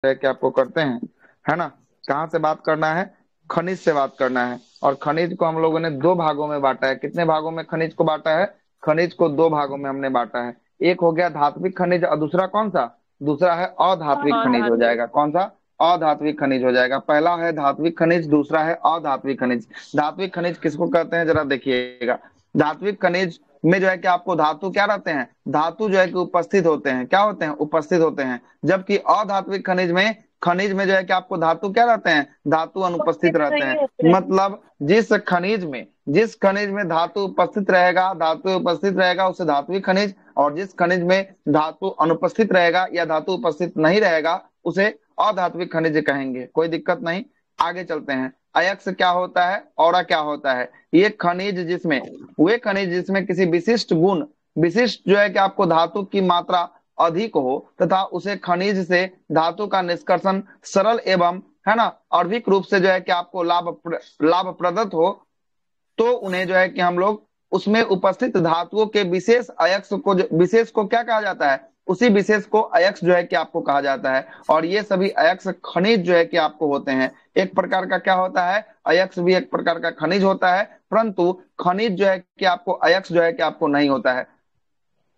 है कि आपको करते हैं, है ना। कहाँ से बात करना है? खनिज से बात करना है। और खनिज को हम लोगों ने दो भागों में बांटा है। कितने भागों में खनिज को बांटा है? खनिज को दो भागों में हमने बांटा है। एक हो गया धात्विक खनिज और दूसरा कौन सा? दूसरा है अधात्विक खनिज हो अधात्विक। जाएगा। कौन सा? अधात्विक खनिज हो जाएगा। पहला है धात्विक खनिज, दूसरा है अधात्विक खनिज। धात्विक खनिज किसको कहते हैं जरा देखिएगा। धात्विक खनिज में जो है कि आपको धातु क्या रहते हैं? धातु जो है कि उपस्थित होते हैं। क्या होते हैं? उपस्थित होते हैं। जबकि अधात्विक खनिज में जो है कि आपको धातु क्या रहते हैं? धातु अनुपस्थित उपस्थित रहते नहीं हैं। होते हैं। मतलब जिस खनिज में धातु उपस्थित रहेगा, धातु उपस्थित रहेगा उसे धात्विक खनिज, और जिस खनिज में धातु अनुपस्थित रहेगा या धातु उपस्थित नहीं रहेगा उसे अधात्विक खनिज कहेंगे। कोई दिक्कत नहीं। आगे चलते हैं। अयस्क क्या होता है? औरा क्या होता है? ये खनिज जिसमें वे खनिज जिसमें किसी विशिष्ट गुण, विशिष्ट जो है कि आपको धातु की मात्रा अधिक हो तथा उसे खनिज से धातु का निष्कर्षण सरल एवं, है ना, अर्भिक रूप से जो है कि आपको लाभ प्रदत्त हो, तो उन्हें जो है कि हम लोग उसमें उपस्थित धातुओं के विशेष को क्या कहा जाता है? उसी विशेष को अयस्क जो है कि आपको कहा जाता है। और ये सभी अयस्क खनिज जो है कि आपको होते हैं। एक प्रकार का क्या होता है? अयस्क भी एक प्रकार का खनिज होता है, परंतु खनिज जो है कि आपको अयस्क जो है कि आपको नहीं होता है।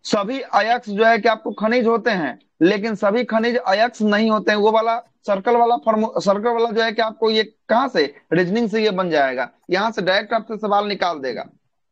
सभी अयस्क जो है कि आपको खनिज होते हैं, लेकिन सभी खनिज अयस्क नहीं होते हैं। वो वाला सर्कल वाला जो है कि आपको ये कहाँ से रीजनिंग से ये बन जाएगा, यहाँ से डायरेक्ट आपसे सवाल निकाल देगा।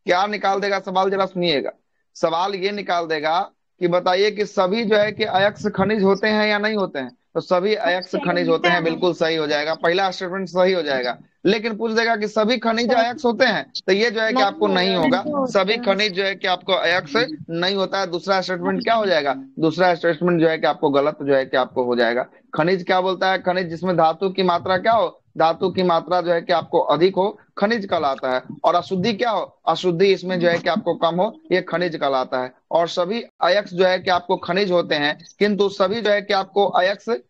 क्या निकाल देगा सवाल? जरा सुनिएगा। सवाल ये निकाल देगा कि बताइए कि सभी जो है कि अयस्क खनिज होते हैं या नहीं होते हैं। तो सभी अयस्क खनिज होते होते हैं, हैं। बिल्कुल सही हो जाएगा, पहला स्टेटमेंट सही हो जाएगा। लेकिन पूछ देगा कि सभी खनिज अयस्क होते हैं, तो ये जो है कि नहीं आपको नहीं होगा, होगा। नहीं होते सभी हैं। खनिज जो है कि आपको अयस्क नहीं होता है। दूसरा स्टेटमेंट क्या हो जाएगा? दूसरा स्टेटमेंट जो है कि आपको गलत जो है कि आपको हो जाएगा। खनिज क्या बोलता है? खनिज जिसमें धातु की मात्रा क्या हो? धातु की मात्रा जो है कि आपको अधिक हो, खनिज कहलाता है। और अशुद्धि क्या हो? अशुद्धि इसमें जो है कि आपको कम हो, ये खनिज कहलाता है। और सभी अयस्क जो है कि आपको खनिज होते हैं, किंतु सभी जो है कि आपको अयस्क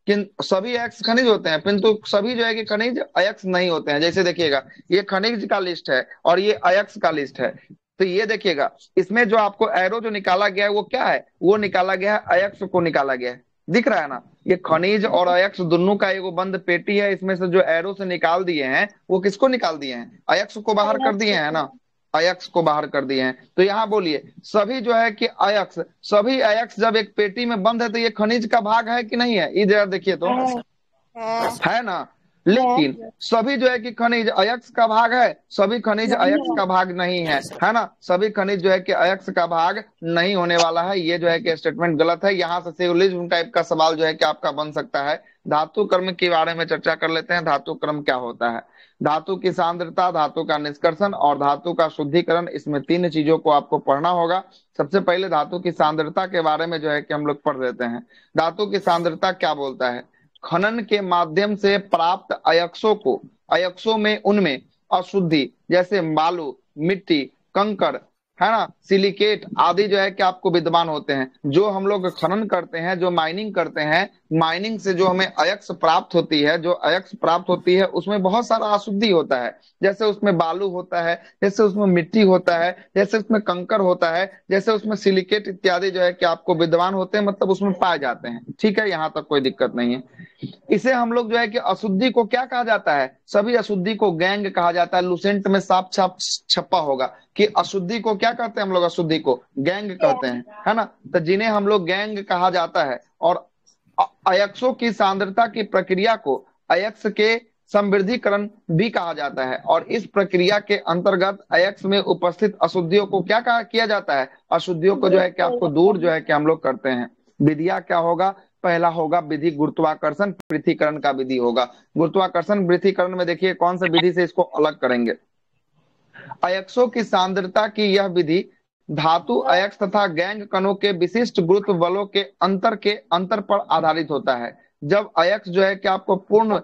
किन सभी अयस्क खनिज होते हैं, किंतु सभी जो है कि खनिज अयस्क नहीं होते हैं। जैसे देखिएगा, ये खनिज का लिस्ट है और ये अयस्क का लिस्ट है। तो ये देखिएगा, इसमें जो आपको एरो जो निकाला गया है वो क्या है? वो निकाला गया है अयस्क को निकाला गया है। दिख रहा है ना? ये खनिज और अयस्क दोनों का एगो बंद पेटी है। इसमें से जो एरो से निकाल दिए हैं वो किसको निकाल दिए हैं? अयस्क को बाहर कर दिए हैं ना। अयस्क को बाहर कर दिए हैं। तो यहाँ बोलिए, सभी जो है कि अयस्क, सभी अयस्क जब एक पेटी में बंद है तो ये खनिज का भाग है कि नहीं है? इधर देखिए तो, है। है ना। लेकिन सभी जो है कि खनिज अयस्क का भाग है, सभी खनिज नहीं अयस्क का भाग नहीं है, है ना। सभी खनिज जो है कि अयस्क का भाग नहीं होने वाला है। ये जो है कि स्टेटमेंट गलत है। यहाँ से सिलोजिज्म टाइप का सवाल जो है कि आपका बन सकता है। धातु कर्म के बारे में चर्चा कर लेते हैं। धातु कर्म क्या होता है? धातु की सांद्रता, धातु का निष्कर्षण और धातु का शुद्धिकरण, इसमें तीन चीजों को आपको पढ़ना होगा। सबसे पहले धातु की सांद्रता के बारे में जो है कि हम लोग पढ़ लेते हैं। धातु की सांद्रता क्या बोलता है? खनन के माध्यम से प्राप्त अयस्कों में उनमें अशुद्धि, जैसे बालू, मिट्टी, कंकड़, है ना, सिलिकेट आदि जो है कि आपको विद्यमान होते हैं। जो हम लोग खनन करते हैं, जो माइनिंग करते हैं, माइनिंग से जो हमें अयस्क प्राप्त होती है, जो अयस्क प्राप्त होती है उसमें बहुत सारा अशुद्धि होता है। जैसे उसमें बालू होता है, जैसे उसमें मिट्टी होता है, जैसे उसमें कंकर होता है, जैसे उसमें सिलिकेट इत्यादि जो है कि आपको विद्यमान होते हैं, मतलब उसमें पाए जाते हैं। ठीक है, यहाँ तक कोई दिक्कत नहीं है। इसे हम लोग जो है कि अशुद्धि को क्या कहा जाता है? सभी अशुद्धि को गैंग कहा जाता है। लुसेंट में साफ छाप छपा होगा कि अशुद्धि को क्या कहते हैं हम लोग? अशुद्धि को गैंग कहते हैं, है ना। तो जिन्हें हम लोग गैंग कहा जाता है। और अयस्कों की सांद्रता की प्रक्रिया को अयस्क के संवृद्धिकरण भी कहा जाता है। और इस प्रक्रिया के अंतर्गत अयस्क में उपस्थित अशुद्धियों को क्या कहा किया जाता है? अशुद्धियों को जो दूर है कि आपको दूर जो है कि हम लोग करते हैं। विधिया क्या होगा? पहला होगा विधि गुरुत्वाकर्षण पृथ्वीकरण का विधि होगा। गुरुत्वाकर्षण पृथ्वीकरण में देखिए कौन सा विधि से इसको अलग करेंगे। अयस्कों की सांद्रता की यह विधि धातु अयस्क तथा गैंग कणों के विशिष्ट गुरुत्व बलों के अंतर पर आधारित होता है। जब अयस्क जो है कि आपको पूर्ण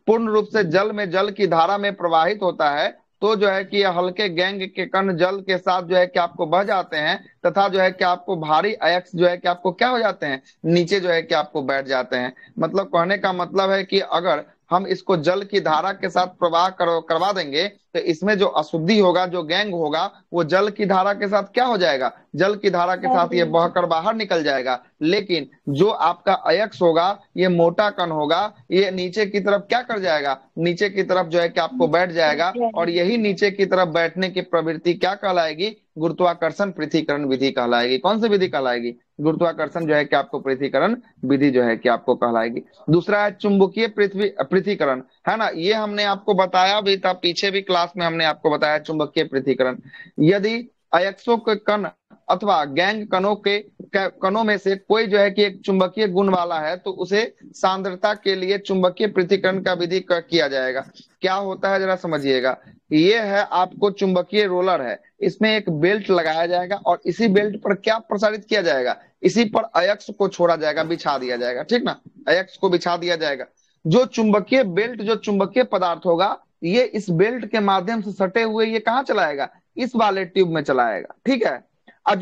पूर्ण रूप से जल की धारा में प्रवाहित होता है, तो जो है कि यह हल्के गैंग के कण जल के साथ जो है कि आपको बह जाते हैं, तथा जो है कि आपको भारी अयस्क जो है कि आपको क्या हो जाते हैं? नीचे जो है कि आपको बैठ जाते हैं। मतलब कहने का मतलब है कि अगर हम इसको जल की धारा के साथ प्रवाह करवा देंगे तो इसमें जो अशुद्धि होगा, जो गैंग होगा, वो जल की धारा के साथ क्या हो जाएगा, जल की धारा के साथ ये बहकर बाहर निकल जाएगा। लेकिन जो आपका अयस्क होगा, ये मोटा कण होगा, ये नीचे की तरफ क्या कर जाएगा, नीचे की तरफ जो है कि आपको बैठ जाएगा। और यही नीचे की तरफ बैठने की प्रवृत्ति क्या कहलाएगी, गुरुत्वाकर्षण पृथ्वीकरण विधि कहलाएगी। कौन सी विधि कहलाएगी, गुरुत्वाकर्षण जो है कि आपको पृथ्वीकरण विधि जो है कि आपको कहलाएगी। दूसरा है चुंबकीय पृथ्वीकरण, है ना, ये हमने आपको बताया भी था, पीछे भी क्लास में हमने आपको बताया चुंबकीय पृथ्वीकरण। यदि अयस्कों के कण अथवा गैंग कणों में से कोई जो है कि एक चुंबकीय गुण वाला है तो उसे सांद्रता के लिए चुंबकीय पृथ्वीकरण का विधि किया जाएगा। क्या होता है जरा समझिएगा, ये है आपको चुंबकीय रोलर है, इसमें एक बेल्ट लगाया जाएगा और इसी बेल्ट पर क्या प्रसारित किया जाएगा, इसी पर अयस्क को छोड़ा जाएगा, बिछा दिया जाएगा, ठीक ना, अयस्क को बिछा दिया जाएगा। जो चुंबकीय बेल्ट, जो चुंबकीय पदार्थ होगा, ये इस बेल्ट के माध्यम से सटे हुए ये कहाँ चलाएगा, इस वाले ट्यूब में चलाएगा, ठीक है। और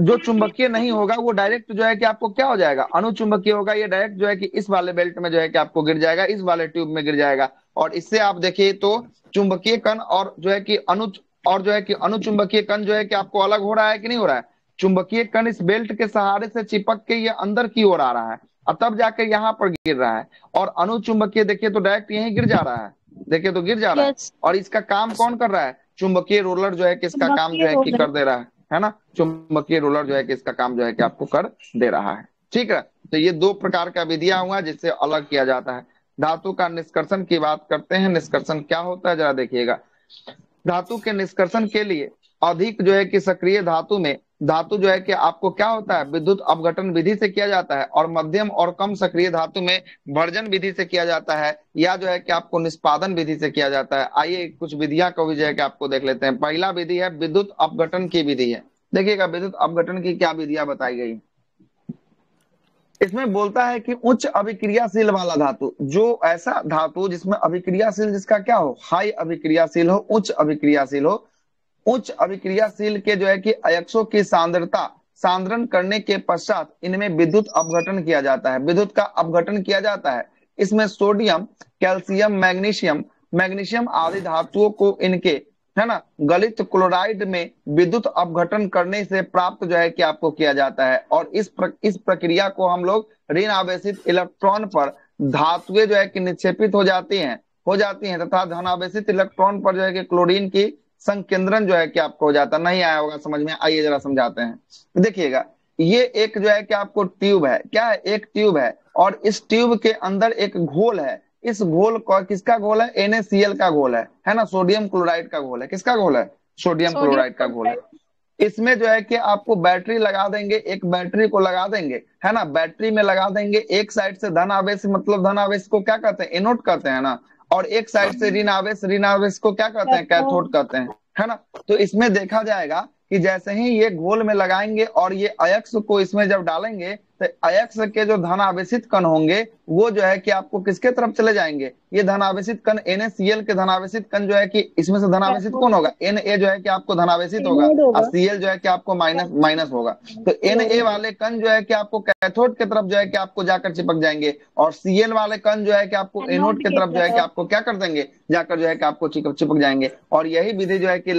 जो चुंबकीय नहीं होगा वो डायरेक्ट जो है कि आपको क्या हो जाएगा, अणुचुंबकीय होगा, ये डायरेक्ट जो है कि इस वाले बेल्ट में जो है कि आपको गिर जाएगा, इस वाले ट्यूब में गिर जाएगा। और इससे आप देखिए तो चुंबकीय कण और जो है कि अणुचुंबकीय कण जो है कि आपको अलग हो रहा है कि नहीं हो रहा है। चुंबकीय कण इस बेल्ट के सहारे से चिपक के ये अंदर की ओर आ रहा है और तब जाके यहाँ पर गिर रहा है। और अणुचुंबकीय देखिए तो डायरेक्ट यहीं गिर जा रहा है, देखिए तो गिर जा रहा है। और इसका काम कौन कर रहा है, चुंबकीय रोलर जो है कि इसका काम जो है कि कर दे रहा है ना, चुंबकीय रोलर जो है कि इसका काम जो है कि आपको कर दे रहा है, ठीक है। तो ये दो प्रकार का विधियां हुआ जिससे अलग किया जाता है। धातु का निष्कर्षण की बात करते हैं, निष्कर्षण क्या होता है जरा देखिएगा। धातु के निष्कर्षण के लिए अधिक जो है कि सक्रिय धातु में धातु जो है कि आपको क्या होता है, विद्युत अपघटन विधि से किया जाता है, और मध्यम और कम सक्रिय धातु में भर्जन विधि से किया जाता है, या जो है कि आपको निष्पादन विधि से किया जाता है। आइए कुछ विधियां को भी जो है कि आपको देख लेते हैं। पहला विधि है विद्युत अपघटन की विधि है। देखिएगा विद्युत अपघटन की क्या विधियां बताई गई। इसमें बोलता है कि उच्च अभिक्रियाशील वाला धातु, जो ऐसा धातु जिसमें अभिक्रियाशील, जिसका क्या हो, हाई अभिक्रियाशील हो, उच्च अभिक्रियाशील हो, उच्च अभिक्रियाशील के जो है कि अयस्कों की सांद्रता सांद्रण करने के पश्चात इनमें विद्युत अपघटन किया जाता है, विद्युत का अपघटन किया जाता है। इसमें सोडियम, कैल्शियम, मैग्नीशियम आदि धातुओं को इनके, है ना, गलित क्लोराइड में विद्युत अपघटन करने से प्राप्त जो है कि आपको किया जाता है। और इस प्रक्रिया को हम लोग ऋण आवेशित इलेक्ट्रॉन पर धातुएं जो है कि निक्षेपित हो जाती हैं तथा धनावेशित इलेक्ट्रॉन पर जो है कि क्लोरीन की संकेंद्रण जो है कि आपको हो जाता। नहीं आया होगा समझ में, आइए जरा समझाते हैं। देखिएगा ये एक जो है कि आपको ट्यूब है, क्या है, एक ट्यूब है, और इस ट्यूब के अंदर एक घोल है। इस घोल का, किसका घोल है, NaCl का घोल है ना, सोडियम क्लोराइड का घोल है। किसका घोल है, सोडियम क्लोराइड का घोल है। इसमें जो है कि आपको बैटरी लगा देंगे, एक बैटरी को लगा देंगे, है ना, बैटरी में लगा देंगे। एक साइड से धन आवेश, मतलब धन आवेश को क्या कहते हैं, एनोड कहते हैं ना, और एक साइड से ऋण आवेश को क्या कहते हैं, कैथोड कहते हैं, है ना। तो इसमें देखा जाएगा कि जैसे ही ये घोल में लगाएंगे और ये अयस्क को इसमें जब डालेंगे तो अयस्क के जो धन आवेशित कण होंगे वो जो है कि आपको किसके तरफ चले जाएंगे, ये धन आवेशित कण NaCl के धन आवेशित कण जो है कि इसमें से धन आवेशित कौन होगा, Na जो है कि आपको धन आवेशित होगा और Cl जो है कि आपको माइनस होगा। तो Na वाले कण जो है कि आपको कैथोड की तरफ जो है कि आपको जाकर चिपक जाएंगे, और Cl वाले कण जो है कि आपको एनोड की तरफ जो है कि आपको क्या कर देंगे, जाकर जो है कि आपको चिपक जाएंगे। और यही विधि जो है कि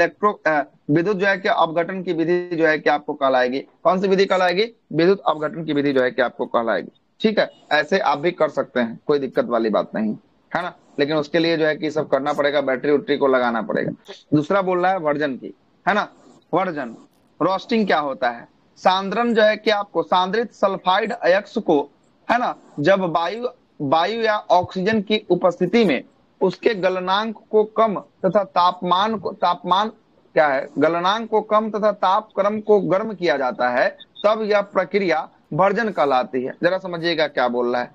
विद्युत जो है कि अपघटन की विधि जो है कि आपको कहलाएगी। कौन सी विधि कहलाएगी, विद्युत अपघटन की विधि जो है कि आपको कहलाएगी, ठीक है। ऐसे आप भी कर सकते हैं, कोई दिक्कत वाली बात नहीं है ना, लेकिन उसके लिए जो है कि सब करना पड़ेगा, बैटरी उट्री को लगाना पड़ेगा। दूसरा बोल रहा है वर्जन की, है ना, वर्जन, रोस्टिंग क्या होता है, सांद्रण जो है कि आपको सांद्रित सल्फाइड अयस्क को, है ना, जब वायु या ऑक्सीजन की उपस्थिति में उसके गलनांक को कम तथा तापमान क्या है, गलनांक को कम तथा तापक्रम को गर्म किया जाता है, तब यह प्रक्रिया वर्जन कहलाती है। जरा समझिएगा क्या बोल रहा है।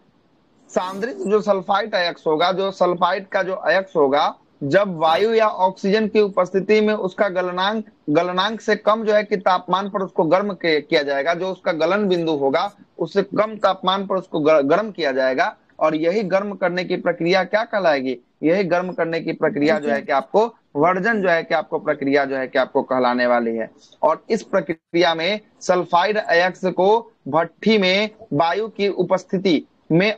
सांद्रित जो सल्फाइड अयस्क होगा, जो सल्फाइड का जो अयस्क होगा, जब वायु या ऑक्सीजन की उपस्थिति में उसका गलनांक से कम जो है कि तापमान पर उसको गर्म किया जाएगा, जो उसका गलन बिंदु होगा उससे कम तापमान पर उसको गर्म किया जाएगा। और यही गर्म करने की प्रक्रिया क्या कहलाएगी, यही गर्म करने की प्रक्रिया जो है कि आपको वर्जन जो है कि आपको प्रक्रिया जो है कि आपको कहलाने वाली है। और इस प्रक्रिया में सल्फाइड अयस्क को भट्ठी में वायु की उपस्थिति में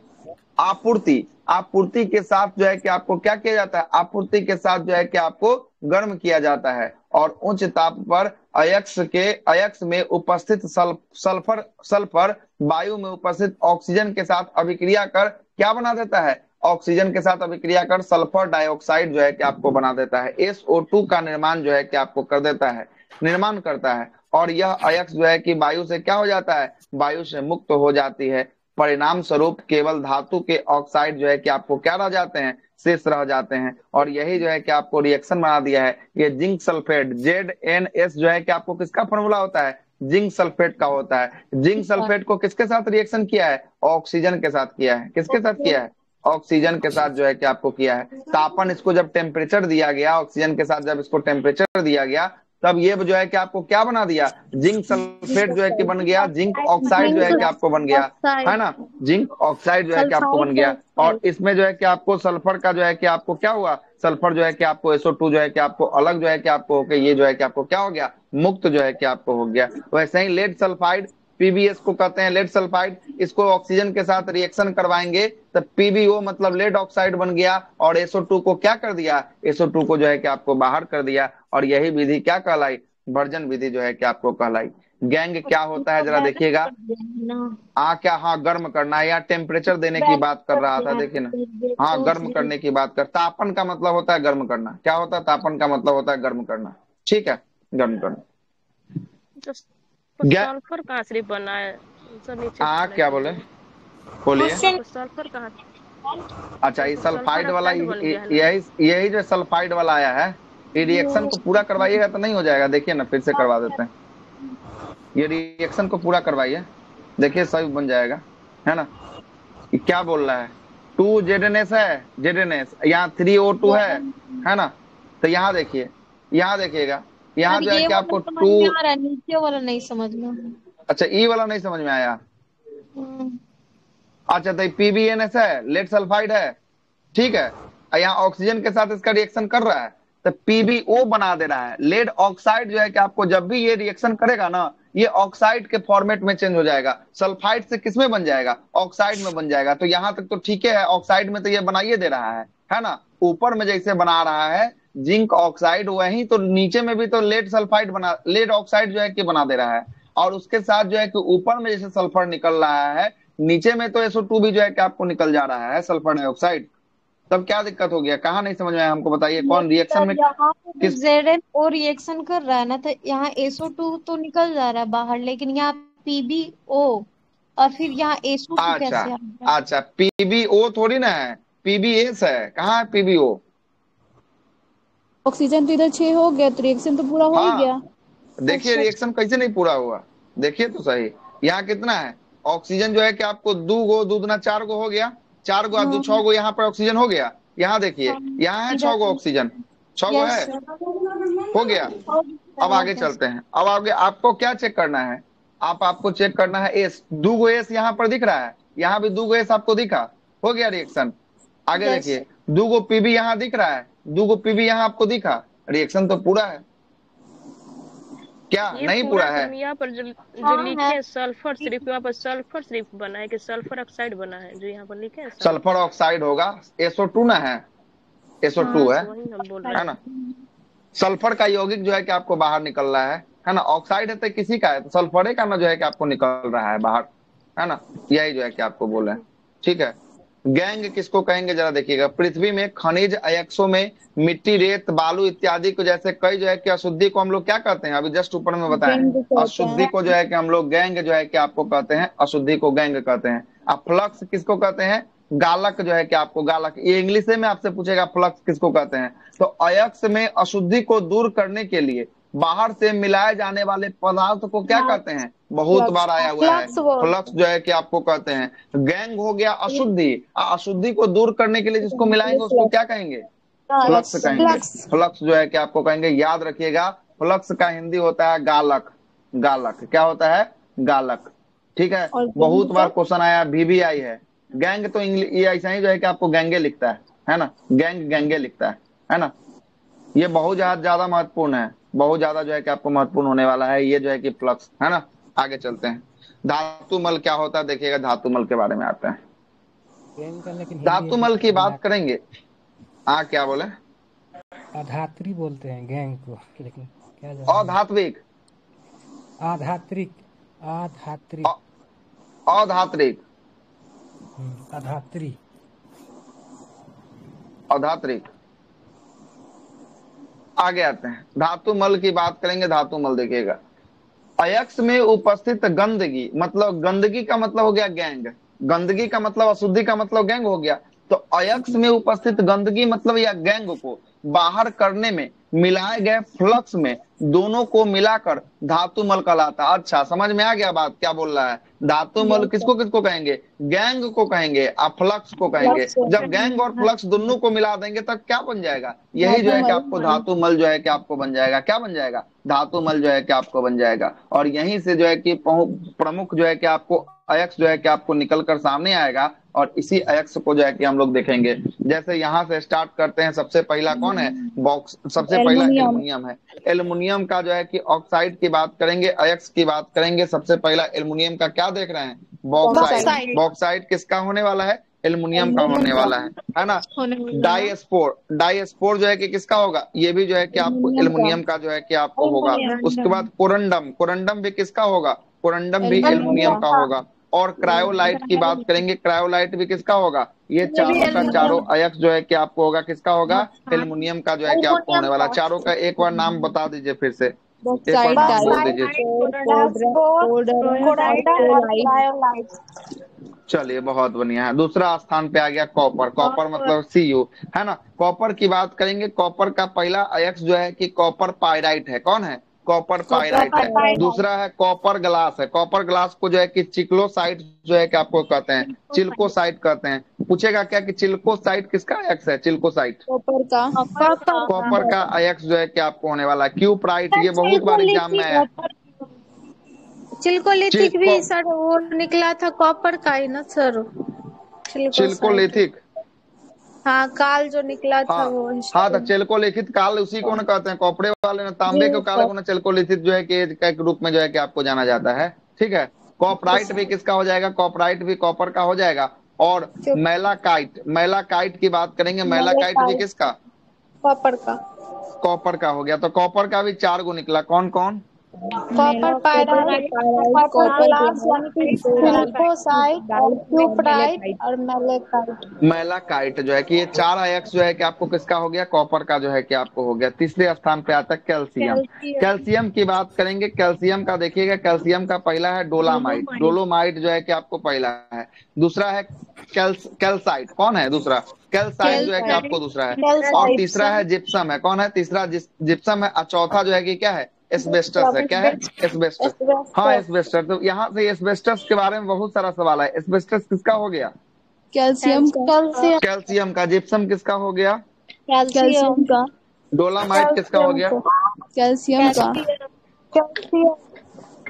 आपूर्ति, आपूर्ति के साथ जो है कि आपको क्या किया जाता है, आपूर्ति के साथ जो है कि आपको गर्म किया जाता है। और उच्च ताप पर अयस्क में उपस्थित सल्फर सल्फर वायु में उपस्थित ऑक्सीजन के साथ अभिक्रिया कर क्या बना देता है, ऑक्सीजन के साथ अभिक्रिया कर सल्फर डाइऑक्साइड जो है कि आपको बना देता है, SO2 का निर्माण जो है कि आपको कर देता है, निर्माण करता है। और यह अयस्क जो है कि वायु से क्या हो जाता है, वायु से मुक्त हो जाती है। परिणाम स्वरूप केवल धातु के ऑक्साइड जो है कि आपको क्या रह जाते हैं, शेष रह जाते हैं। और यही जो है कि आपको रिएक्शन बना दिया है। ये जिंक सल्फेट ZnS जो है कि आपको किसका फॉर्मूला होता है, जिंक सल्फेट का होता है। जिंक सल्फेट को किसके साथ रिएक्शन किया है, ऑक्सीजन के साथ किया है। किसके साथ किया है, ऑक्सीजन के साथ जो है कि आपको किया है। तापन इसको जब टेम्परेचर दिया गया, ऑक्सीजन के साथ जब इसको टेम्परेचर दिया गया, तब ये जो है कि आपको क्या बना दिया, जिंक सल्फेट जो है कि बन गया, जिंक ऑक्साइड जो है कि आपको बन गया, है ना, जिंक ऑक्साइड जो है कि आपको बन गया। और इसमें जो है कि आपको सल्फर का जो है कि आपको क्या हुआ, सल्फर जो है कि आपको SO2 जो है कि आपको अलग जो है कि आपको होके ये जो है कि आपको क्या हो गया, मुक्त जो है कि आपको हो गया। वैसे ही लेड सल्फाइड, PbS को कहते हैं लेड सल्फाइड, इसको ऑक्सीजन के साथ रिएक्शन करवाएंगे तो PbO मतलब लेड ऑक्साइड बन गया। और SO2 को क्या कर दिया, SO2 को जो है कि आपको बाहर कर दिया। और यही विधि क्या कहलाई, वर्जन विधि जो है कि आपको कहलाई। गैंग क्या होता है जरा देखिएगा, क्या, हाँ गर्म करना है, या टेम्परेचर देने की बात कर रहा था, देखिए ना, हाँ गर्म करने की बात कर, तापन का मतलब होता है गर्म करना। क्या होता है, तापन का मतलब होता है गर्म करना, ठीक है, गर्म करना। सल्फर कहाँ से बना है सर, नीचे क्या बोले, बोलिए। सल्फर कहाँ, अच्छा, ये सल्फाइड वाला, बन गया है ना। यही यही जो सल्फाइड वाला आया है, ये रिएक्शन को पूरा करवाइएगा तो नहीं हो जाएगा। देखिए ना, फिर से करवा देते हैं, ये रिएक्शन को पूरा करवाइए, देखिए सही बन जाएगा, है ना। ये क्या बोल रहा है, 2 ZnS है, ZnS यहाँ 3O2 है ना। तो यहाँ देखिए, यहाँ देखिएगा, यहाँ सर जो है ये कि वाला आपको समझ में आ रहा है, नीचे वाला नहीं समझ में। अच्छा, ई वाला नहीं समझ में आया। हम्म, अच्छा, तो PbNS है, लेड सल्फाइड है, ठीक है। यहाँ ऑक्सीजन के साथ इसका रिएक्शन कर रहा है, तो PbO बना दे रहा है। लेड ऑक्साइड जो है कि आपको जब भी ये रिएक्शन करेगा ना, ये ऑक्साइड के फॉर्मेट में चेंज हो जाएगा। सल्फाइड से किसमें बन जाएगा, ऑक्साइड में बन जाएगा। तो यहाँ तक तो ठीक है, ऑक्साइड में तो ये बनाइए दे रहा है ना। ऊपर में जैसे बना रहा है जिंक ऑक्साइड, वही तो नीचे में भी तो लेड सल्फाइड बना, लेड ऑक्साइड जो है कि बना दे रहा है। और उसके साथ जो है कि ऊपर में जैसे सल्फर निकल रहा है, नीचे में तो SO2 भी जो है कि आपको निकल जा रहा है, सल्फर डाइऑक्साइड। तब क्या दिक्कत हो गया, कहाँ नहीं समझ में आया हमको बताइए, कौन रिएक्शन सर में यहाँ पे किस। ZnO रिएक्शन कर रहा है ना, तो यहाँ SO2 तो निकल जा रहा है बाहर, लेकिन यहाँ PbO और फिर यहाँ SO2 अच्छा, कैसे आ रहा है। अच्छा, PbO थोड़ी ना है, PbS है। कहाँ है PbO, ऑक्सीजन तो इधर 6 हो गया, तो रिएक्शन तो पूरा हो ही हाँ गया। देखिए अच्छा रिएक्शन कैसे नहीं पूरा हुआ, देखिए तो सही। यहाँ कितना है, ऑक्सीजन जो है कि आपको 2 गो, 2 दूना 4 गो हो गया, 4 गो और 2 हाँ 6 गो यहाँ पर ऑक्सीजन हो गया। यहाँ देखिए, हाँ, यहाँ है इधर 6 गो ऑक्सीजन, 6 गो यस है, सर, हो गया। अब हो आगे गया चलते हैं, अब आगे आपको क्या चेक करना है, आपको चेक करना है एस, 2 गो एस यहाँ पर दिख रहा है, यहाँ भी 2 गो एस आपको दिखा, हो गया रिएक्शन। आगे यस। देखिए, 2 गो Pb यहाँ दिख रहा है, 2 गो Pb यहाँ आपको दिखा, रिएक्शन तो पूरा है, क्या ये नहीं पूरा पूरा है। तो यहाँ पर जो हाँ लिखे है। हैं सल्फर सिर्फ, यहाँ पर सल्फर सिर्फ बना है कि सल्फर ऑक्साइड बना है, जो यहाँ पर लिखे हैं सल्फर सल्फर। ऑक्साइड होगा, SO2 ना है, SO2 हाँ है तो वही हम बोल रहे है हैं। ना। सल्फर का यौगिक जो है कि आपको बाहर निकल रहा है ना। ऑक्साइड है तो किसी का है, तो सल्फर का ना जो है कि आपको निकल रहा है बाहर, है ना। यही जो है कि आपको बोले, ठीक है। गैंग किसको कहेंगे जरा देखिएगा, पृथ्वी में खनिज अयस्कों में मिट्टी, रेत, बालू इत्यादि को, जैसे कई जो है कि अशुद्धि को हम लोग क्या कहते हैं, अभी जस्ट ऊपर में बताए, गेंद कहते अशुद्धि हैं। को जो है कि हम लोग गैंग जो है कि आपको कहते हैं, अशुद्धि को गैंग कहते हैं। अब फ्लक्स किसको कहते हैं, गालक जो है कि आपको गालक, ये इंग्लिश में आपसे पूछेगा फ्लक्स किसको कहते हैं। तो अयस्क में अशुद्धि को दूर करने के लिए बाहर से मिलाए जाने वाले पदार्थ को क्या कहते हैं, बहुत फ्लक्स, बार आया हुआ है, फ्लक्स बोल। फ्लक्स जो है कि आपको कहते हैं। गैंग हो गया अशुद्धि, अशुद्धि को दूर करने के लिए जिसको मिलाएंगे उसको क्या कहेंगे, फ्लक्स फ्लक्स। कहेंगे। फ्लक्स जो है कि आपको कहेंगे, याद रखिएगा, फ्लक्स का हिंदी होता है गालक, गालक क्या होता है, गालक, ठीक है। और बहुत गेंद बार सर। क्वेश्चन आया, VBI है। गैंग तो इंग्लिश ये ऐसा ही जो है कि आपको गैंगे लिखता है ना, गैंग गैंगे लिखता है ना। ये बहुत ज्यादा महत्वपूर्ण है, बहुत ज्यादा जो है कि आपको महत्वपूर्ण होने वाला है ये जो है कि फ्लक्स, है ना। आगे चलते हैं, धातु मल क्या होता है देखिएगा, धातु मल के बारे में आते हैं। गैंग का लेकिन हिंदी है कि धातुमल की बात ब्लैक। करेंगे। हाँ, क्या बोले? अधात्री बोलते हैं गैंग को, लेकिन क्या जाने। अधात्विक। आधात्रिक। आधात्रिक। अ- अधात्रिक। अधात्री। अधात्रिक। आगे आते हैं, धातुमल की बात करेंगे। धातुमल देखिएगा, अयस्क में उपस्थित गंदगी, मतलब गंदगी का मतलब हो गया गैंग। गंदगी का मतलब, अशुद्धि का मतलब गैंग हो गया। तो अयस्क में उपस्थित गंदगी मतलब या गैंग को बाहर करने में मिलाए गए फ्लक्स में, दोनों को मिलाकर धातुमल कहलाता है। अच्छा, समझ में आ गया बात क्या बोल रहा है? धातुमल यस सर। किसको किसको कहेंगे? गैंग को कहेंगे और फ्लक्स को कहेंगे। Lux sir. जब गैंग और फ्लक्स दोनों को मिला देंगे तब क्या बन जाएगा? यही जो है कि धातुमल। आपको धातुमल जो है कि आपको बन जाएगा। क्या बन जाएगा? धातुमल जो है कि आपको बन जाएगा। और यहीं से जो है कि प्रमुख जो है कि आपको अयस्क जो है कि आपको निकल कर सामने आएगा। और इसी अयस्क को जो है कि हम लोग देखेंगे। जैसे यहाँ से स्टार्ट करते हैं, सबसे पहला कौन है? बॉक्स, सबसे पहला एल्युमिनियम। एल्युमिनियम है। एल्युमिनियम का जो है कि ऑक्साइड की बात करेंगे, अयस्क की बात करेंगे। सबसे पहला एल्युमिनियम का क्या देख रहे हैं? बॉक्साइड। बॉक्साइट। बॉक्साइड किसका होने वाला है? एल्युमिनियम का एल्युमिनियम होने का वाला है ना? होने वाला है। डाइस्पोर, डाइस्पोर जो है कि किसका होगा? ये भी जो है कि आपको एल्युमिनियम का। एल्युमिनियम का जो है कि आपको होगा। उसके रैंडम। बाद कोरंडम, कोरंडम भी किसका होगा? कोरंडम भी एल्युमिनियम एल्युमिनियम का। का होगा। और क्रायोलाइट की बात करेंगे, क्रायोलाइट भी किसका होगा? ये ये भी चारों का चारों एल्यूमिनियम। अयस्क जो है कि आपको होगा, किसका होगा? हाँ। एल्युमिनियम का जो है कि आपको होने एल्युमिनियम वाला। का। चारों का एक बार नाम बता दीजिए फिर से, एक बार बॉक्साइट, नाम बोल डाइस्पोर, दीजिए। बॉक्साइट, कोरंडम, डाइस्पोर, क्रोयोडाइट, कोरंडम और क्रायोलाइट क्रायोलाइट। चलिए, बहुत बढ़िया है। दूसरा स्थान पे आ गया कॉपर। कॉपर और मतलब Cu, है ना? कॉपर की बात करेंगे। कॉपर का पहला अयस्क जो है कि कॉपर पायराइट है। कौन है? कॉपर कॉपर पायराइट है। पाइराइट। दूसरा है कॉपर ग्लास है। कॉपर ग्लास को जो है कि चिक्लोसाइट जो है कि आपको कहते हैं, सिल्कोसाइट। चिल्कोसाइट कहते हैं। पूछेगा क्या कि चिल्कोसाइट किसका अयस्क है? चिल्कोसाइट कॉपर का। कॉपर का। कॉपर का अयस्क जो है कि आपको होने वाला है। क्यूप्राइट, ये बहुत बार एग्जाम में आया है। चिल्कोलिथिक भी चिल्को सर वो निकला था कॉपर का ही ना सर। चिल्कोसाइड। चिल्कोलिथिक। हाँ काल जो निकला था हाँ वो हाँ, तो हिस्ट्री में। चिल्कोलिथित काल उसी को ना कहते हैं, कॉपरे वाले ना, जी तांबे के काले सर। को ना चिल्कोलिथित जो है कि का एक रूप में जो है कि आपको जाना जाता है। ठीक है। कॉपराइट भी किसका हो जाएगा? कॉपराइट भी कॉपर का हो जाएगा। और चुप। मैलाकाइट, मैलाकाइट की बात करेंगे। मैलाकाइट भी मलेकाई। किसका? कॉपर का। कॉपर का हो गया। तो कॉपर का भी चार गो निकला। कौन कौन? Copper copper pyrite. Pyrite, copper copper glass यानी कि ग्लास, सिल्कोसाइट और क्यूपराइट डाइलेक्ट्राइट। और मेलेकाइट। मैलाकाइट जो है कि ये चार अयस्क जो है कि आपको किसका हो गया? कॉपर का जो है कि आपको हो गया। तीसरे स्थान पे आता है कैल्शियम। कैल्शियम। कैल्शियम की बात करेंगे। कैल्शियम का देखिएगा, कैल्शियम का पहला है डोलामाइट। डोलोमाइट। डोलोमाइट जो है कि आपको पहला है। दूसरा है कैल्साइट। कौन है दूसरा? कैल्साइट जो है कि आपको कैल्साइट। दूसरा है। तीसरा और कैल्साइट। तीसरा है जिप्सम। जिप्सम है। कौन है तीसरा? जिप्सम है। और चौथा जो है कि क्या है? एस्बेस्टस है। क्या है? एस्बेस्टस। हाँ, एस्बेस्टस। एस्बेस्टस। तो यहाँ से एस्बेस्टस के बारे में बहुत सारा सवाल है। एस्बेस्टस किसका हो गया? कैल्शियम का। कैल्शियम। कैल्शियम का। जिप्सम किसका हो गया? कैल्शियम। कैल्शियम का। डोलामाइट किसका हो कैल्शियम गया? को। कैल्शियम का। कैल्शियम। कैल्शियम।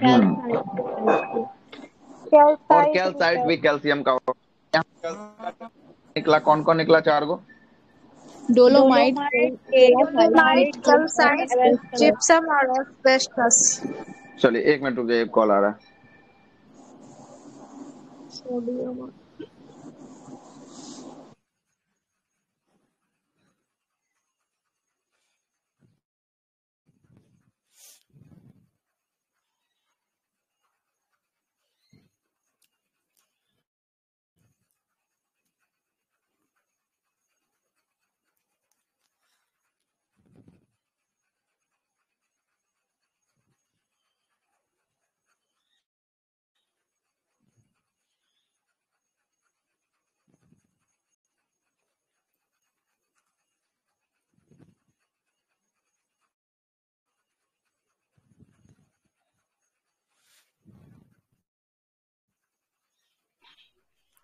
हम्म। कैल्साइट। कैल्शियम। और कैल्साइट भी कैल्साइट भी कैल्शियम का होगा। यहाँ निकला कौन कौन निकला? चार गो। Dolomite, dolomite, calcite, dolomite, calcite और कैल्साइट, एस्बेस्टस। जिप्सम और एस्बेस्टस। चलिए, एक मिनट रुक जाइए, एक कॉल आ रहा है। सोडियम।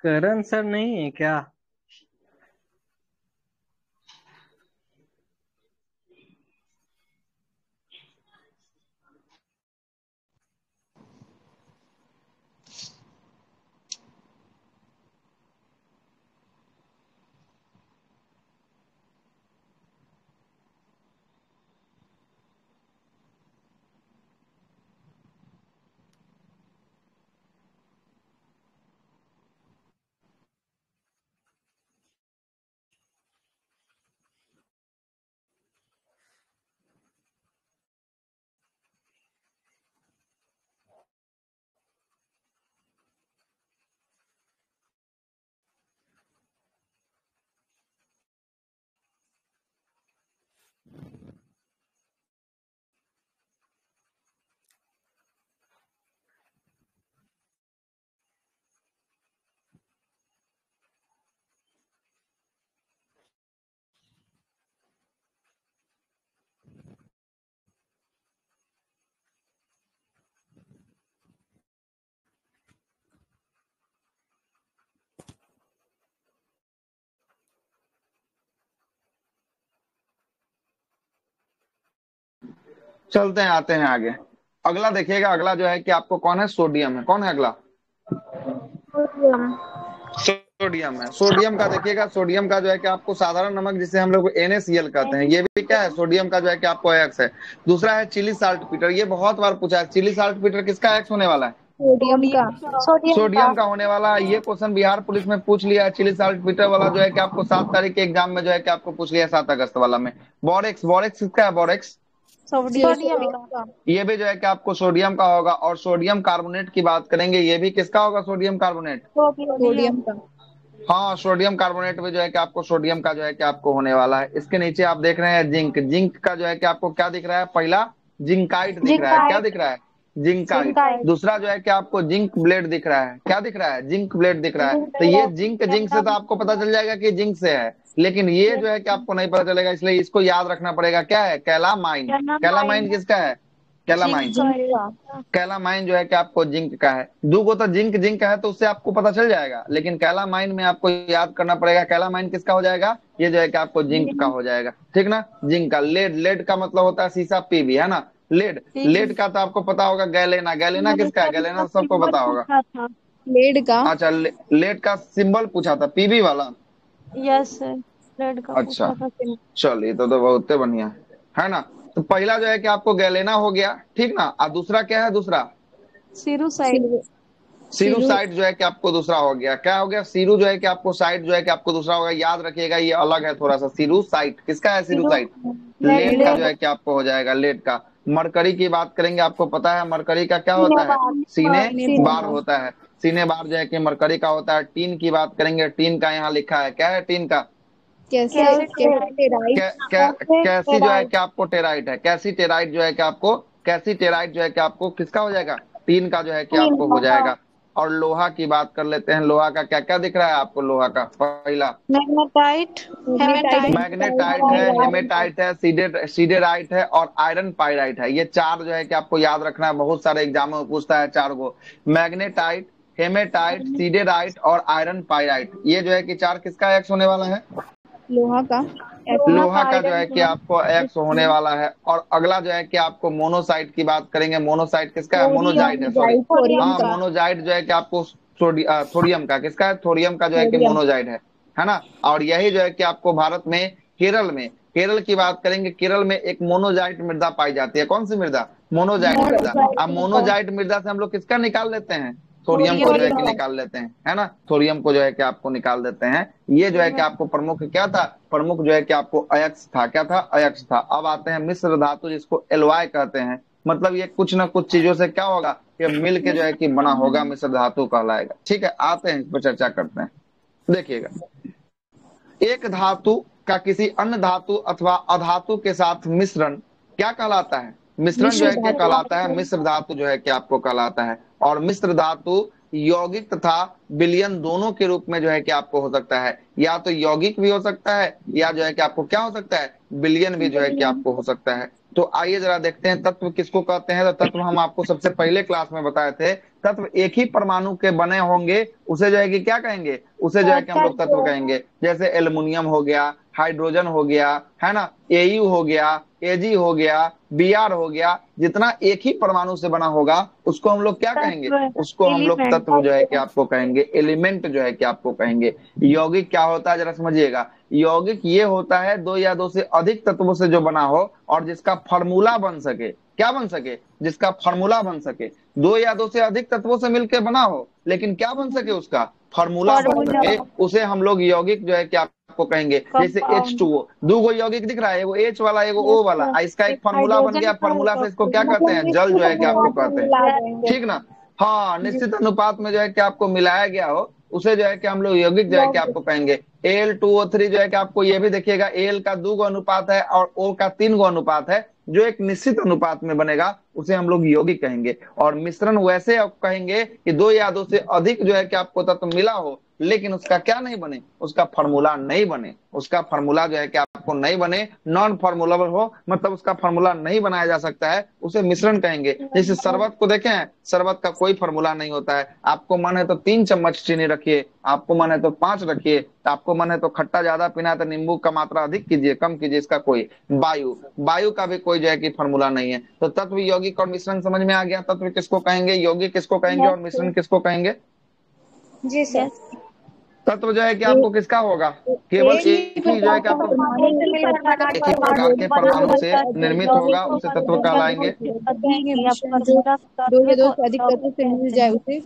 करण सर नहीं है क्या? चलते हैं, आते हैं आगे। अगला देखिएगा, अगला जो है कि आपको कौन है, सोडियम है। कौन है अगला? सोडियम। सोडियम है। सोडियम का देखिएगा, सोडियम का जो है कि आपको साधारण नमक जिसे हम लोग NaCl कहते हैं, ये भी क्या है, सोडियम का जो है कि आपको एक्स है। दूसरा है चिली साल्ट पीटर, ये बहुत बार पूछा है, चिली साल्ट पीटर किसका एक्स होने वाला है? सोडियम का। सोडियम का होने वाला है। ये क्वेश्चन बिहार पुलिस में पूछ लिया है, चिली साल्ट पीटर वाला जो है कि आपको 7 तारीख के एग्जाम में जो है कि आपको पूछ लिया, 7 अगस्त वाला में। बोरेक्स, बोरेक्स किसका है, बोरेक्स? सोडियम का। ये भी जो है कि आपको सोडियम का होगा। और सोडियम कार्बोनेट की बात करेंगे, ये भी किसका होगा, सोडियम कार्बोनेट? सोडियम का। हाँ, सोडियम कार्बोनेट भी जो है कि आपको सोडियम का जो है कि आपको होने वाला है। इसके नीचे आप देख रहे हैं जिंक, जिंक का जो है कि आपको क्या दिख रहा है, पहला जिंकाइट दिख रहा है। क्या दिख रहा है? जिंकाइट। दूसरा जो है कि आपको जिंक ब्लेड दिख रहा है। क्या दिख रहा है? जिंक ब्लेड दिख रहा है। तो ये जिंक, जिंक से तो आपको पता चल जाएगा कि जिंक से है, लेकिन ये जो है कि आपको नहीं पता चलेगा, इसलिए इसको याद रखना पड़ेगा। क्या है? कैलामाइन। कैलामाइन किसका है? कैलामाइन। कैलामाइन जो है कि आपको जिंक का है। दूगो तो जिंक जिंक है तो उससे आपको पता चल जाएगा, लेकिन कैलामाइन में आपको याद करना पड़ेगा। कैलामाइन किसका हो जाएगा? ये जो है कि आपको जिंक का हो जाएगा, ठीक ना। जिंक का। लेड, लेड का मतलब होता है शीशा, पीबी, है ना। लेड, लेड का तो आपको पता होगा गैलेना। गैलेना किसका है? गैलेना तो सबको पता होगा। लेड का। अच्छा, लेड का सिंबल पूछा था, पीबी वाला। यस सर, रेड का अच्छा, पूछा था सिंबल। चलिए तो बहुत बढ़िया है ना। तो पहला जो है कि आपको गैलेना हो गया, ठीक ना। और दूसरा क्या है? दूसरा सीरू साइड। सीरू साइट जो है कि आपको दूसरा हो गया। क्या हो गया? सीरू जो है कि आपको साइट जो है कि आपको दूसरा होगा। याद रखिएगा, ये अलग है थोड़ा सा। सीरू साइट किसका है? सीरू साइट लेड का जो है कि आपको हो जाएगा, लेड का। मरकरी की बात करेंगे, आपको पता है मरकरी का क्या होता है? सीने बार होता है। सीने बार जो है कि मरकरी का होता है। टीन की बात करेंगे, टीन का यहाँ लिखा है, क्या है टीन का? कैसे टेराइट। कैसी जो है कि आपको टेराइट है। कैसी टेराइट जो है कि आपको, कैसी टेराइट जो है कि आपको किसका हो जाएगा? टीन का जो है कि आपको हो जाएगा। और लोहा की बात कर लेते हैं। लोहा का क्या क्या दिख रहा है आपको? लोहा का पहला मैग्नेटाइट, हेमेटाइट। मैग्नेटाइट है, हेमेटाइट है, सीडेराइट है और आयरन पाइराइट है। ये चार जो है कि आपको याद रखना है, बहुत सारे एग्जामों में पूछता है चार को। मैग्नेटाइट, हेमेटाइट, सीडेराइट और आयरन पाइराइट, ये जो है कि चार किसका एक्स होने वाला है? लोहा का। लोहा का जो है कि आपको एक्स होने वाला है। और अगला जो है कि आपको मोनोसाइट की बात करेंगे। मोनोसाइट किसका है? मोनोजाइट है, सॉरी। हाँ, मोनोजाइट जो है कि आपको थोडियम का किसका है? थोडियम का जो है कि मोनोजाइट है ना। और यही जो है कि आपको भारत में केरल में, केरल की बात करेंगे, केरल में एक मोनोजाइट मृदा पाई जाती है। कौन सी मृदा? मोनोजाइट मृदा। अब मोनोजाइट मृदा से हम लोग किसका निकाल लेते हैं? थोरियम को जो है कि निकाल लेते हैं, है ना। थोरियम को जो है कि आपको निकाल देते हैं। ये जो है कि आपको प्रमुख क्या था? प्रमुख जो है कि आपको अयस्क था। क्या था? अयस्क था। अब आते हैं मिश्र धातु, जिसको एलवाय कहते हैं। मतलब ये कुछ ना कुछ चीजों से क्या होगा, ये मिल के जो है कि बना होगा, मिश्र धातु कहलाएगा। ठीक है, आते हैं इस पर चर्चा करते हैं। देखिएगा, एक धातु का किसी अन्य धातु अथवा अधातु के साथ मिश्रण क्या कहलाता है? मिश्रण जो है कि कहलाता है मिश्र धातु जो है कि आपको कहलाता है। और मिश्र धातु यौगिक तथा विलयन दोनों के रूप में जो है कि आपको हो सकता है। या तो यौगिक भी हो सकता है, या जो है कि आपको क्या हो सकता है, विलयन भी जो है कि आपको हो सकता है। तो आइए जरा देखते हैं तत्व किसको कहते हैं। तो तत्व हम आपको सबसे पहले क्लास में बताए थे। तत्व एक ही परमाणु के बने होंगे, उसे जो है कि क्या कहेंगे? उसे जो है कि हम लोग तत्व कहेंगे। जैसे एल्युमिनियम हो गया, हाइड्रोजन हो गया, है ना, एयू हो गया, एजी हो गया, बीआर हो गया। जितना एक ही परमाणु से बना होगा उसको हम लोग क्या कहेंगे? उसको हम लोग तत्व जो है कि आपको कहेंगे, एलिमेंट जो है कि आपको कहेंगे। यौगिक क्या होता है जरा समझिएगा। यौगिक ये होता है दो या दो से अधिक तत्वों से जो बना हो और जिसका फॉर्मूला बन सके। क्या बन सके? जिसका फॉर्मूला बन सके। दो या दो से अधिक तत्वों से मिलकर बना हो, लेकिन क्या बन सके? उसका फॉर्मूला बन सके। उसे हम लोग यौगिक जो है कि आपको कहेंगे। जैसे H2O, दो गो यौगिक दिख रहा है, एगो H वाला, एगो O वाला। इसका एक फॉर्मूला बन गया। फॉर्मूला से इसको क्या कहते हैं? जल जो है कि आपको कहते हैं, ठीक ना। हाँ, निश्चित अनुपात में जो है कि आपको मिलाया गया हो, उसे जो है कि हम लोग यौगिक जो है कि आपको कहेंगे। Al2O3 जो है कि आपको ये भी देखिएगा, Al का 2 गो अनुपात है और O का 3 गो अनुपात है। जो एक निश्चित अनुपात में बनेगा उसे हम लोग यौगिक कहेंगे। और मिश्रण वैसे आप कहेंगे कि दो या दो से अधिक जो है कि आपको तत्व मिला हो, लेकिन उसका क्या नहीं बने, उसका फार्मूला नहीं बने, उसका फार्मूला जो है कि आपको नहीं बने, नॉन फार्मूलेबल हो, मतलब उसका फार्मूला नहीं बनाया जा सकता है, उसे मिश्रण कहेंगे। जैसे शरबत को देखें, शरबत का कोई फार्मूला नहीं होता है। आपको मन है तो 3 चम्मच चीनी रखिए, आपको मन है तो 5 रखिए, आपको मन है तो खट्टा ज्यादा पीना है तो नींबू का मात्रा अधिक कीजिए, कम कीजिए, इसका कोई। वायु, वायु का भी कोई जो है कि फार्मूला नहीं है। तो तत्व, यौगिक और मिश्रण समझ में आ गया। तत्व किसको कहेंगे, यौगिक किसको कहेंगे और मिश्रण किसको कहेंगे। जी सर। तत्व जो है कि आपको किसका होगा, केवल एक ही जो है कि आपको परमाणु से मिलकर बना एक ही प्रकार के परमाणु से निर्मित होगा, उसे तत्व कहलाएंगे। मिश्रण जो 2 या 2 से अधिक तत्व से मिल जाए उसे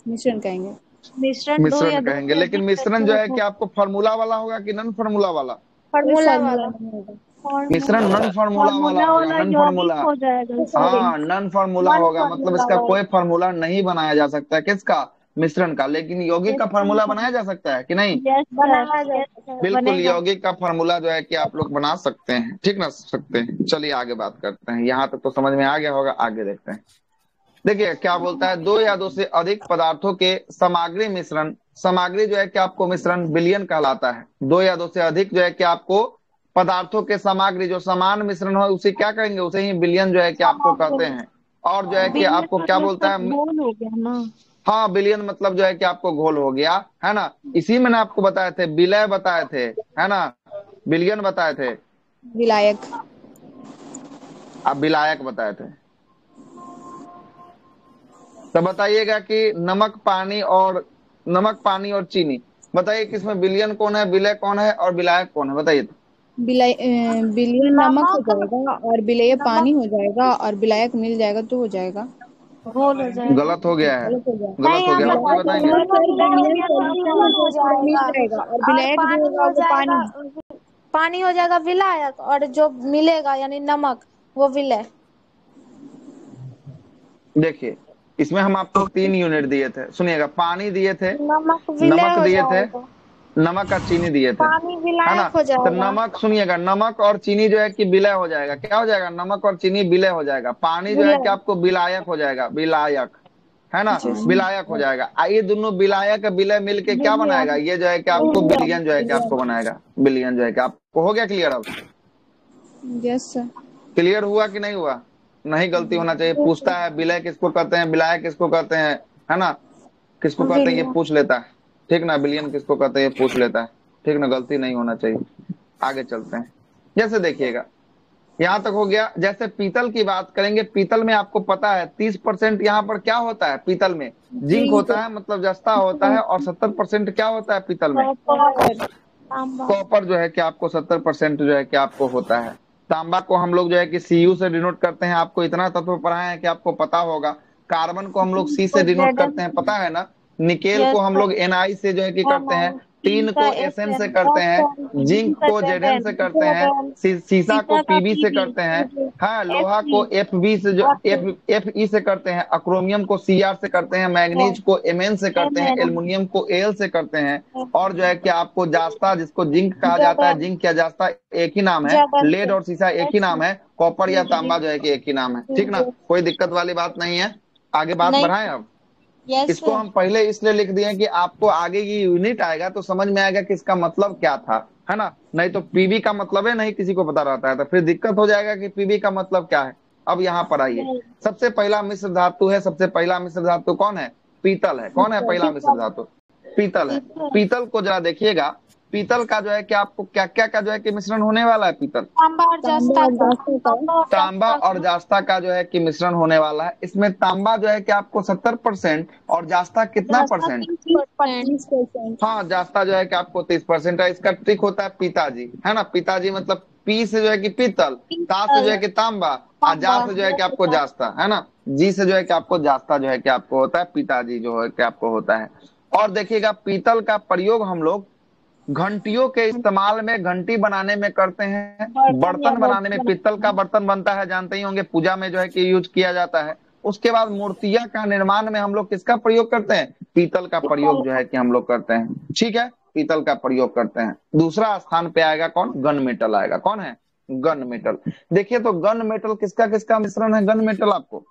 मिश्रण कहेंगे। मिश्रण 2 या मिश्रण 2 कहेंगे। से लेकिन अधिक मिश्रण जो है तत्वों कि आपको फार्मूला वाला होगा कि नॉन फार्मूला वाला। फॉर्मूला वाला। मिश्रण नॉन फार्मूला वाला होगा, नॉन फार्मूला। हो जाएगा। हाँ, नॉन फार्मूला होगा, मतलब इसका कोई फार्मूला नहीं बनाया जा सकता है। किसका, मिश्रण का। लेकिन यौगिक का फार्मूला बनाया जा सकता है कि नहीं। बनाया जाता है। बिल्कुल, यौगिक का फार्मूला जो है कि आप लोग बना सकते हैं, ठीक ना, सकते हैं। चलिए आगे बात करते हैं, यहाँ तक तो समझ में आ गया होगा, आगे देखते हैं। देखिए क्या बोलता है, 2 या 2 से अधिक पदार्थों के सामग्री मिश्रण, सामग्री जो है कि आपको मिश्रण विलयन कहलाता है। 2 या 2 से अधिक जो है कि आपको पदार्थों के सामग्री जो समान मिश्रण हो उसे क्या कहेंगे, उसे ही विलयन जो है कि आपको कहते हैं। और जो है कि आपको क्या बोलता है, गोल हो गया ना। हाँ, विलयन मतलब जो है कि आपको घोल हो गया, है ना। इसी में ना आपको बताए थे, विलय बताए थे, है ना, विलयन बताए थे, विलायक। आप विलायक बताए थे। तो बताइएगा कि नमक पानी और चीनी, बताइए किसमें विलयन कौन है, विलय कौन है और विलायक कौन है, बताइए तो। विलयन नमक हो जाएगा और विलेय पानी हो जाएगा और विलायक मिल जाएगा तो हो जाएगा। गोल हो जाएगा। गलत हो गया है, गलत हो गया। गलत हो गया, और कोई बताएंगे। विलयन सॉल्यूशन जो पूरा मिल जाएगा और और विलायक जो पानी होगा हो वो जाएगा, पानी। पानी हो जाएगा विलायक, और जो मिलेगा यानी नमक वो विलय। देखिए, इसमें हम आपको 3 यूनिट दिए थे, सुनिएगा। पानी दिए थे, नमक विलय नमक हो दिए थे, जाएगा, नमक और चीनी दिए थे, पानी है ना। विलायक हो तो जाएगा। नमक, सुनिएगा, नमक और चीनी जो है कि विलय हो जाएगा। क्या हो जाएगा, नमक और चीनी विलय हो जाएगा। पानी जो है कि विलय। आपको विलायक हो जाएगा, विलायक, है ना, विलायक हो जाएगा। ये दोनों विलायक विलय मिलके क्या बनाएगा, ये जो है कि आपको विलयन जो है कि आपको बनाएगा, विलयन जो है कि आपको। हो गया क्लियर अब, यस सर। क्लियर हुआ कि नहीं हुआ। नहीं, गलती होना चाहिए। पूछता है विलय किसको कहते हैं, विलायक किसको कहते हैं, है ना, किसको कहते हैं, ये पूछ लेता है, ठीक ना। विलयन किसको कहते हैं, ये पूछ लेता है, ठीक ना। गलती नहीं होना चाहिए। आगे चलते हैं। जैसे देखिएगा, यहाँ तक हो गया। जैसे पीतल की बात करेंगे, पीतल में आपको पता है 30% यहाँ पर क्या होता है, पीतल में जिंक होता है, मतलब जस्ता होता है। और 70% क्या होता है पीतल में, कॉपर जो है कि आपको 70% जो है कि आपको होता है। तांबा को हम लोग जो है कि Cu से डिनोट करते हैं, आपको इतना तत्व पढ़ाए हैं कि आपको पता होगा। कार्बन को हम लोग C से डिनोट करते हैं, पता है ना। निकेल को हम लोग Ni से जो है कि करते हैं, टीन को Sn से करते हैं, जिंक को Zn से करते हैं, सीसा को Pb से करते हैं, हाँ, लोहा को Fb से जो Fe से करते हैं, अक्रोमियम को Cr से करते हैं, मैग्नीज को Mn से करते हैं, एल्युमिनियम को Al से करते हैं। और जो है कि आपको जास्ता, जिसको जिंक कहा जाता है, जिंक या जास्ता एक ही नाम है, लेड और सीसा एक ही नाम है, कॉपर या तांबा जो है कि एक ही नाम है, ठीक ना। कोई दिक्कत वाली बात नहीं है। आगे बात बढ़ाएं अब। इसको हम पहले इसलिए लिख दिए कि आपको आगे ये यूनिट आएगा तो समझ में आएगा कि इसका मतलब क्या था, है ना। नहीं तो पीबी का मतलब है नहीं किसी को पता रहता है, तो फिर दिक्कत हो जाएगा कि पीबी का मतलब क्या है। अब यहाँ पर आइए, सबसे पहला मिश्र धातु है, सबसे पहला मिश्र धातु कौन है, पीतल है। कौन है पहला मिश्र धातु, पीतल है। पीतल को जरा देखिएगा, पीतल का जो है कि आपको क्या क्या का जो है कि मिश्रण होने वाला है, पीतल, तांबा और जस्ता का। तांबा और जास्ता का जो है कि मिश्रण होने वाला है। इसमें तांबा जो है कि आपको 70% और जास्ता कितना परसेंट, 30%। हाँ, जास्ता जो है कि आपको 30% है। इसका ट्रिक होता है पिताजी, है ना। पिताजी मतलब पी से जो है कि पीतल, ता से जो है कि तांबा, और जा से जो है कि आपको जास्ता, है ना, जी से जो है कि आपको जास्ता जो है कि आपको होता है, पिताजी जो है कि आपको होता है। और देखिएगा, पीतल का प्रयोग हम लोग घंटियों के इस्तेमाल में, घंटी बनाने में करते हैं, बर्तन बनाने में पीतल का बर्तन बनता है, जानते ही होंगे, पूजा में जो है कि यूज किया जाता है। उसके बाद मूर्तियां का निर्माण में हम लोग किसका प्रयोग करते हैं, पीतल का प्रयोग जो है कि हम लोग करते हैं, ठीक है, पीतल का प्रयोग करते हैं। दूसरा स्थान पे आएगा कौन, गन मेटल आएगा। कौन है, गन मेटल। देखिए तो गन मेटल किसका किसका मिश्रण है, गन मेटल आपको,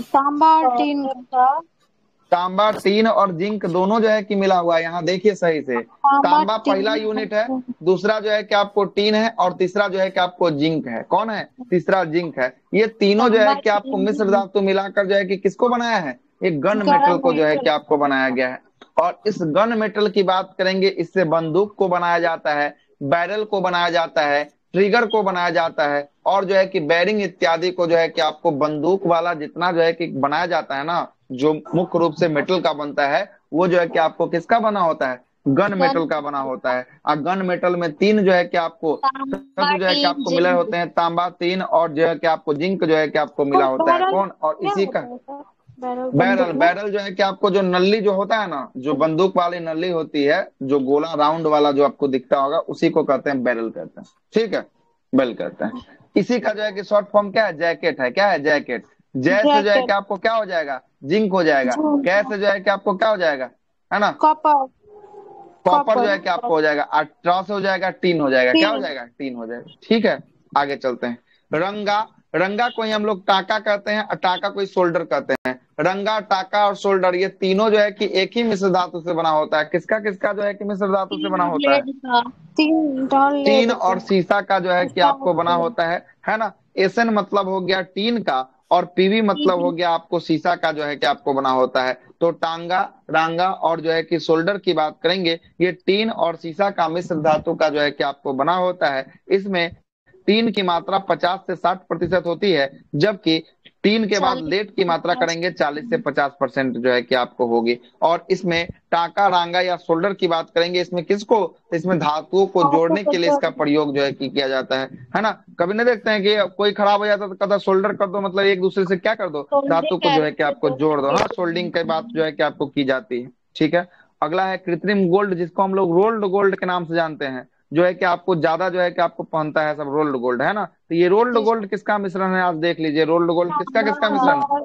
तांबा और टीन का। तांबा, टीन और जिंक दोनों जो है कि मिला हुआ है। यहाँ देखिए सही से, तांबा पहला यूनिट है, दूसरा जो है कि आपको टीन है, और तीसरा जो है कि आपको जिंक है। कौन है तीसरा? जिंक है। ये तीनों जो है कि आपको मिश्र धातु मिलाकर जो है कि किसको बनाया है? एक गन मेटल को जो है कि आपको बनाया गया है। और इस गन मेटल की बात करेंगे, इससे बंदूक को बनाया जाता है, बैरल को बनाया जाता है, ट्रिगर को बनाया जाता है, और जो है कि बैरिंग इत्यादि को जो है कि आपको बंदूक वाला जितना जो है कि बनाया जाता है ना, जो मुख्य रूप से मेटल का बनता है, वो जो है कि आपको किसका बना होता है? गन मेटल का बना होता है। और गन मेटल में तीन जो है कि आपको तत्व जो है कि आपको मिले होते हैं, तांबा, तीन और जो है कि आपको जिंक जो है कि आपको मिला होता है। कौन? और इसी का बैरल जो है कि आपको जो नली जो होता है ना, जो बंदूक वाली नली होती है, जो गोला राउंड वाला जो आपको दिखता होगा, उसी को कहते हैं बैरल कहते हैं। ठीक है, बैरल कहते हैं। इसी का जो है कि शॉर्ट फॉर्म क्या है? जैकेट है। क्या है? जैकेट। जय से जो है कि आपको क्या हो जाएगा? जिंक हो जाएगा। कै से जो है कि आपको क्या हो जाएगा? है ना, कॉपर जो है कि आपको हो जाएगा। और ट्रा से हो जाएगा टीन हो जाएगा। क्या हो जाएगा? टीन हो जाएगा। ठीक है, आगे चलते हैं। रंगा, रंगा को ही हम लोग टाका कहते हैं, और टाका को ही शोल्डर कहते हैं। रंगा, टाका और शोल्डर ये तीनों जो है कि एक ही मिश्र धातु से बना होता है। किसका किसका जो है कि मिश्र धातु से बना होता है? टीन और सीसा का जो है कि आपको बना होता है ना। एसएन मतलब हो गया टीन का, और पीवी मतलब हो गया आपको सीसा का जो है कि आपको बना होता है। तो टांगा, रांगा और जो है कि शोल्डर की बात करेंगे, ये टीन और सीसा का मिश्र धातु का जो है कि आपको बना होता है। इसमें टीन की मात्रा 50 से 60% होती है, जबकि टीन के बाद लेड की मात्रा करेंगे 40 से 50% जो है कि आपको होगी। और इसमें टाका, रांगा या शोल्डर की बात करेंगे, इसमें किसको? इसमें धातुओं को जोड़ने के लिए इसका प्रयोग जो है कि किया जाता है ना। कभी नहीं देखते हैं कि कोई खराब हो जाता है तो कहता शोल्डर कर दो, मतलब एक दूसरे से क्या कर दो? धातु को जो है कि आपको जोड़ दो। हाँ, सोल्डिंग की बात जो है कि आपको की जाती है। ठीक है, अगला है कृत्रिम गोल्ड, जिसको हम लोग रोल्ड गोल्ड के नाम से जानते हैं, जो है कि आपको ज्यादा जो है कि आपको पहनता है सब रोल्ड गोल्ड, है ना। तो ये रोल्ड गोल्ड किसका मिश्रण है? आप देख लीजिए, रोल्ड गोल्ड किसका किसका मिश्रण है?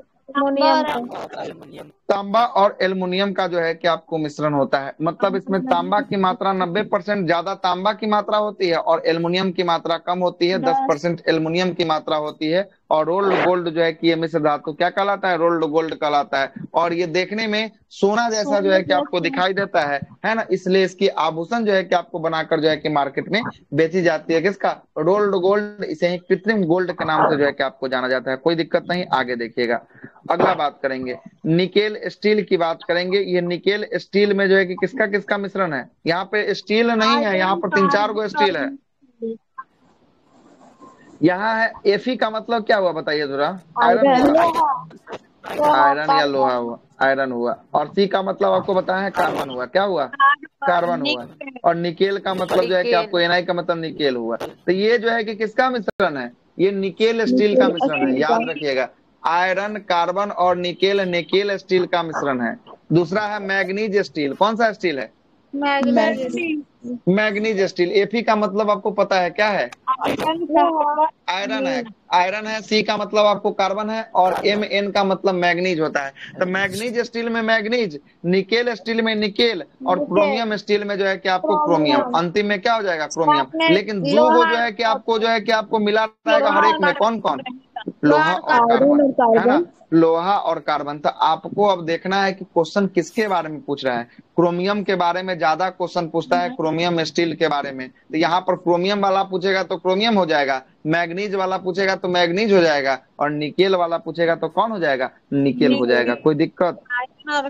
तांबा और एल्युमिनियम का जो है कि आपको मिश्रण होता है। मतलब इसमें तांबा की मात्रा 90% ज्यादा तांबा की मात्रा होती है, और एल्युमिनियम की मात्रा कम होती है, 10% एल्युमिनियम की मात्रा होती है। और रोल्ड गोल्ड जो है कि ये मिश्र धातु क्या कहलाता है? रोल्ड गोल्ड कहलाता है। और ये देखने में सोना जैसा जो है कि आपको दिखाई देता है ना। इसलिए इसकी आभूषण जो है कि आपको बनाकर जो है कि मार्केट में बेची जाती है। किसका? Rolled gold. इसे ही कृत्रिम गोल्ड के नाम से जो है कि आपको जाना जाता है। कोई दिक्कत नहीं, आगे देखिएगा। अगला बात करेंगे, निकेल स्टील की बात करेंगे। ये निकेल स्टील में जो है कि किसका किसका मिश्रण है? यहाँ पे स्टील नहीं है, यहाँ पर 3-4 गो स्टील है। यहाँ है एफी का मतलब क्या हुआ बताइए जरा? आयरन हुआ, आयरन या लोहा हुआ, आयरन हुआ। और सी का मतलब आपको बताया है कार्बन हुआ। क्या हुआ? कार्बन हुआ। और निकेल का मतलब जो है कि आपको एनआई का मतलब निकेल हुआ। तो ये जो है कि किसका मिश्रण है? ये निकेल स्टील का मिश्रण है, याद रखिएगा। आयरन, कार्बन और निकेल, निकेल स्टील का मिश्रण है। दूसरा है मैग्नीज स्टील। कौन सा स्टील है? Manganese steel. एफी का मतलब आपको पता है क्या है? आयरन है। आयरन है। सी का मतलब आपको कार्बन है, और एम एन का मतलब मैग्नीज होता है। तो मैग्नीज स्टील में मैग्नीज, निकेल स्टील में निकेल, और क्रोमियम स्टील में जो है कि आपको क्रोमियम। अंतिम में क्या हो जाएगा? क्रोमियम। लेकिन दो वो जो है कि आपको मिला रहेगा हर एक में। कौन कौन? लोहा और कार्बन, है ना। लोहा और कार्बन। तो आपको अब देखना है कि क्वेश्चन किसके बारे में पूछ रहा है। क्रोमियम के बारे में ज्यादा क्वेश्चन पूछता है, क्रोमियम स्टील के बारे में। तो यहाँ पर क्रोमियम वाला पूछेगा तो क्रोमियम हो जाएगा, मैग्नीज वाला पूछेगा तो मैग्नीज हो जाएगा, और निकेल वाला पूछेगा तो कौन हो जाएगा? निकेल हो जाएगा। कोई दिक्कत?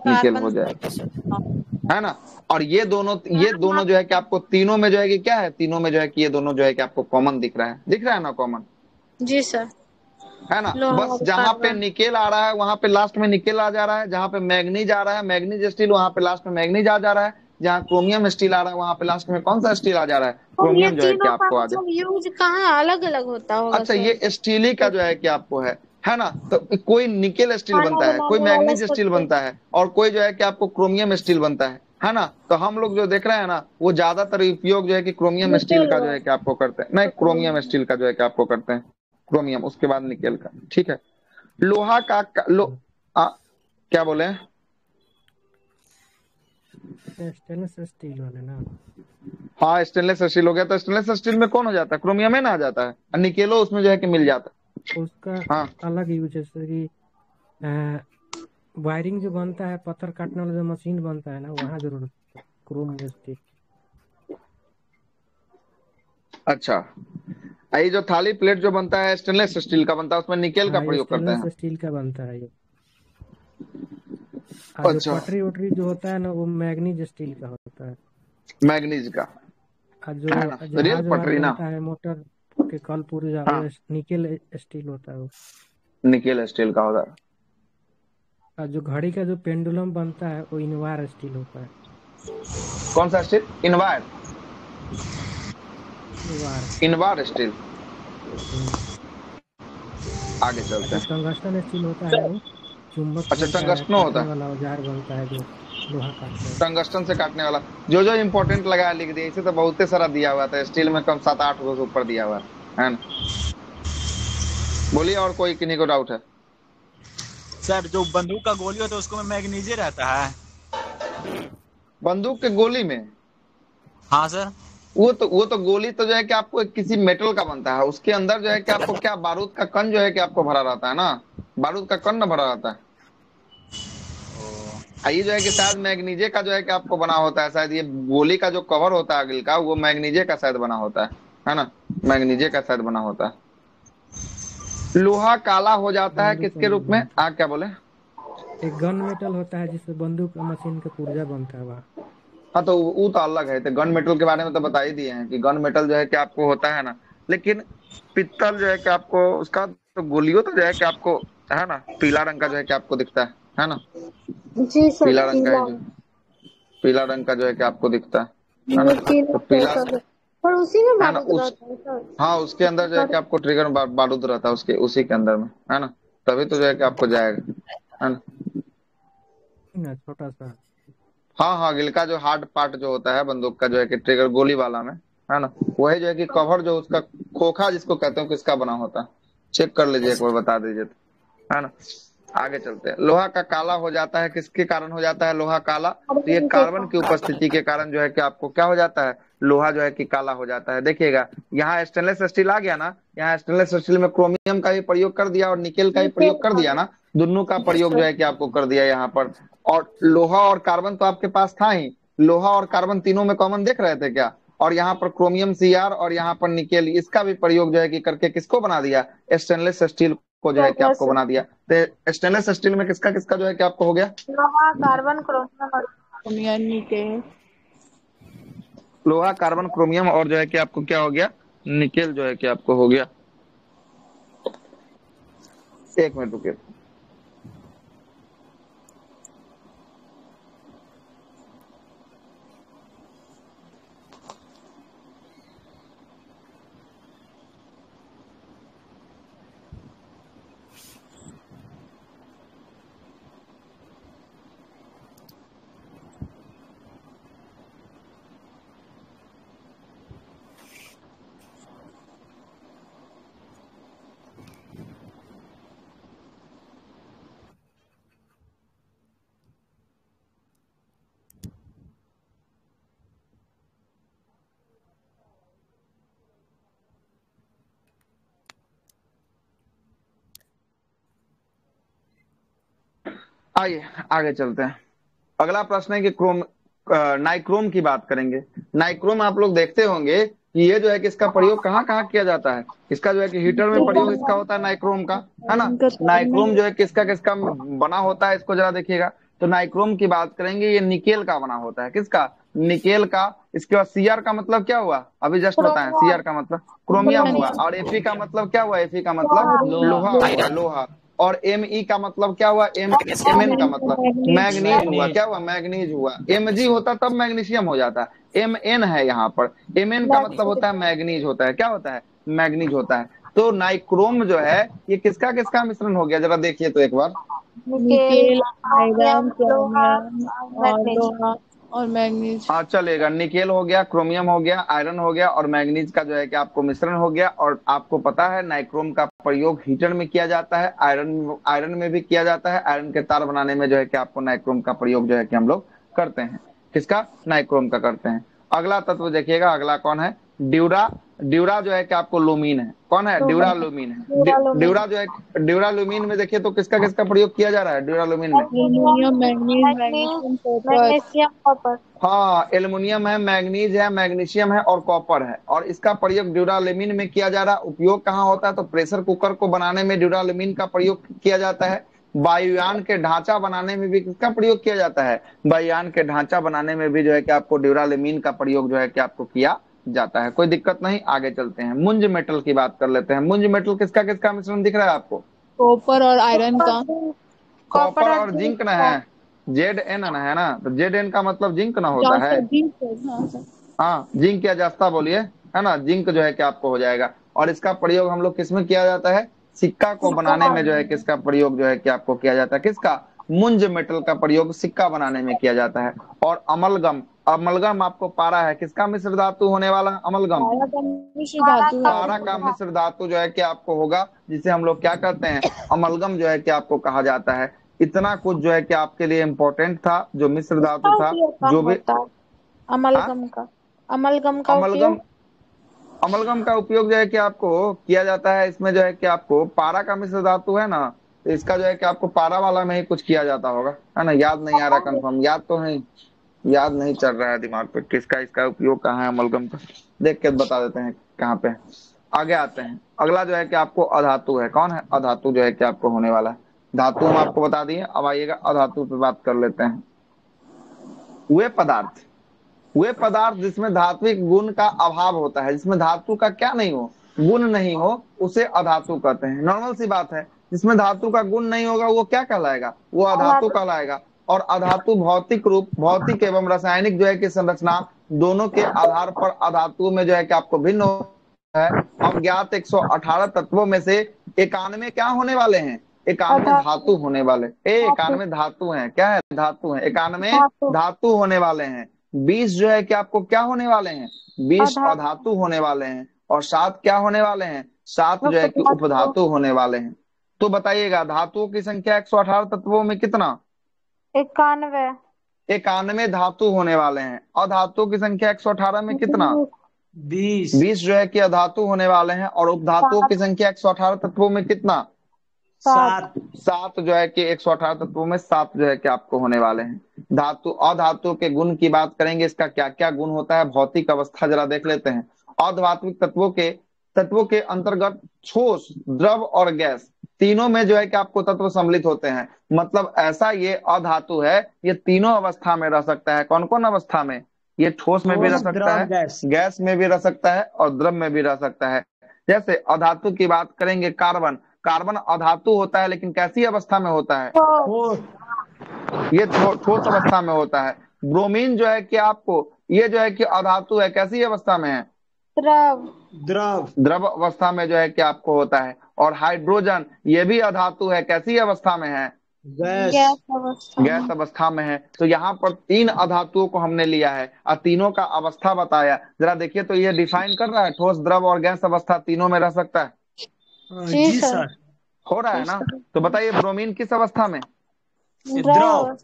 निकेल हो जाएगा, है ना। और ये दोनों जो है कि आपको तीनों में जो है कि क्या है? तीनों में जो है कि ये दोनों जो है कि आपको कॉमन दिख रहा है ना, कॉमन, जी सर, है ना। बस जहां पे निकेल आ रहा है वहां पे लास्ट में निकेल आ जा रहा है, जहां पे मैग्नीज आ रहा है, मैग्नीज स्टील, वहां पे लास्ट में मैग्नीज आ जा रहा है। जहाँ क्रोमियम स्टील आ रहा है वहां पे लास्ट में कौन सा स्टील आ जा रहा है? क्रोमियम जो है कि आपको आ जाए। यूज कहाँ अलग अलग होता होगा? अच्छा, ये स्टील ही का जो है कि आपको है ना। तो कोई निकेल स्टील बनता है, कोई मैग्नीज स्टील बनता है, और कोई जो है कि आपको क्रोमियम स्टील बनता है ना। तो हम लोग जो देख रहे हैं ना, वो ज्यादातर उपयोग जो है कि क्रोमियम स्टील का जो है कि आपको करते हैं, नहीं, क्रोमियम स्टील का जो है कि आपको करते हैं, क्रोमियम, उसके बाद निकेल का। ठीक है। लोहा का क्या बोले? स्टेनलेस स्टील वाले ना। हाँ, स्टेनलेस स्टील हो गया। तो स्टेनलेस स्टील में कौन हो जाता है? क्रोमियम है ना, आ जाता है। और निकेलो उसमें जो है कि मिल जाता है। उसका हाँ, अलग यूज है, जैसे कि वायरिंग जो बनता है, पत्थर काटने वाला जो मशीन बनता है ना, वहाँ जरूरत है क्रोम स्टील। अच्छा, ये जो थाली प्लेट जो बनता है स्टेनलेस स्टील का बनता है, उसमें निकेल का हाँ, ये प्रयोग करते स्टेनलेस हैं। स्टील का बनता है ये। और जो अच्छा, पटरी वटरी जो होता है ना, वो मैग्नीज स्टील का होता है। मैग्नीज का, और है जो ना, रेल जहाज वहाज पटरी ना। बनता है, मोटर के कल पुर्जा, वो हाँ, निकेल स्टील होता है वो। निकेल स्टील का होता है। और जो घड़ी का जो पेंडुलम बनता है, वो इनवार स्टील होता है। कौन सा steel? Invar, Invar. Invar steel. हम्म। आगे और चलते जो हैं। टंगस्टन स्टील होता है, वो चुंबक अच्छा, बनता है, टंगस्टनो होता काटने है। वाला औजार बनता है, जो लोहा काटने वाला। टंगस्टन से काटने वाला। जो जो इम्पोर्टेंट लगा है लिख दिया, इसे तो बहुत सारा दिया हुआ था स्टील में, कम 7-8 से ऊपर दिया हुआ है ना। बोलिए, और कोई किन्हीं को डाउट है? सर जो बंदूक का गोली होता है उसको में मैग्नीजे रहता है। बंदूक के गोली में? हाँ सर। वो तो गोली तो जो है कि आपको किसी मेटल का बनता है, उसके अंदर जो है कि आपको क्या बारूद का कण जो है कि आपको भरा रहता है ना, बारूद का कण ना भरा रहता है। ये जो है कि शायद मैग्नीजे का जो है कि आपको बना होता है, शायद ये गोली का जो कवर होता है अगिल का, वो मैग्नीजे का शायद बना होता है ना, मैग्नीजे का शायद बना होता है। लोहा काला हो जाता है बंदूक किसके वंदूक रूप में? बनता क्या बोले? है, एक गन मेटल होता है जिससे बंदूक मशीन का पुर्जा बनता है वहाँ। हाँ, तो वो तो अलग है, तो गन मेटल के बारे में तो बता ही दिए हैं कि गन मेटल जो है कि आपको होता है ना, लेकिन पित्तल जो है कि आपको उसका तो गोलियों तो जो है कि आपको, है ना, पीला रंग का जो है कि आपको दिखता है ना, जी सर, पीला रंग का है पीला जो, पीला रंग का जो है कि आपको दिखता है ना, ये पीला तो तो पीला, सर, पर उसी में है ना, बारूद उस, रहता है सर। हाँ, उसके अंदर जो है कि पर आपको ट्रिगर बारूद रहता है उसके, उसी के अंदर में, है ना, तभी तो जो है कि आपको जाएगा, है ना। ना छोटा सा। हाँ हाँ, गिलका जो हार्ड पार्ट जो होता है बंदूक का जो है कि ट्रिगर गोली वाला में, है ना, वही जो है कि कवर जो उसका खोखा जिसको कहते हो किसका बना होता है, चेक कर लीजिए एक बार, बता दीजिए तो, है ना। आगे चलते हैं। लोहा का काला हो जाता है, किसके कारण हो जाता है लोहा काला? तो ये कार्बन के कार्बन की उपस्थिति के कारण जो है कि आपको क्या हो जाता है, लोहा जो है कि काला हो जाता है। देखिएगा, यहाँ स्टेनलेस स्टील आ गया ना, यहाँ स्टेनलेस स्टील में क्रोमियम का भी प्रयोग कर दिया और निकेल का भी नीचे प्रयोग कर दिया ना, दोनों का प्रयोग जो सर। है कि आपको कर दिया यहाँ पर। और लोहा और कार्बन तो आपके पास था ही, लोहा और कार्बन तीनों में कॉमन देख रहे थे क्या? और यहाँ पर क्रोमियम सीआर और यहाँ पर निकेल, इसका भी प्रयोग जो है कि करके किसको बना दिया, स्टेनलेस स्टील को जो है कि आपको बना दिया। तो स्टेनलेस स्टील में किसका किसका जो है कि आपको हो गया, लोहा, कार्बन, क्रोमियम और यानी के लोहा कार्बन क्रोमियम और जो है कि आपको क्या हो गया, निकेल जो है कि आपको हो गया। एक मिनट रुकिए। आइए आगे चलते हैं। अगला प्रश्न है कि नाइक्रोम की बात करेंगे। नाइक्रोम आप लोग देखते होंगे कि ये जो है कि इसका प्रयोग कहाँ कहाँ किया जाता है, इसका जो है कि हीटर में प्रयोग इसका होता है नाइक्रोम का, है ना। इनका तोड़ने नाइक्रोम जो है किसका किसका बना होता है, इसको जरा देखिएगा। तो नाइक्रोम की बात करेंगे, ये निकेल का बना होता है, किसका, निकेल का। इसके बाद सीआर का मतलब क्या हुआ, अभी जस्ट बताएं, सीआर का मतलब क्रोमियम हुआ, और एफी का मतलब क्या हुआ, एफी का मतलब लोहा। लोहा हुआ, लोहा। और एम ई का मतलब क्या हुआ, एम एन का मतलब मैग्नीज हुआ, क्या हुआ, मैग्नीज हुआ। एम जी होता तब मैग्नीशियम हो जाता, एम एन है यहाँ पर, एम एन का मतलब होता है मैग्नीज होता है, क्या होता है, मैग्नीज होता है। तो नाइक्रोम जो है ये किसका किसका मिश्रण हो गया, जरा देखिए तो एक बार। निकेल, निकेल, आयरन, लोहा, क्रोमियम और मैग्नीज। लोहा और मैग्नीज। हाँ, चलेगा, निकेल हो गया, क्रोमियम हो गया, आयरन हो गया, और मैग्नीज का जो है कि आपको मिश्रण हो गया। और आपको पता है नाइक्रोम का प्रयोग हीटर में किया जाता है, आयरन आयरन में भी किया जाता है, आयरन के तार बनाने में जो है कि आपको नाइक्रोम का प्रयोग जो है कि हम लोग करते हैं, किसका, नाइक्रोम का करते हैं। अगला तत्व देखिएगा, अगला कौन है, ड्यूरा ड्यूरा जो है कि आपको लुमीन है। कौन है? ड्यूरालुमीन है। ड्यूरा जो है, ड्यूरालुमीन में देखिए तो किसका किसका प्रयोग किया जा रहा है ड्यूरालुमीन में? Aluminium, manganese, magnesium, copper. Magnesium, copper. हाँ, एल्युमिनियम है, मैग्नीज है, मैग्नीशियम है और कॉपर है। और इसका प्रयोग ड्यूरालुमीन में किया जा रहा है। उपयोग कहाँ होता है? तो प्रेशर कुकर को बनाने में ड्यूरालुमीन का प्रयोग किया जाता है। वायुयान के ढांचा बनाने में भी किसका प्रयोग किया जाता है? वायुयान के ढांचा बनाने में भी जो है कि आपको ड्यूरालुमीन का प्रयोग जो है कि आपको किया जाता है। कोई दिक्कत नहीं, आगे चलते हैं। मुंज मेटल की बात कर लेते हैं। मुंज मेटल किसका किसका मिश्रण दिख रहा है आपको? कॉपर और आयरन का। कॉपर और जिंक ना है, Zn ना है ना, तो Zn का मतलब जिंक ना होता है। हाँ सर। हाँ, जिंक या जस्ता बोलिए, है ना, जिंक जो है कि आपको हो जाएगा। और इसका प्रयोग हम लोग किसमें किया जाता है? सिक्का को बनाने में जो है किसका प्रयोग जो है कि आपको किया जाता है? किसका? मुंज मेटल का प्रयोग सिक्का बनाने में किया जाता है। और अमलगम, अमलगम आपको पारा है, किसका मिश्र धातु होने वाला? अमलगम पारा का मिश्र धातु है। पारा का मिश्र धातु जो है कि आपको होगा, जिसे हम लोग क्या कहते हैं? अमलगम जो है कि आपको कहा जाता है। इतना कुछ जो है कि आपके लिए इम्पोर्टेंट था, जो मिश्र धातु था, जो भी अमलगम का, अमलगम का अमलगम उपयोग। अमलगम का उपयोग जो है कि आपको किया जाता है। इसमें जो है कि आपको पारा का मिश्र धातु है ना, तो इसका जो है कि आपको पारा वाला में ही कुछ किया जाता होगा, है ना। याद नहीं आ रहा कंफर्म, याद तो है, याद नहीं चल रहा है दिमाग पे किसका इसका उपयोग कहाँ है अमलगम का। देख के बता देते हैं कहाँ पे। आगे आते हैं। अगला जो है कि आपको अधातु है। कौन है? अधातु जो है कि आपको होने वाला है। धातु हम आपको बता दिए, अब आइएगा अधातु पे बात कर लेते हैं। वे पदार्थ जिसमें धात्विक गुण का अभाव होता है, जिसमें धातु का क्या नहीं हो, गुण नहीं हो, उसे अधातु कहते हैं। नॉर्मल सी बात है, जिसमें धातु का गुण नहीं होगा वो क्या कहलाएगा? वो अधातु कहलाएगा। और अधातु भौतिक रूप, भौतिक एवं रासायनिक जो है कि संरचना दोनों के आधार पर अधातु में जो है कि आपको भिन्न है। अब ज्ञात 118 तत्वों में से 91 क्या होने वाले हैं? 91 धातु होने वाले। 91 धातु हैं। क्या है? धातु है। 91 धातु होने वाले हैं। 20 जो है कि आपको क्या होने वाले हैं? 20 अधातु होने वाले हैं। और 7 क्या होने वाले हैं? 7 जो है कि उपधातु होने वाले हैं। तो बताइएगा धातुओं की संख्या 118 तत्वों में कितना? 91। 91 धातु होने वाले हैं। अधातुओं की संख्या 118 में कितना? 20। 20 जो है कि अधातु होने वाले हैं। और उपधातुओं की संख्या 118 तत्वों में कितना? 7। 7 जो है कि 118 तत्वों में 7 जो है कि आपको होने वाले हैं। धातु अधातु के गुण की बात करेंगे, इसका क्या क्या गुण होता है, भौतिक अवस्था जरा देख लेते हैं। अधात्विक तत्वों के अंतर्गत ठोस, द्रव और गैस तीनों में जो है कि आपको तत्व सम्मिलित होते हैं। मतलब ऐसा ये अधातु है, ये तीनों अवस्था में रह सकता है। कौन कौन अवस्था में? ये ठोस में भी रह सकता है, गैस में भी रह सकता है और द्रव में भी रह सकता है। जैसे अधातु की बात करेंगे, कार्बन, कार्बन अधातु होता है लेकिन कैसी अवस्था में होता है? ये ठोस अवस्था में होता है। ब्रोमीन जो है कि आपको, ये जो है कि अधातु है, कैसी अवस्था में है? द्रव अवस्था में जो है कि आपको होता है। और हाइड्रोजन ये भी अधातु है, कैसी अवस्था में है? गैस अवस्था में है। तो यहाँ पर 3 अधातुओं को हमने लिया है और तीनों का अवस्था बताया। जरा देखिए तो ये डिफाइन कर रहा है, ठोस, द्रव और गैस अवस्था तीनों में रह सकता है। जी सर। हो रहा है ना? तो बताइए ब्रोमीन किस अवस्था में? द्रव।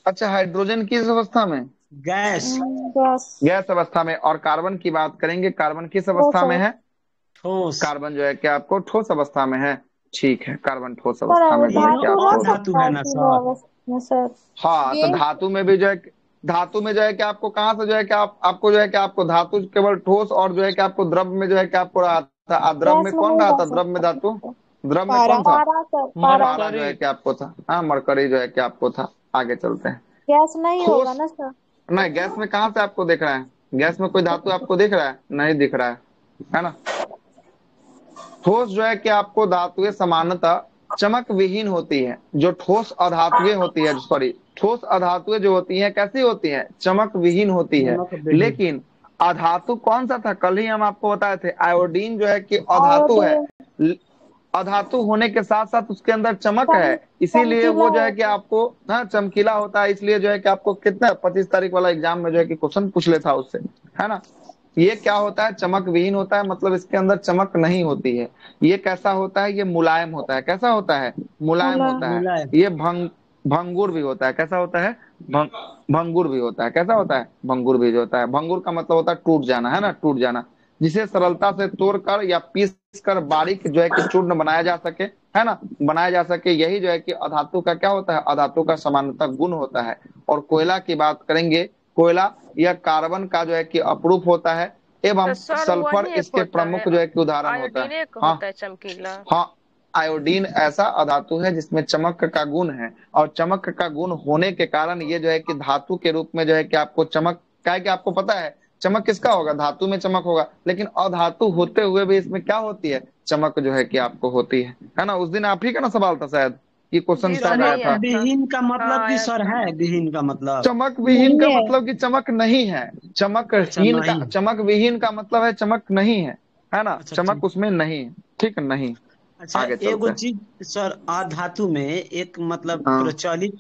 अच्छा, हाइड्रोजन किस अवस्था में? गैस अवस्था में। और कार्बन की बात करेंगे, कार्बन किस अवस्था में है? ठोस। कार्बन जो है कि आपको ठोस अवस्था में है। ठीक है, कार्बन ठोस अवस्था में जो है कि आपको धातु है ना सर? हाँ, तो धातु में भी जो है, धातु में जो है कि आपको कहाँ से जो है कि आपको जो है कि आपको धातु केवल ठोस और जो है कि आपको द्रव में जो है कि आपको रहा था। द्रव में कौन रहा था? द्रव में धातु, द्रव में कौन था? पारा जो है कि आपको था। हाँ, मरकरी जो है कि आपको था। आगे चलते हैं। गैस नहीं होगा ना सर? नहीं, गैस में कहाँ से आपको दिख रहा है? गैस में कोई धातु आपको दिख रहा है? नहीं दिख रहा है ना। ठोस जो है कि आपको धातुएं सामान्यतः चमक विहीन होती है। जो ठोस अधातुएं होती है, सॉरी, ठोस अधातुएं जो होती हैं कैसी होती हैं? चमक विहीन होती है। लेकिन अधातु कौन सा था? कल ही हम आपको बताए थे, आयोडीन जो है कि अधातु है। अधातु होने के साथ साथ उसके अंदर चमक है, इसीलिए वो जो है कि आपको चमकीला होता है। इसलिए जो है कि आपको कितना 25 तारीख वाला एग्जाम में जो है कि क्वेश्चन पूछ लेता उससे, है ना। ये क्या होता है? चमक विहीन होता है, मतलब इसके अंदर चमक नहीं होती है। ये कैसा होता है? ये मुलायम होता है। कैसा होता है? मुलायम होता है। ये भंगुर भी होता है। कैसा होता है? भंगुर भी होता है। कैसा होता है? भंगुर भी होता है। भंगुर का मतलब होता है टूट जाना, है ना, टूट जाना। जिसे सरलता से तोड़कर या पीस कर बारीक जो है कि चूर्ण बनाया जा सके, है ना, बनाया जा सके। यही जो है कि अधातु का क्या होता है, अधातु का समानता गुण होता है। और कोयला की बात करेंगे, कोयला यह कार्बन का जो है कि अपरूप होता है एवं तो सर सल्फर वही एक इसके होता प्रमुख है, जो है कि उदाहरण होता आयोडीन है। एक हाँ होता है चमकीला। हाँ, आयोडीन ऐसा अधातु है जिसमें चमक का गुण है, और चमक का गुण होने के कारण ये जो है कि धातु के रूप में जो है कि आपको चमक, क्या है कि आपको पता है चमक किसका होगा, धातु में चमक होगा, लेकिन अधातु होते हुए भी इसमें क्या होती है, चमक जो है कि आपको होती है ना। उस दिन आप ही का ना सवाल था शायद, ये क्वेश्चन ये शायद सर आया ही चमक था। आया था। विहीन का मतलब हाँ कि आया सर था। है विहीन का मतलब? चमक विहीन का नहीं है। मतलब कि चमक नहीं है, चमक अच्छा हीन का, नहीं। चमक विहीन का मतलब है चमक नहीं है ना, अच्छा चमक ठीक। उसमें नहीं है, ठीक नहीं। अच्छा आगे एगो चलते हैं। चीज सर, अधातु में एक मतलब हाँ प्रचलित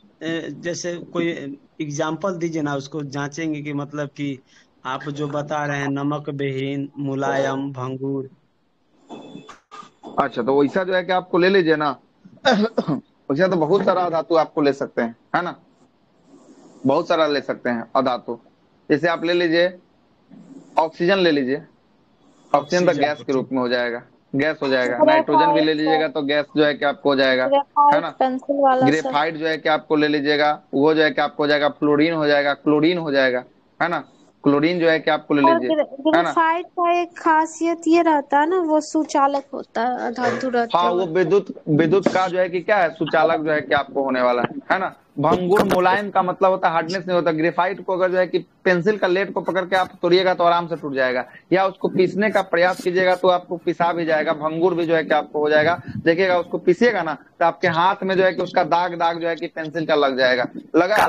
जैसे कोई एग्जाम्पल दीजिए ना, उसको जांचेंगे कि मतलब कि आप जो बता रहे हैं नमक विहीन, मुलायम, भंगुर। अच्छा, तो वैसा जो है कि आपको ले लीजिए ना। वैसा तो बहुत सारा धातु आपको ले सकते हैं, है ना, बहुत सारा ले सकते हैं अधातु। जैसे आप ले लीजिए ऑक्सीजन ले लीजिए, ऑक्सीजन तो ऑक्सीजन गैस को के रूप ठीक। में हो जाएगा, गैस हो जाएगा। नाइट्रोजन भी ग्रेफाइट ले सर, लीजिएगा तो गैस जो है कि आपको हो जाएगा, है ग्रेफाइट ना। पेंसिल वाला सर। ग्रेफाइट जो है कि आपको ले लीजिएगा, वो जो है कि आपको हो जाएगा फ्लोरीन हो जाएगा, क्लोरीन हो जाएगा, है ना, क्लोरीन जो है कि आपको ले और लीजिए, है ना। ग्रेफाइट का एक खासियत ये रहता है ना, वो सुचालक होता है, धातु रहते हाँ, हुए। वो विद्युत, विद्युत का जो है कि क्या है, सुचालक जो है कि आपको होने वाला है ना। भंगुर मुलायम का मतलब होता है हार्डनेस नहीं होता। ग्रेफाइट को अगर जो है कि पेंसिल का लेड को पकड़ के आप तोड़िएगा तो आराम से टूट जाएगा, या उसको पीसने का प्रयास कीजिएगा तो आपको पिसा भी जाएगा, भंगुर भी जो है कि आपको हो जाएगा। देखिएगा उसको पीसिएगा ना तो आपके हाथ में जो है कि उसका दाग दाग जो है कि पेंसिल का लग जाएगा, लगा है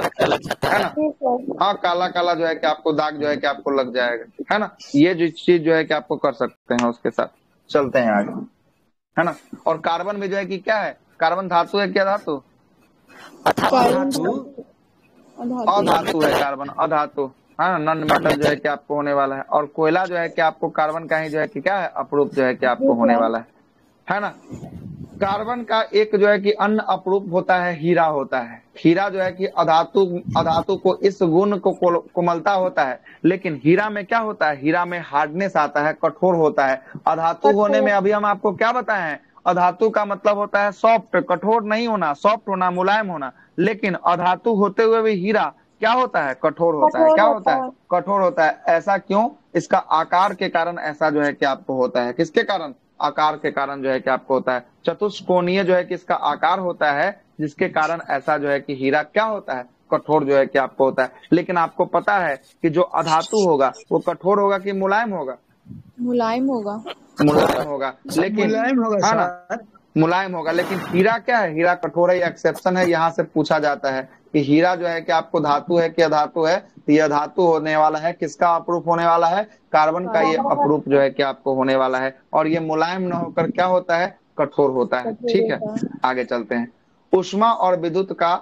ना। ठीक है। हाँ, काला काला जो है कि आपको दाग जो है कि आपको लग जाएगा, है ना। ये जो चीज जो है कि आपको कर सकते हैं उसके साथ। चलते हैं आगे, है ना। और कार्बन में जो है कि क्या है, कार्बन धातु है क्या, धातु कार्बन अधातु अधातु। अधातु है कार्बन, अधातु, है ना, नॉन मेटल जो है कि आपको होने वाला है। और कोयला जो है कि आपको कार्बन का ही जो है कि क्या है, अपरूप जो है कि आपको होने वाला है ना। कार्बन का एक जो है कि अन्य अपरूप होता है, हीरा होता है। हीरा जो है कि अधातु, अधातु को इस गुण को कोमलता होता है, लेकिन हीरा में क्या होता है, हीरा में हार्डनेस आता है, कठोर होता है। अधातु होने में अभी हम आपको क्या बताए हैं, अधातु का मतलब होता है सॉफ्ट, कठोर नहीं होना, सॉफ्ट होना, मुलायम होना। लेकिन अधातु होते हुए भी हीरा क्या होता है, कठोर होता है। कठोर क्या होता होता है, है। कठोर होता है। ऐसा क्यों, इसका आकार के कारण ऐसा जो है कि आपको होता है। किसके कारण, आकार के कारण जो है कि आपको होता है। चतुष्कोणीय जो है कि इसका आकार होता है, जिसके कारण ऐसा जो है कि हीरा क्या होता है, कठोर जो है कि आपको होता है। लेकिन आपको पता है कि जो अधातु होगा वो कठोर होगा कि मुलायम होगा, मुलायम होगा। मुलायम होगा। लेकिन मुलायम होगा है ना, सर। मुलायम होगा। लेकिन हीरा क्या है, हीरा कठोर है, एक्सेप्शन है। यहाँ से पूछा जाता है कि हीरा जो है कि आपको धातु है कि अधातु है, तो यह धातु होने वाला है, किसका अपरूप होने वाला है, कार्बन का ये अपरूप जो है कि आपको होने वाला है। और ये मुलायम न होकर क्या होता है, कठोर होता है, कठोर ठीक है। होता है। आगे चलते हैं, ऊष्मा और विद्युत का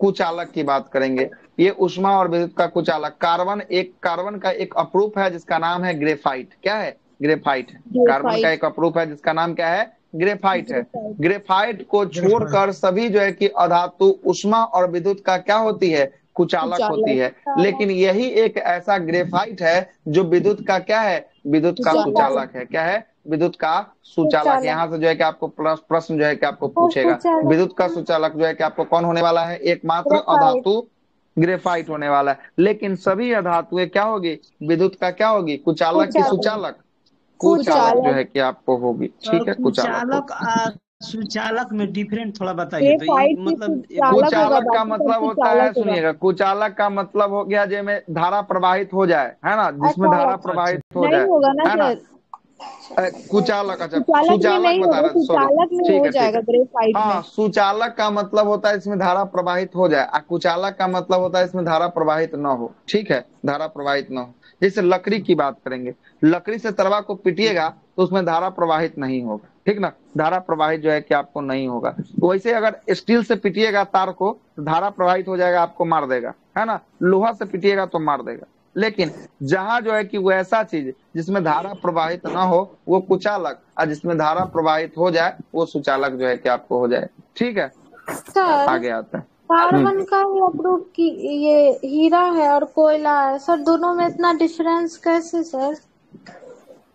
कुचालक की बात करेंगे। ये ऊष्मा और विद्युत का कुचालक, कार्बन का एक अपरूप है जिसका नाम है ग्रेफाइट। क्या है, ग्रेफाइट। कार्बन का ग्रेफाइट। एक अपरूप है जिसका नाम क्या है, ग्रेफाइट है। ग्रेफाइट। ग्रेफाइट को छोड़कर सभी जो है कि अधातु ऊष्मा और विद्युत का क्या होती है, कुचालक होती कुचालक। है। लेकिन यही एक ऐसा ग्रेफाइट है जो विद्युत का क्या है, विद्युत का कुचालक। सुचालक है। क्या है, विद्युत का सुचालक। सुचालक। यहाँ से जो है कि आपको प्रश्न जो है कि आपको और पूछेगा, सुचालक विद्युत का सुचालक जो है कि आपको कौन होने वाला है, एकमात्र ग्रेफाइट। अधातु ग्रेफाइट होने वाला है। लेकिन सभी अधातुएं क्या होगी, विद्युत का क्या होगी, कुचालक की कुचालक। सुचालक, कुचालक जो कुचालक। है कि आपको होगी, सर ठीक है, कुचालक होगी। कुचालक सुचालक में डिफरेंट थोड़ा बताइए तो, ये ग्रेफाइट की मतलब कुचालक होगा, कुचालक का बाकी सब मतलब होता है, सुचालक होगा। सुनिएगा, कुचालक का मतलब हो गया जिसमें धारा प्रवाहित हो जाए, है ना, जिसमें अच्छा धारा अच्छा अच्छा। प्रवाहित हो नहीं जाए, होगा ना है ना। सर, कुचालक, अच्छा सुचालक में सुचालक नहीं बता होगा, रहे, सॉरी, सुचालक में ठीक हो है ठीक जाएगा है। ग्रेफाइट में। हाँ, सुचालक का मतलब होता है इसमें धारा प्रवाहित हो जाए, और कुचालक का मतलब होता है इसमें धारा प्रवाहित न हो, ठीक है, धारा प्रवाहित न हो। जैसे लकड़ी की बात करेंगे, लकड़ी से तरवा को पीटिएगा तो उसमें धारा प्रवाहित नहीं होगा, ठीक ना, धारा प्रवाहित जो है कि आपको नहीं होगा। तो वैसे अगर स्टील से पीटिएगा तार को तो धारा प्रवाहित हो जाएगा, आपको मार देगा, है ना। लोहा से पीटिएगा तो मार देगा। लेकिन जहां जो है कि वो ऐसा चीज जिसमें धारा प्रवाहित ना हो वो कुचालक, और जिसमें धारा प्रवाहित हो जाए वो सुचालक जो है कि आपको हो जाए, ठीक है। सर आगे आते हैं। कार्बन का ही अप्रूव की, ये हीरा है और कोयला है सर, दोनों में इतना डिफरेंस कैसे सर?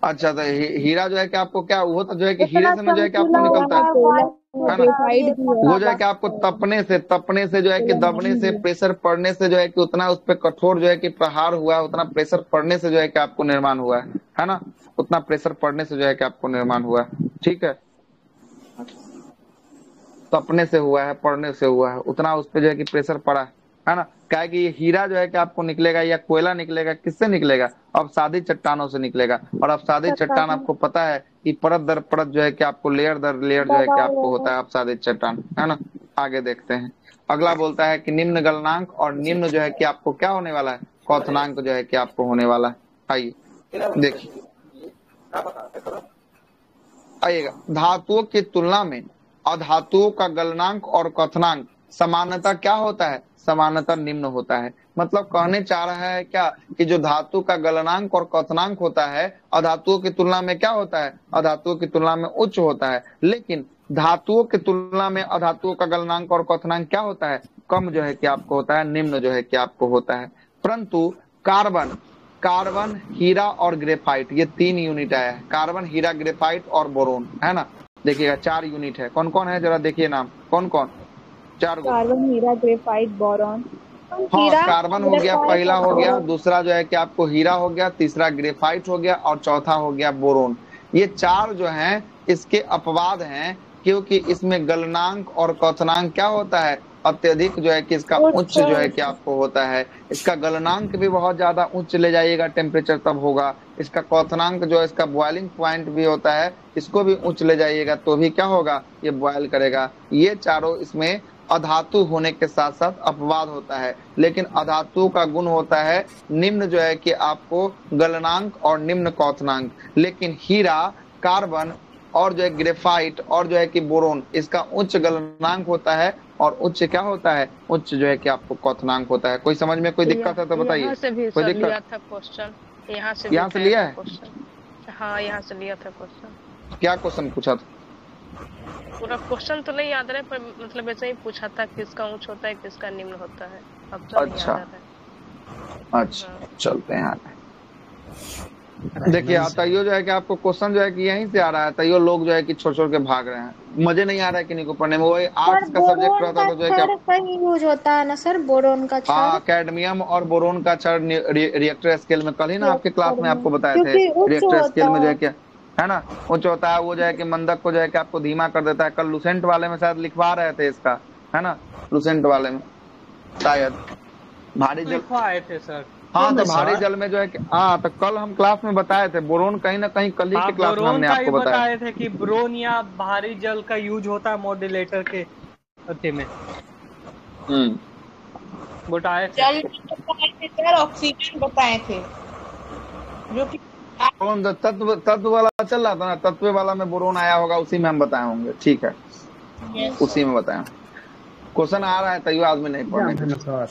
अच्छा, तो हीरा जो है कि आपको क्या, वो तो जो है कि हीरे इतना से ना जो है कि आपको चमकीला निकलता होता है है, कोयला व्हाइट है ना, ग्रेफाइट भी है। वो जो है कि आपको तपने से जो है कि दबने से, प्रेशर पड़ने से जो है कि उतना उस पर कठोर जो है कि प्रहार हुआ है, उतना प्रेशर पड़ने से जो है कि आपको निर्माण हुआ है ना, उतना प्रेशर पड़ने से जो है कि आपको निर्माण हुआ है। ठीक है, तपने से हुआ है, पड़ने से हुआ है, उतना उस पर जो है कि प्रेशर पड़ा है ना। क्या है कि ये हीरा जो है कि आपको निकलेगा या कोयला निकलेगा, किससे निकलेगा, अवसादी चट्टानों से निकलेगा। और अवसादी चट्टान आपको पता है कि परत दर परत जो है कि आपको लेयर दर लेयर जो है कि आपको होता है अवसादी चट्टान, है ना। आगे देखते हैं, अगला बोलता है कि निम्न गलनांक और निम्न जो है कि आपको क्या होने वाला है, क्वथनांक जो है कि आपको होने वाला है। आइए देखिए, आइएगा, धातुओं की तुलना में अधातुओं का गलनांक और क्वथनांक समानता क्या होता है, समानता निम्न होता है। मतलब कहने चाह रहा है क्या कि जो धातु का गलनांक और क्वथनांक होता है अधातुओं की तुलना में क्या होता है, अधातुओं की तुलना में उच्च होता है, लेकिन धातुओं की तुलना में अधातुओं का गलनांक और क्वथनांक क्या होता है, कम जो है कि आपको होता है, निम्न जो है कि आपको होता है। परंतु कार्बन कार्बन हीरा और ग्रेफाइट, ये 3 यूनिट आया है, कार्बन हीरा ग्रेफाइट और बोरोन, है ना। देखिएगा 4 यूनिट है, कौन कौन है जरा देखिए नाम, कौन कौन, 4 गो। कार्बन, हीरा, ग्रेफाइट, बोरॉन। हाँ, कार्बन हो गया, पहला हो गया, दूसरा जो है कि आपको हीरा हो गया, तीसरा ग्रेफाइट हो गया और चौथा हो गया बोरोन। ये 4 जो हैं इसके अपवाद हैं, क्योंकि इसमें गलनांक और क्वथनांक क्या होता है, अत्यधिक जो है कि इसका उच्च जो है कि आपको होता है। इसका गलनांक भी बहुत ज्यादा उच्च ले जाइएगा टेम्परेचर तब होगा, इसका क्वथनांक जो है, इसका बॉइलिंग पॉइंट भी होता है, इसको भी उच्च ले जाइएगा तो भी क्या होगा, ये बॉयल करेगा। ये चारों इसमें अधातु होने के साथ साथ अपवाद होता है, लेकिन अधातु का गुण होता है निम्न जो है कि आपको गलनांक और निम्न क्वथनांक। लेकिन हीरा, कार्बन और जो है ग्रेफाइट और जो है कि बोरोन, इसका उच्च गलनांक होता है और उच्च क्या होता है, उच्च जो है कि आपको क्वथनांक होता है। कोई समझ में कोई दिक्कत है तो बताइए। यहाँ से भी कोई सर दिक्कत, लिया था क्वेश्चन, यहाँ से यहाँ से लिया है, क्वेश्चन। हाँ, यहाँ से लिया था क्वेश्चन। क्या क्वेश्चन पूछा था, पूरा क्वेश्चन तो नहीं याद रहे, पर मतलब ऐसे ही पूछा था किसका उच्च होता है किसका निम्न होता है। अब तो नहीं याद है। अच्छा चलते हैं आगे। देखिए तैयो जो है कि आपको क्वेश्चन जो है कि यहीं से आ रहा है, तैयो लोग जो है कि छोड़ छोड़ के भाग रहे हैं, मजे नहीं आ रहा है किन्हीं को पढ़ने में। वही आर्ट्स का सब्जेक्ट रहता तो जो है कि कहीं यूज होता है ना सर, बोरोन का छड़। हाँ, कैडमियम और बोरोन का छड़ रिएक्टर स्केल में, कल ही ना आपके क्लास में आपको बताए थे, रिएक्टर स्केल में जो है कि है ना उच्च होता है, वो जो है कि मंदक को जो है कि आपको धीमा कर देता है। कल लुसेंट वाले में शायद लिखवा रहे थे इसका, है ना, लुसेंट वाले में शायद भारी जल लिखवाए थे सर। हाँ, तो भारी जल में जो है कि हाँ, तो कल हम क्लास में बताए थे बोरोन, कहीं ना कहीं कल ही के क्लास में हमने आपको बताए थे कि बोरोन या भारी जल का यूज होता है मॉड्यूलेटर के अति में। बताए थे, जल बताए थे सर, ऑक्सीजन बताए थे, जो कि कौन तत्व वाला चल रहा था ना, तत्व वाला में बोरोन आया होगा, उसी में हम बताए होंगे। ठीक है, उसी में बताया। क्वेश्चन आ रहा है तैयो आदमी नहीं पढ़ने।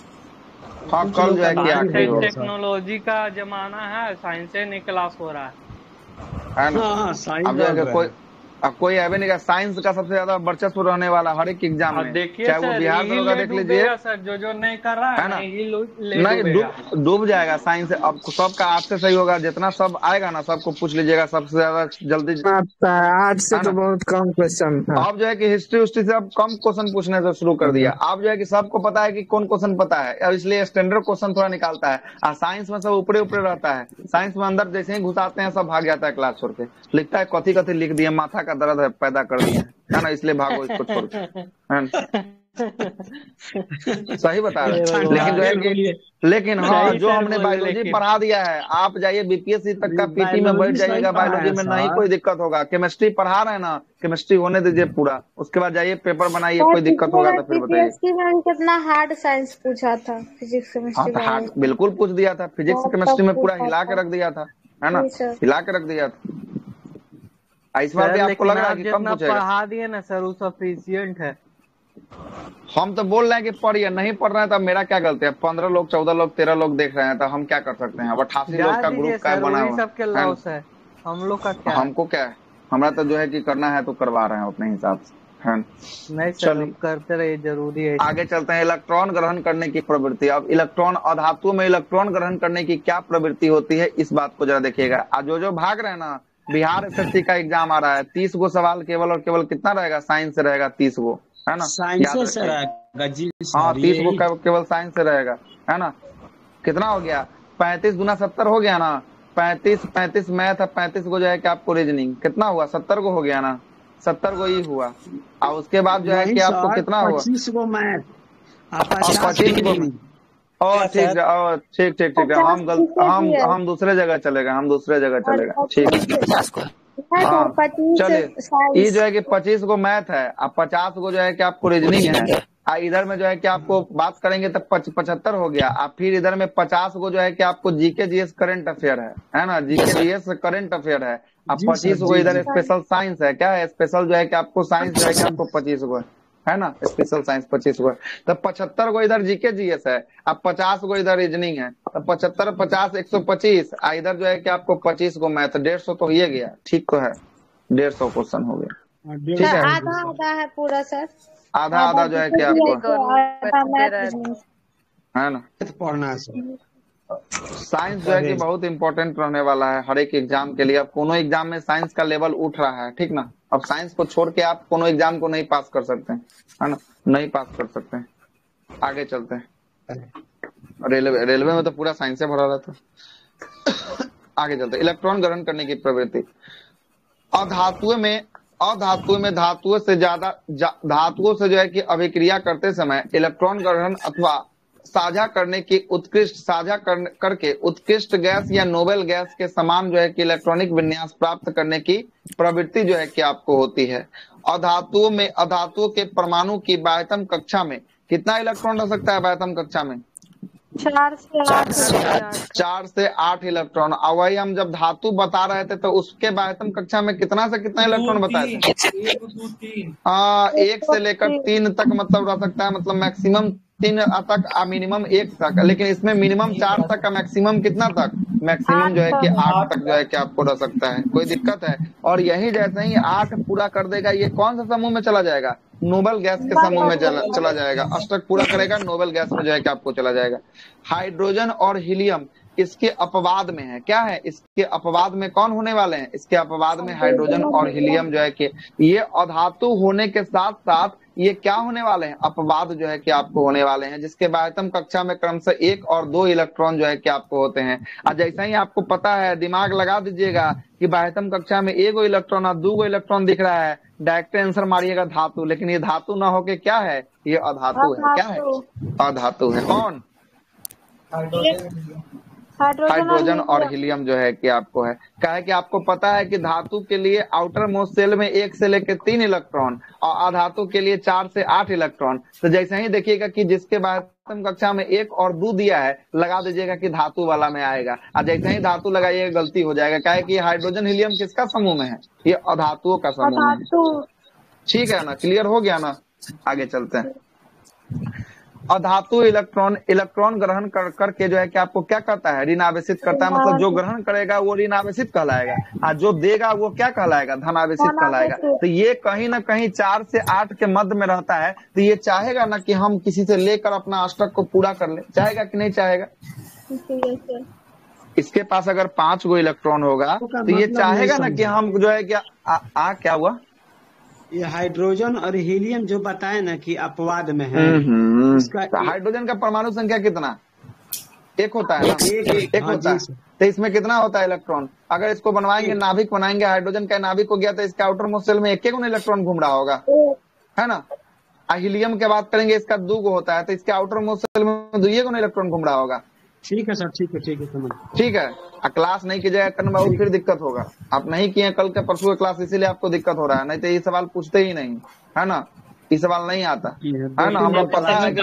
हाँ, कल जो है कि आखिरी टेक्नोलॉजी का जमाना है, साइंस से नहीं क्लास हो रहा है ना। अब जो है कोई है नहीं, साइंस का सबसे ज्यादा वर्चस्व रहने वाला हर एक एग्जाम में, चाहे वो बिहार में होगा, देख लीजिए सर, जो नहीं कर रहा है ना, नहीं डूब जाएगा साइंस। अब सबका 8 से सही होगा, जितना सब आएगा ना सबको पूछ लीजिएगा, सबसे ज्यादा जल्दी 8 से तो बहुत कम क्वेश्चन। अब जो है कि हिस्ट्री से अब कम क्वेश्चन पूछने से शुरू कर दिया। अब जो है कि सबको पता है कि कौन क्वेश्चन पता है, अब इसलिए स्टैंडर्ड क्वेश्चन थोड़ा निकालता है। और साइंस में सब ऊपरे ऊपरे रहता है, साइंस में अंदर जैसे ही घुसाते हैं सब भाग जाता है क्लास छोड़ के, लिखता है कथी कथी लिख दिए, माथा का दर्द है पैदा कर दिया है ना, इसलिए भागो इसको छोड़ के। सही बता रहे हैं, लेकिन जो है कि लेकिन हाँ, जो हमने बायोलॉजी पढ़ा दिया है, आप जाइए बीपीएससी तक का पीटी में बैठ जाइएगा, बायोलॉजी में नहीं कोई दिक्कत होगा। केमिस्ट्री पढ़ा रहे हैं ना, केमिस्ट्री होने दीजिए पूरा, उसके बाद जाइए पेपर बनाइए, कोई दिक्कत होगा तो फिर बताइए। कितना हार्ड साइंस पूछा था, फिजिक्स केमिस्ट्री। हाँ, हार्ड बिल्कुल पूछ दिया था, फिजिक्स केमिस्ट्री में पूरा हिला के रख दिया था, है ना, हिला के रख दिया था। इस बार भी आपको लग रहा है कि कम पूछेगा? पढ़ा दिए ना सर, वो सफिशिएंट है। हम तो बोल रहे हैं कि पढ़िए, नहीं पढ़ रहे हैं तो मेरा क्या गलती है? 15 लोग 14 लोग 13 लोग देख रहे हैं, तो हम क्या कर सकते हैं? अब 88 लोग का ग्रुप का बना हुआ है, हम लोग का क्या, हमको क्या है, हमारा तो जो है कि करना है तो करवा रहे हैं अपने हिसाब से, है। नहीं सर, चलिए करते रहिए, जरूरी है। आगे चलते हैं। इलेक्ट्रॉन ग्रहण करने की प्रवृत्ति। अब इलेक्ट्रॉन अधातुओं में इलेक्ट्रॉन ग्रहण करने की क्या प्रवृत्ति होती है, इस बात को जरा देखिएगा। आज जो भाग रहे हैं ना, बिहार एसएससी का एग्जाम आ रहा है, 30 गो सवाल केवल और केवल कितना रहेगा, साइंस से रहेगा 30 गो, है ना, याद रखिए। हाँ 30 गो केवल साइंस से रहेगा, है ना। कितना हो गया, 35 गुना 70 हो गया ना, 35 मैथ है, 35 को जो है कि आपको रीजनिंग, कितना हुआ, 70 को हो गया ना, 70 को ही हुआ। और उसके बाद जो है कि आपको कितना हुआ, 25 को मैथ, 25 को। ठीक ठीक ठीक है, हम दूसरे जगह चलेगा, हम दूसरे जगह चलेगा, ठीक है। हाँ चलिए, ये जो है कि 25 को मैथ है, अब 50 को जो है कि आपको रीजनिंग है। इधर में जो है कि आपको बात करेंगे तो 75 हो गया। अब फिर इधर में 50 को जो है कि आपको जीके जीएस करंट अफेयर है ना, जीके जीएस करंट अफेयर है। अब 25 को इधर स्पेशल साइंस है, क्या है स्पेशल जो है कि आपको साइंस जो है कि आपको 25 को है ना, स्पेशल साइंस 25 को है। तो 75 को इधर जीके जीएस है, अब 50 को इधर रीजनिंग है। तो 75 50 125, इधर जो है कि आपको 25 को मैथ, 150 तो ये गया, ठीक तो है, 150 क्वेश्चन हो गया, ठीक है। आधा आधा है पूरा सर, आधा आधा जो है कि आपको है ना पढ़ना है। साइंस जो है कि बहुत इंपॉर्टेंट रहने वाला है हर एक एग्जाम के लिए। अब कोनो एग्जाम में साइंस का लेवल उठ रहा है, ठीक ना। अब साइंस को छोड़ के आप कोनो एग्जाम को नहीं पास कर सकते हैं, है ना, नहीं पास कर सकते हैं। आगे चलते हैं। रेलवे में तो पूरा साइंस से भरा रहता है। आगे चलते हैं। इलेक्ट्रॉन ग्रहण करने की प्रवृत्ति। अधातुओं में धातुओं से जो है कि अभिक्रिया करते समय इलेक्ट्रॉन ग्रहण अथवा साझा करके उत्कृष्ट गैस या नोबेल गैस के समान जो है कि इलेक्ट्रॉनिक विन्यास प्राप्त करने की प्रवृत्ति जो है कि आपको होती है। अधातुओं के परमाणु की बाह्यतम कक्षा में कितना इलेक्ट्रॉन रह सकता है, बाह्यतम कक्षा में 4 से 8 इलेक्ट्रॉन। और वही हम जब धातु बता रहे थे तो उसके बाह्यतम कक्षा में कितना से कितना इलेक्ट्रॉन बताए थे, 1 से लेकर 3 तक मतलब रह सकता है, मतलब मैक्सिमम 3 तक, मिनिमम 1 तक। लेकिन इसमें मिनिमम 4 तक का, मैक्सिमम कितना तक, मैक्सिमम जो है कि 8 तक जो है कि आपको रह सकता है। कोई दिक्कत है। और यही जैसे ही 8 पूरा कर देगा, ये कौन सा समूह में चला जाएगा, नोबेल गैस के समूह में चला जाएगा। अष्टक पूरा करेगा, नोबेल गैस में जो है कि आपको चला जाएगा। हाइड्रोजन और हीलियम इसके अपवाद में है, क्या है, इसके अपवाद में कौन होने वाले हैं, इसके अपवाद में हाइड्रोजन और हीलियम जो है कि ये अधातु होने के साथ साथ ये क्या होने वाले हैं, अपवाद जो है कि आपको होने वाले हैं, जिसके बाह्यतम कक्षा में क्रमशः 1 और 2 इलेक्ट्रॉन जो है कि आपको होते हैं। और जैसा ही आपको पता है, दिमाग लगा दीजिएगा कि बाह्यतम कक्षा में 1 इलेक्ट्रॉन और 2 इलेक्ट्रॉन दिख रहा है, डायरेक्ट आंसर मारिएगा धातु। लेकिन ये धातु ना होके क्या है, ये अधातु है। क्या है, अधातु है। कौन, हाइड्रोजन और हीलियम जो है कि आपको है। क्या है कि आपको पता है कि धातु के लिए आउटर मोस्ट सेल में 1 से लेकर 3 इलेक्ट्रॉन और अधातु के लिए 4 से 8 इलेक्ट्रॉन। तो जैसे ही देखिएगा कि जिसके बाह्यतम कक्षा में 1 और 2 दिया है, लगा दीजिएगा कि धातु वाला में आएगा। और जैसे ही धातु लगाइएगा गलती हो जाएगा। क्या है कि हाइड्रोजन हीलियम किसका समूह में है, ये अधातुओं का समूह में है। ठीक है ना, क्लियर हो गया ना। आगे चलते हैं। अधातु इलेक्ट्रॉन ग्रहण करके जो है कि आपको क्या करता है, ऋणावेशित करता है। मतलब जो ग्रहण करेगा वो ऋणावेशित कहलाएगा, और जो देगा वो क्या कहलाएगा, धनावेशित कहलाएगा। तो ये कहीं ना कहीं 4 से 8 के मध्य में रहता है। तो ये चाहेगा ना कि हम किसी से लेकर अपना अष्टक को पूरा कर ले, चाहेगा कि नहीं चाहेगा। इसके पास अगर 5 गो इलेक्ट्रॉन होगा तो ये चाहेगा ना कि हम जो है क्या क्या हुआ, ये हाइड्रोजन और हीलियम जो बताए ना कि अपवाद में है, तो हाइड्रोजन का परमाणु संख्या कितना, 1 होता है ना, एक होता है। तो इसमें कितना होता है इलेक्ट्रॉन। अगर इसको बनवाएंगे, नाभिक बनाएंगे, हाइड्रोजन का नाभिक हो गया, तो इसका आउटर मोस्ट सेल में 1 इलेक्ट्रॉन घूम रहा होगा, है ना। हीलियम की बात करेंगे, इसका 2 गो होता है, तो इसके आउटर मोस्ट सेल में 2 इलेक्ट्रॉन घूम रहा होगा। ठीक है सर, ठीक है समझ। ठीक है। क्लास नहीं कीजिएगा करण बाबू, फिर दिक्कत होगा। आप नहीं किए कल के परसों के क्लास, इसीलिए आपको दिक्कत हो रहा है। नहीं तो ये सवाल पूछते ही नहीं, है ना, ये सवाल नहीं आता, है ना। हमरा पता है कि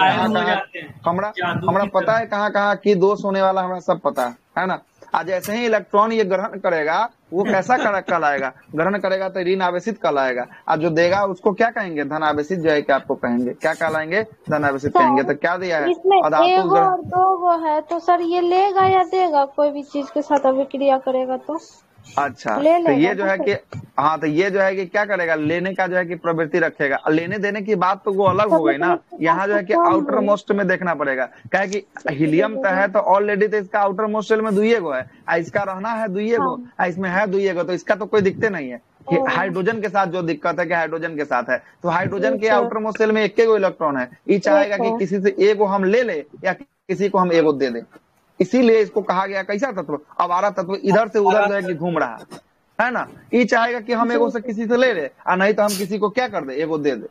हमरा पता है कहाँ की दोष होने वाला, हमें सब पता है ना। आज जैसे ही इलेक्ट्रॉन ये ग्रहण करेगा, वो कैसा कहलाएगा, ग्रहण करेगा तो ऋणावेशित कहलाएगा। और जो देगा उसको क्या कहेंगे, धनावेशित जो है कि आपको कहेंगे, क्या कहलाएंगे, धनावेशित कहेंगे। तो क्या दिया है, इसमें 1 और 2 है, तो सर ये लेगा या देगा, कोई भी चीज के साथ अभिक्रिया करेगा तो अच्छा, ले तो ये लेगा जो ना है सर। कि हाँ, तो ये जो है कि क्या करेगा, लेने का जो है कि प्रवृत्ति रखेगा। लेने देने की बात तो वो अलग हो तभी गई तो ना, इसके पास यहाँ जो तो है कि कम आउटर है। मोस्ट में देखना पड़ेगा। क्या है कि कैसे ले हीलियम तो लेगा? है तो ऑलरेडी तो इसका आउटर मोस्ट शेल में दुइये गो है, इसका रहना है दुइये हाँ। गो, इसमें है दुइये गो, तो इसका तो कोई दिक्कत नहीं है। ओ, हाइड्रोजन के साथ जो दिक्कत है कि हाइड्रोजन के साथ है, तो हाइड्रोजन जी के सर, आउटर मोस्ट शेल में एक गो इलेक्ट्रॉन है, ये चाहेगा एक कि है। किसी से एगो हम ले ले या किसी को हम एगो दे दे। इसीलिए इसको कहा गया कैसा तत्व, आवारा तत्व, इधर से उधर जो है कि घूम रहा है ना। ये चाहेगा कि हम एगो से किसी से ले ले, और नहीं तो हम किसी को क्या कर दे, एगो दे दे।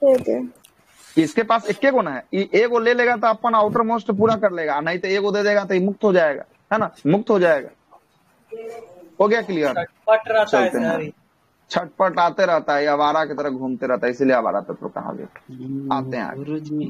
ठीक है। इसके पास एक गो ना है, ये एगो ले लेगा तो अपन आउटर मोस्ट पूरा कर लेगा, नहीं तो एगो दे देगा तो ये मुक्त हो जाएगा, है ना, मुक्त हो जाएगा। हो गया क्लियर? पट रहता है चलते हैं, सर। छटपट आते रहता है, आवारा की तरह घूमते रहता है, इसीलिए आवारा तत्व कहा गया। आते हैं आगे। गुरुजी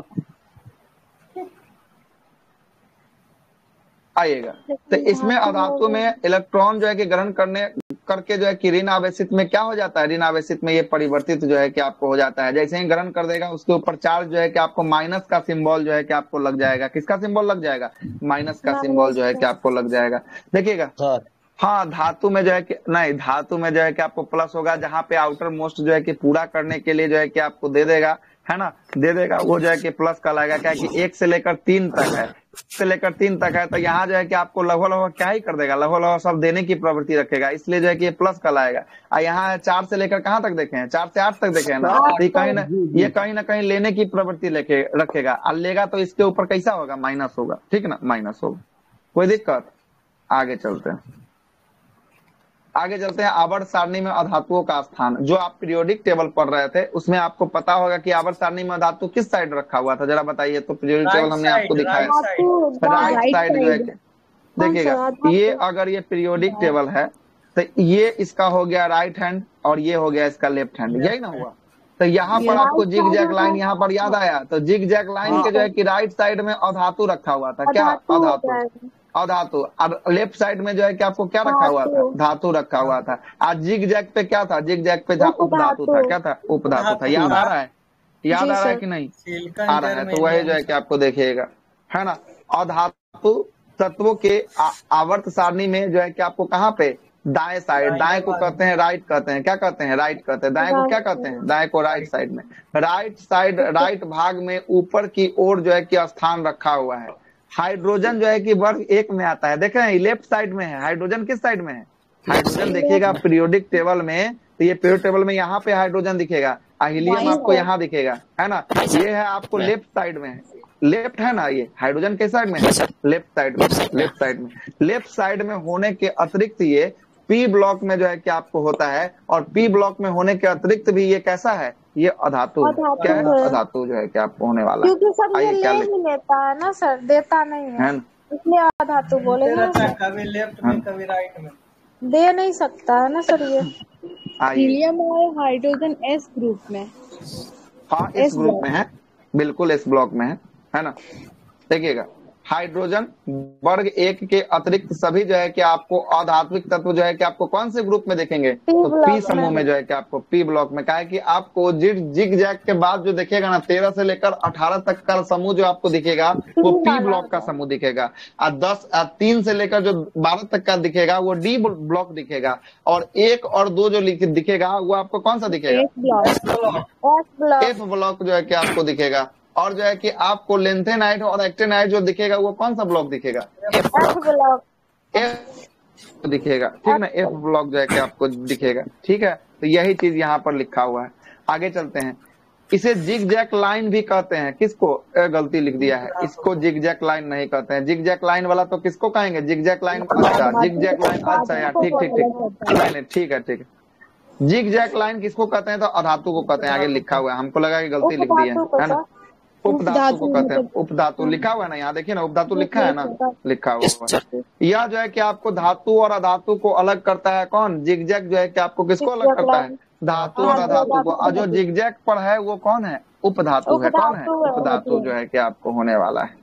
आइएगा, तो इसमें अधातु में इलेक्ट्रॉन जो है कि ग्रहण करने करके जो है कि ऋण आवेशित में क्या हो जाता है, ऋण आवेशित में ये परिवर्तित जो है कि आपको हो जाता है। जैसे ही ग्रहण कर देगा उसके ऊपर चार्ज जो है कि आपको माइनस का सिंबल जो है कि आपको लग जाएगा। किसका सिंबल लग जाएगा? माइनस का सिंबल जो है कि आपको लग जाएगा। देखिएगा, हाँ, धातु में जो है कि नहीं, धातु में जो है कि आपको प्लस होगा, जहां पे आउटर मोस्ट जो है कि पूरा करने के लिए जो है कि आपको दे देगा, है ना, दे देगा, वो जो है कि प्लस का लाएगा। क्या है कि 1 से लेकर 3 तक है, से लेकर 3 तक है, तो यहाँ जो है कि आपको लगभग क्या ही कर देगा, लगभग सब देने की प्रवृत्ति रखेगा, इसलिए जो है कि ये प्लस का लाएगा। और यहाँ 4 से लेकर कहाँ तक देखे हैं, 4 से 8 तक देखे हैं ना, तो ये कहीं ना कहीं लेने की प्रवृत्ति रखेगा, और लेगा तो इसके ऊपर कैसा होगा, माइनस होगा, ठीक है ना, माइनस होगा। कोई दिक्कत? आगे चलते हैं, आगे चलते हैं। आवर्त सारणी में अधातुओं का स्थान, जो आप पीरियोडिक टेबल पढ़ रहे थे उसमें आपको पता होगा कि आवर्त सारणी में धातु किस साइड रखा हुआ था, जरा बताइए तो। पीरियोडिक टेबल हमने आपको दिखाया, राइट साइड जो है। देखिएगा, ये अगर ये पीरियोडिक टेबल है तो ये इसका हो गया राइट हैंड और ये हो गया इसका लेफ्ट हैंड, यही ना हुआ। तो यहाँ पर आपको जिग जैक लाइन यहाँ पर याद आया, तो जिग जैक लाइन के जो है कि राइट साइड में अधातु रखा हुआ था। क्या? अधातु। और लेफ्ट साइड में जो है कि आपको क्या रखा हुआ था, धातु रखा हुआ था। आज जिग जैक पे क्या था, जिग जैक पे उपधातु था। क्या था? उपधातु था। याद आ रहा है? याद आ रहा है कि नहीं आ रहा है? तो वही जो है कि आपको देखिएगा, है ना। अधातु तत्वों के आवर्त सारणी में जो है कि आपको कहाँ पे, दाएं साइड, दाएं को कहते हैं राइट कहते हैं, क्या कहते हैं, राइट कहते हैं। दाएं को क्या कहते हैं, दाएं को राइट साइड में, राइट साइड, राइट भाग में ऊपर की ओर जो है कि स्थान रखा हुआ है। हाइड्रोजन जो है कि वर्ग 1 में आता है, देख रहे हैं, लेफ्ट साइड में है। हाइड्रोजन किस साइड में है? हाइड्रोजन देखिएगा पीरियोडिक टेबल में, तो ये पीरियोडिक टेबल में यहाँ पे हाइड्रोजन दिखेगा, हीलियम आपको यहाँ दिखेगा, है ना। ये है आपको लेफ्ट साइड में है, लेफ्ट है ना, ये हाइड्रोजन के साइड में है, लेफ्ट साइड में, लेफ्ट साइड में। लेफ्ट साइड में होने के अतिरिक्त ये पी ब्लॉक में जो है कि आपको होता है, और पी ब्लॉक में होने के अतिरिक्त भी ये कैसा है, ये अधातु है। क्या है? अधातु जो है कि आपको होने वाला है। क्योंकि सर ये ले ही लेता है ना सर, देता नहीं है, इसलिए अधातु बोले ना सर। कभी लेफ्ट में कभी राइट में, दे नहीं सकता है ना सर ये। हीलियम और हाइड्रोजन एस ग्रुप में, हाँ एस ग्रुप में है, बिल्कुल एस ब्लॉक में है ना। देखिएगा, हाइड्रोजन वर्ग 1 के अतिरिक्त सभी जो है कि आपको अधात्विक तत्व जो है कि आपको कौन से ग्रुप में देखेंगे, तो पी समूह में जो है कि आपको पी ब्लॉक में। क्या है कि आपको जिग जैक के बाद जो दिखेगा ना, 13 से लेकर 18 तक का समूह जो आपको दिखेगा वो पी ब्लॉक का समूह दिखेगा, और 3 से लेकर जो 12 तक का दिखेगा वो डी ब्लॉक दिखेगा, और 1 और 2 जो दिखेगा वो आपको कौन सा दिखेगा, एफ ब्लॉक जो है कि आपको दिखेगा। और जो है कि आपको लेंथेनाइट और एक्टेनाइट जो दिखेगा वो कौन सा ब्लॉक दिखेगा, एफ दिखेगा, ठीक ना, एफ ब्लॉक जो है कि आपको दिखेगा, ठीक है। तो यही चीज यहाँ पर लिखा हुआ है। आगे चलते हैं, इसे जिग जैक लाइन भी कहते हैं। किसको? गलती लिख दिया है, इसको जिग जैक लाइन नहीं कहते हैं। जिग जैक लाइन वाला तो किसको कहेंगे, जिग जैक लाइन। अच्छा, जिग जैक लाइन, अच्छा यार, ठीक ठीक ठीक, नहीं ठीक है, ठीक है। जिग जैक लाइन किसको कहते हैं, तो अधातु को कहते हैं। आगे लिखा हुआ है, हमको लगा कि गलती लिख दी है ना। उपधातु को कहते हैं, उपधातु लिखा हुआ है ना, यहाँ देखिए ना, उपधातु लिखा है ना, लिखा हुआ है। यह जो है कि आपको धातु और अधातु को अलग करता है कौन, जिगजैग जो है कि आपको किसको अलग करता है, धातु और अधातु को। और जो जिगजैग पर है वो कौन है, उपधातु है। कौन है? उपधातु जो है कि आपको होने वाला है।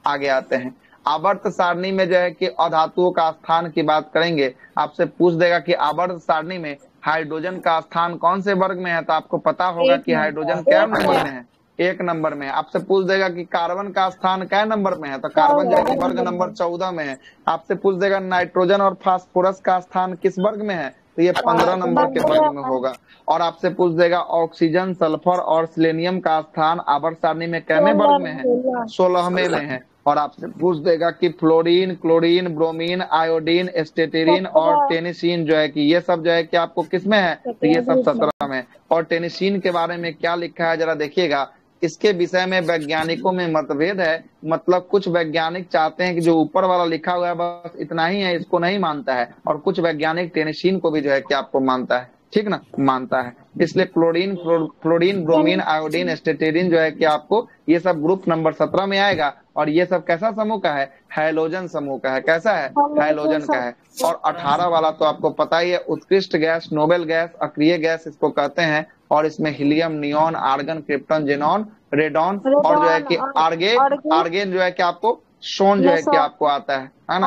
आगे आते हैं, आवर्त सारणी में जो है कि अधातुओं का स्थान की बात करेंगे। आपसे पूछ देगा कि आवर्त सारणी में हाइड्रोजन का स्थान कौन से वर्ग में है, तो आपको पता होगा कि हाइड्रोजन क्या नंबर में है, 1 नंबर में है। आपसे पूछ देगा कि कार्बन का स्थान क्या नंबर में है, तो कार्बन जो है कि वर्ग नंबर 14 में है। आपसे पूछ देगा नाइट्रोजन और फास्फोरस का स्थान किस वर्ग में है, तो ये 15 नंबर के वर्ग में होगा। और आपसे पूछ देगा ऑक्सीजन, सल्फर और सिलेनियम का स्थान आवर्त सारणी में कैमे वर्ग में है, 16वें में है। और आपसे पूछ देगा कि फ्लोरीन, क्लोरीन, ब्रोमीन, आयोडीन, एस्टेटिरीन और टेनिसीन जो है कि ये सब जो है कि आपको किस में है, तो ये सब 17 में। और टेनिसीन के बारे में क्या लिखा है जरा देखिएगा। इसके विषय में वैज्ञानिकों में मतभेद है, मतलब कुछ वैज्ञानिक चाहते हैं कि जो ऊपर वाला लिखा हुआ है बस इतना ही है, इसको नहीं मानता है। और कुछ वैज्ञानिक टेनिसीन को भी जो है कि आपको मानता है, ठीक ना, मानता है। इसलिए क्लोरीन, फ्लोरीन, ब्रोमीन, आयोडीन, एस्टेटिरीन जो है कि आपको ये सब ग्रुप नंबर 17 में आएगा। और ये सब कैसा समूह का है, हैलोजन समूह का है। कैसा है, हैलोजन का है। और 18 वाला तो आपको पता ही है, उत्कृष्ट गैस, नोबेल गैस, अक्रिय गैस इसको कहते हैं। और इसमें helium, neon, argon, krypton, xenon, radon और जो है कि आर्गेन जो है कि आपको सोन जो है कि आपको आता है ना,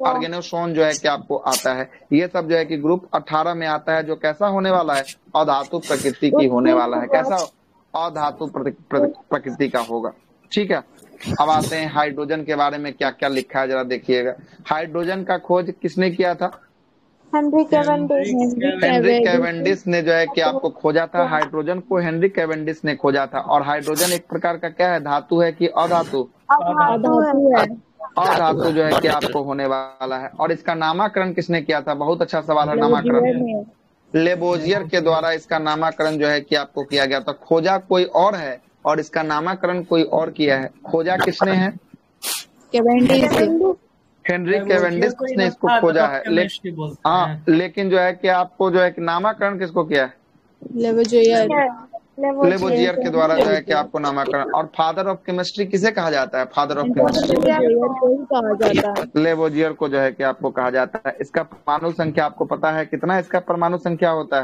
आर्गेनोसोन जो है कि आपको आता है। ये सब जो है कि ग्रुप 18 में आता है, जो कैसा होने वाला है, अधातु प्रकृति की होने वाला है। कैसा, अधातु प्रकृति का होगा, ठीक है। अब आते हैं हाइड्रोजन के बारे में क्या क्या लिखा है जरा देखिएगा। हाइड्रोजन का खोज किसने किया था, हेनरी कैवेंडिश ने जो है कि आपको खोजा था। हाइड्रोजन को हेनरी कैवेंडिश ने खोजा था। और हाइड्रोजन एक प्रकार का क्या है, धातु है कि अधातु, अधातु जो है कि आपको होने वाला है। और इसका नामकरण किसने किया था, बहुत अच्छा सवाल है। नामकरण लेबोजियर के द्वारा इसका नामकरण जो है कि आपको किया गया था। खोजा कोई और है और इसका नामकरण कोई और किया है। खोजा किसने है, हेनरी कैवेंडिश ने इसको खोजा है। हाँ, लेकिन जो है कि आपको जो है कि नामकरण किसको किया है, लेबोजियर के द्वारा जो है कि आपको नामकरण। और फादर ऑफ केमिस्ट्री किसे कहा जाता है, फादर ऑफ केमिस्ट्री लेबोजियर को जो है कि आपको कहा जाता है। इसका परमाणु संख्या आपको पता है कितना, इसका परमाणु संख्या होता है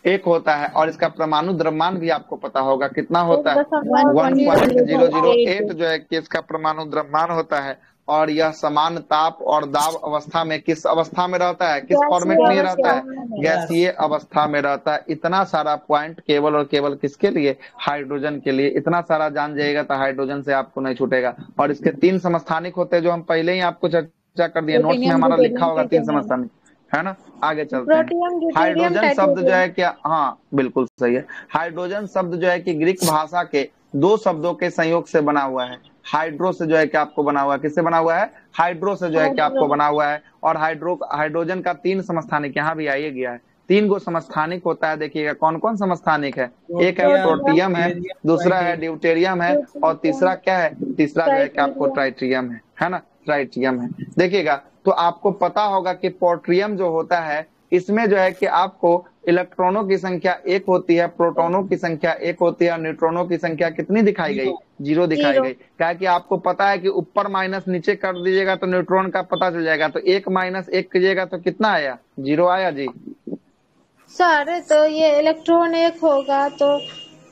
एक होता है। और इसका परमाणु द्रव्यमान भी आपको पता होगा कितना होता है, 1.008 जो है कि इसका परमाणु द्रव्यमान होता है। और यह समान ताप और दाब अवस्था में किस अवस्था में रहता है, किस फॉर्मेट में रहता है, गैसीय अवस्था में रहता है। इतना सारा पॉइंट केवल और केवल किसके लिए, हाइड्रोजन के लिए। इतना सारा जान जाइएगा तो हाइड्रोजन से आपको नहीं छूटेगा। और इसके 3 समस्थानिक होते हैं, जो हम पहले ही आपको चर्चा कर दिए, नोट्स में हमारा लिखा होगा 3 समस्थानिक, है ना। आगे चलते हैं। हाइड्रोजन शब्द जो है क्या, हाँ बिल्कुल सही है। हाइड्रोजन शब्द जो है कि ग्रीक भाषा के 2 शब्दों के संयोग से बना हुआ है। हाइड्रो से जो है कि आपको बना हुआ है, किससे बना हुआ है, हाइड्रो से जो है कि आपको बना हुआ है। और हाइड्रोजन का 3 समस्थानिक यहाँ भी आइए गया है। 3 गो समस्थानिक होता है, देखिएगा कौन कौन समस्थानिक है। एक है प्रोटियम है, दूसरा है ड्यूटेरियम है, और तीसरा क्या है, तीसरा जो है कि आपको ट्राइटियम है ना, ट्राइटियम है। देखिएगा तो आपको पता होगा कि पोट्रियम जो होता है, इसमें जो है कि आपको इलेक्ट्रॉनों की संख्या 1 होती है, प्रोटॉनों की संख्या 1 होती है, और न्यूट्रॉनों की संख्या कितनी दिखाई गई, 0 दिखाई गई। क्या कि आपको पता है कि ऊपर माइनस नीचे कर दीजिएगा तो न्यूट्रॉन का पता चल जाएगा। तो 1 - 1 कीजिएगा तो कितना आया, 0 आया जी। सर तो ये इलेक्ट्रॉन 1 होगा तो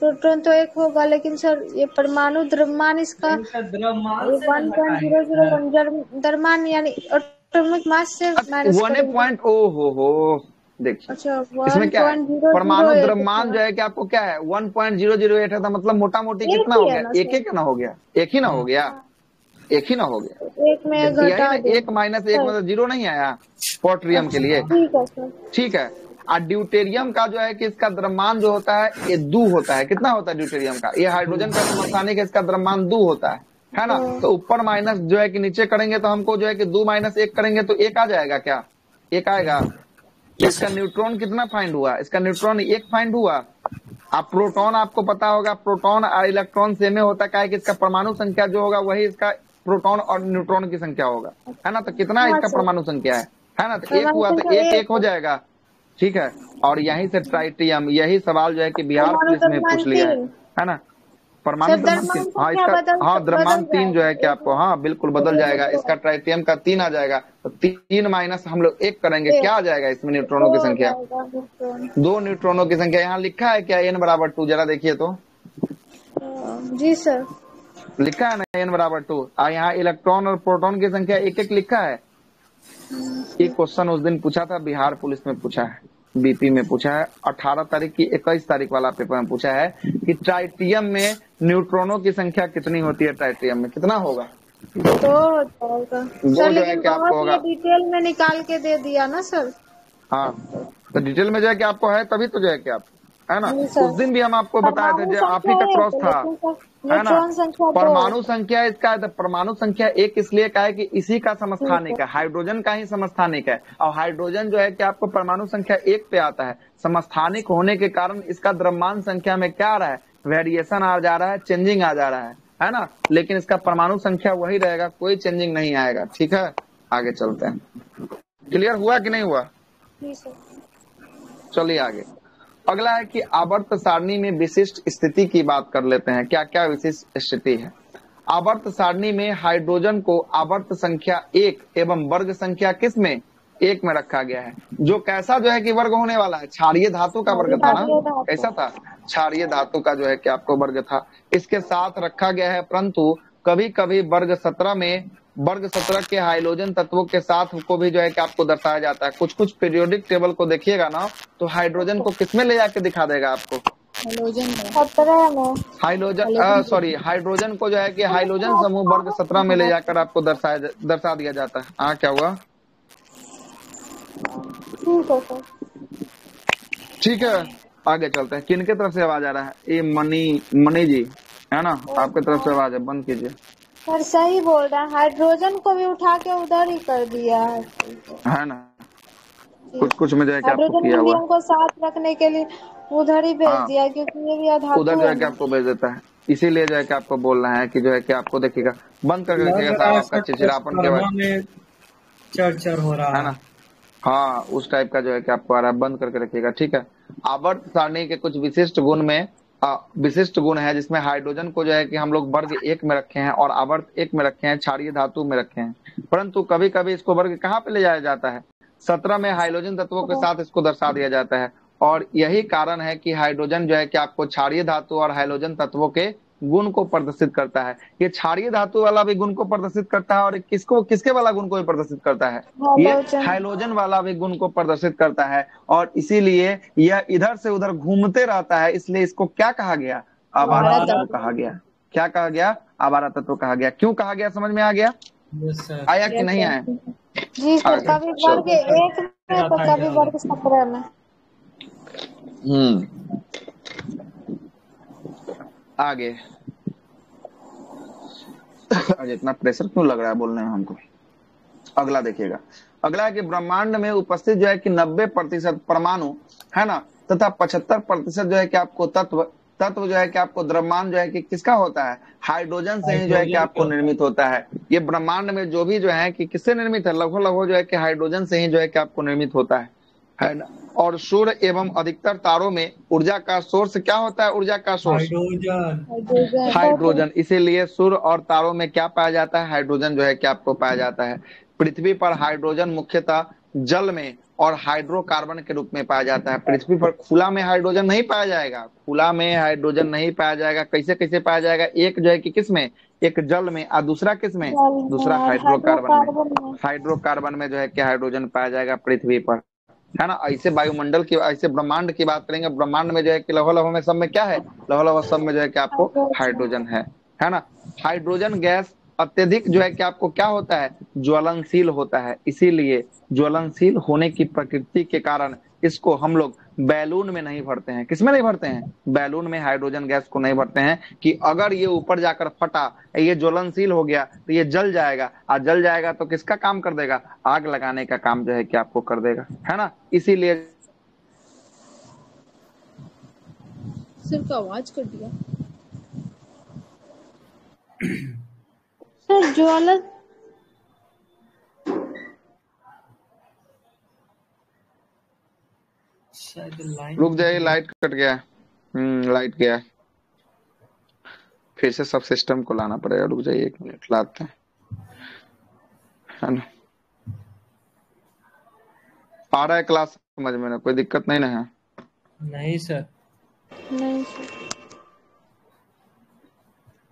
प्रोटॉन तो 1 होगा, लेकिन सर ये परमाणु द्रव्यमान इसका 1.001 द्रव्यमान यानी एटॉमिक मास से माइनस 1 हो देखिए। अच्छा, इसमें क्या है, परमाणु द्रव्यमान जो है कि आपको क्या है 1.008 है। तो मतलब मोटा मोटी कितना हो गया, एक ना हो गया, एक ही ना हो गया, एक ही ना हो गया। 1 में घटा 1 - 1 मतलब 0 नहीं आया पोट्रियम के लिए, ठीक है सर, ठीक है। और ड्यूटेरियम का जो है कि इसका द्रव्यमान जो होता है ये 2 होता है। कितना होता है ड्यूटेरियम का, ये हाइड्रोजन का समस्थानिक है, इसका द्रव्यमान 2 होता है ना। तो ऊपर माइनस जो है कि नीचे करेंगे तो हमको जो है कि 2 - 1 करेंगे तो 1 आ जाएगा, क्या 1 आएगा। इसका न्यूट्रॉन कितना फाइंड हुआ, इसका न्यूट्रॉन 1 फाइंड हुआ। अब प्रोटॉन आपको पता होगा, प्रोटॉन और इलेक्ट्रॉन सेम होता है कि इसका परमाणु संख्या जो होगा वही इसका प्रोटॉन और न्यूट्रॉन की संख्या होगा, है ना। तो कितना इसका परमाणु संख्या है ना, तो 1 हुआ तो 1 हो जाएगा, ठीक है। और यहीं से ट्राइटियम, यही सवाल जो है कि बिहार पुलिस में पूछ लिया है ना। परमाणु द्रव्यमान, हाँ इसका, हाँ द्रव्यमान 3 जो है कि आपको, हाँ बिल्कुल बदल जाएगा। इसका ट्राइटियम का 3 आ जाएगा, तो 3 माइनस हम लोग 1 करेंगे, क्या आ जाएगा इसमें न्यूट्रॉनों की संख्या, 2 न्यूट्रॉनों की संख्या। यहाँ लिखा है क्या n = 2, जरा देखिए तो। जी सर, लिखा है ना n = 2। और यहाँ इलेक्ट्रॉन और प्रोटॉन की संख्या 1-1 लिखा है। ये क्वेश्चन उस दिन पूछा था, बिहार पुलिस में पूछा है, बीपी में पूछा है। 18 तारीख की 21 तारीख वाला पेपर में पूछा है कि ट्राइटियम में न्यूट्रॉनों की संख्या कितनी होती है? ट्राइटियम में कितना होगा? 2 हो जाएगा दो सर, जो है लेकिन कि आपको बहुत होगा। ये डिटेल में निकाल के दे दिया ना सर। हाँ, तो डिटेल में जो है कि आपको है, तभी तो जो है कि आप, है ना, जी सर। उस दिन भी हम आपको बताए थे, परमाणु जो आप ही संख्या का क्रॉस एक, था, लेकिन सर है ना। न्यूट्रॉन संख्या 2। परमाणु संख्या इसका, परमाणु संख्या 1 इसलिए का है कि इसी का समस्थानिक है, हाइड्रोजन का ही समस्थानिक है, और हाइड्रोजन जो है कि आपको परमाणु संख्या 1 पे आता है। समस्थानिक होने के कारण इसका द्रव्यमान संख्या में क्या आ रहा है? वेरिएशन आ जा रहा है, चेंजिंग आ जा रहा है ना। लेकिन इसका परमाणु संख्या वही रहेगा, कोई चेंजिंग नहीं आएगा। ठीक है, आगे चलते हैं। क्लियर हुआ कि नहीं हुआ? जी सर। चलिए आगे। अगला है कि आवर्त सारणी में विशिष्ट स्थिति की बात कर लेते हैं। क्या क्या विशिष्ट स्थिति है? आवर्त सारणी में हाइड्रोजन को आवर्त संख्या 1 एवं वर्ग संख्या किस में? 1 में रखा गया है। जो कैसा जो है कि वर्ग होने वाला है? क्षारीय धातु का वर्ग था ना, कैसा था? क्षारीय धातु का जो है कि आपको वर्ग था, इसके साथ रखा गया है। परंतु कभी कभी वर्ग 17 के हाइड्रोजन तत्वों के साथ को भी जो है कि आपको दर्शाया जाता है। कुछ कुछ पीरियोडिक टेबल को देखिएगा ना, तो हाइड्रोजन को किसमें ले जाके दिखा देगा आपको? हाइड्रोजन को जो है कि हाइड्रोजन समूह वर्ग 17 में ले जाकर आपको दर्शा दिया जाता है। हाँ, क्या हुआ? ठीक है, आगे चलते हैं। किनके तरफ से आवाज आ रहा है? ये मनी जी है ना, आपके तरफ से आवाज है, बंद कीजिए। सर सही बोल रहा है, हाइड्रोजन को भी उठा के उधर ही कर दिया है ना। कुछ में जो है कि आपको किया हुआ को साथ रखने के लिए उधर ही भेज दिया, क्योंकि ये भी धातु उधर जो है कि आपको भेज देता है। इसीलिए जो है कि आपको बोलना है कि जो है कि आपको देखिएगा, बंद करके रखिएगा साहब, आपका चिड़चिड़ापन के बाद चर हो रहा है ना। हाँ, उस टाइप का जो है कि आपको आ रहा है, बंद करके रखिएगा। ठीक है। आवर्त सारणी के कुछ विशिष्ट गुण है, जिसमें हाइड्रोजन को जो है कि हम लोग वर्ग 1 में रखे हैं और आवर्त 1 में रखे हैं, क्षारीय धातु में रखे हैं। परंतु कभी कभी इसको वर्ग कहाँ पे ले जाया जाता है? 17 में हाइड्रोजन तत्वों के साथ इसको दर्शा दिया जाता है। और यही कारण है कि हाइड्रोजन जो है कि आपको क्षारीय धातु और हाइड्रोजन तत्वों के गुण को प्रदर्शित करता है। ये क्षारीय धातु वाला भी गुण को प्रदर्शित करता है, और किसके वाला गुण को भी प्रदर्शित करता है? ये हाइड्रोजन वाला भी गुण को प्रदर्शित करता है। और इसीलिए यह इधर से उधर घूमते रहता है, इसलिए इसको क्या कहा गया? आवारा तत्व कहा गया। क्या कहा गया? आवारा तत्व कहा गया। क्यों कहा गया? समझ में आ गया? आया कि नहीं आया? जी सर, कभी वर्ग 1 में तो कभी वर्ग 17 में। आगे आज इतना प्रेशर क्यों लग रहा है बोलने में हमको? अगला देखिएगा। अगला है कि ब्रह्मांड में उपस्थित जो है कि 90% परमाणु है ना, तथा 75% जो है कि आपको तत्व जो है कि आपको द्रव्यमान जो है कि किसका होता है? हाइड्रोजन से ही जो है कि आपको निर्मित होता है। ये ब्रह्मांड में जो भी जो है कि किससे निर्मित है? लगभग जो है कि हाइड्रोजन से ही जो है कि आपको निर्मित होता है ना। और सूर्य एवं अधिकतर तारों में ऊर्जा का सोर्स क्या होता है? ऊर्जा का सोर्स हाइड्रोजन। इसीलिए सूर्य और तारों में क्या पाया जाता है? हाइड्रोजन जो है कि आपको पाया जाता है। पृथ्वी पर हाइड्रोजन मुख्यतः जल में और हाइड्रोकार्बन के रूप में पाया जाता है। पृथ्वी पर खुला में हाइड्रोजन नहीं पाया जाएगा, खुला में हाइड्रोजन नहीं पाया जाएगा। कैसे कैसे पाया जाएगा? एक जो है कि किसमें? एक जल में, और दूसरा किसमें? दूसरा हाइड्रोकार्बन में। हाइड्रोकार्बन में जो है कि हाइड्रोजन पाया जाएगा पृथ्वी पर, है ना। ऐसे वायुमंडल की, ऐसे ब्रह्मांड की बात करेंगे, ब्रह्मांड में जो है कि लौह में सब में क्या है? लौह सब में जो है कि आपको हाइड्रोजन है ना। हाइड्रोजन गैस अत्यधिक जो है कि आपको क्या होता है? ज्वलनशील होता है। इसीलिए ज्वलनशील होने की प्रकृति के कारण इसको हम लोग बैलून में नहीं भरते हैं। किसमें नहीं भरते हैं? बैलून में हाइड्रोजन गैस को नहीं भरते हैं कि अगर ये ऊपर जाकर फटा, ये ज्वलनशील हो गया तो ये जल जाएगा, और जल जाएगा तो किसका काम कर देगा? आग लगाने का काम जो है कि आपको कर देगा, है ना। इसीलिए सिर्फ आवाज कर दिया सर। ज्वलन रुक जाइए, लाइट कट गया। लाइट गया, फिर से सब सिस्टम को लाना पड़ेगा। रुक जाइए 1 मिनट, लाते हैं, है ना। आ रहा है क्लास समझ में ना? कोई दिक्कत नहीं ना है? नहीं सर। नहीं सर।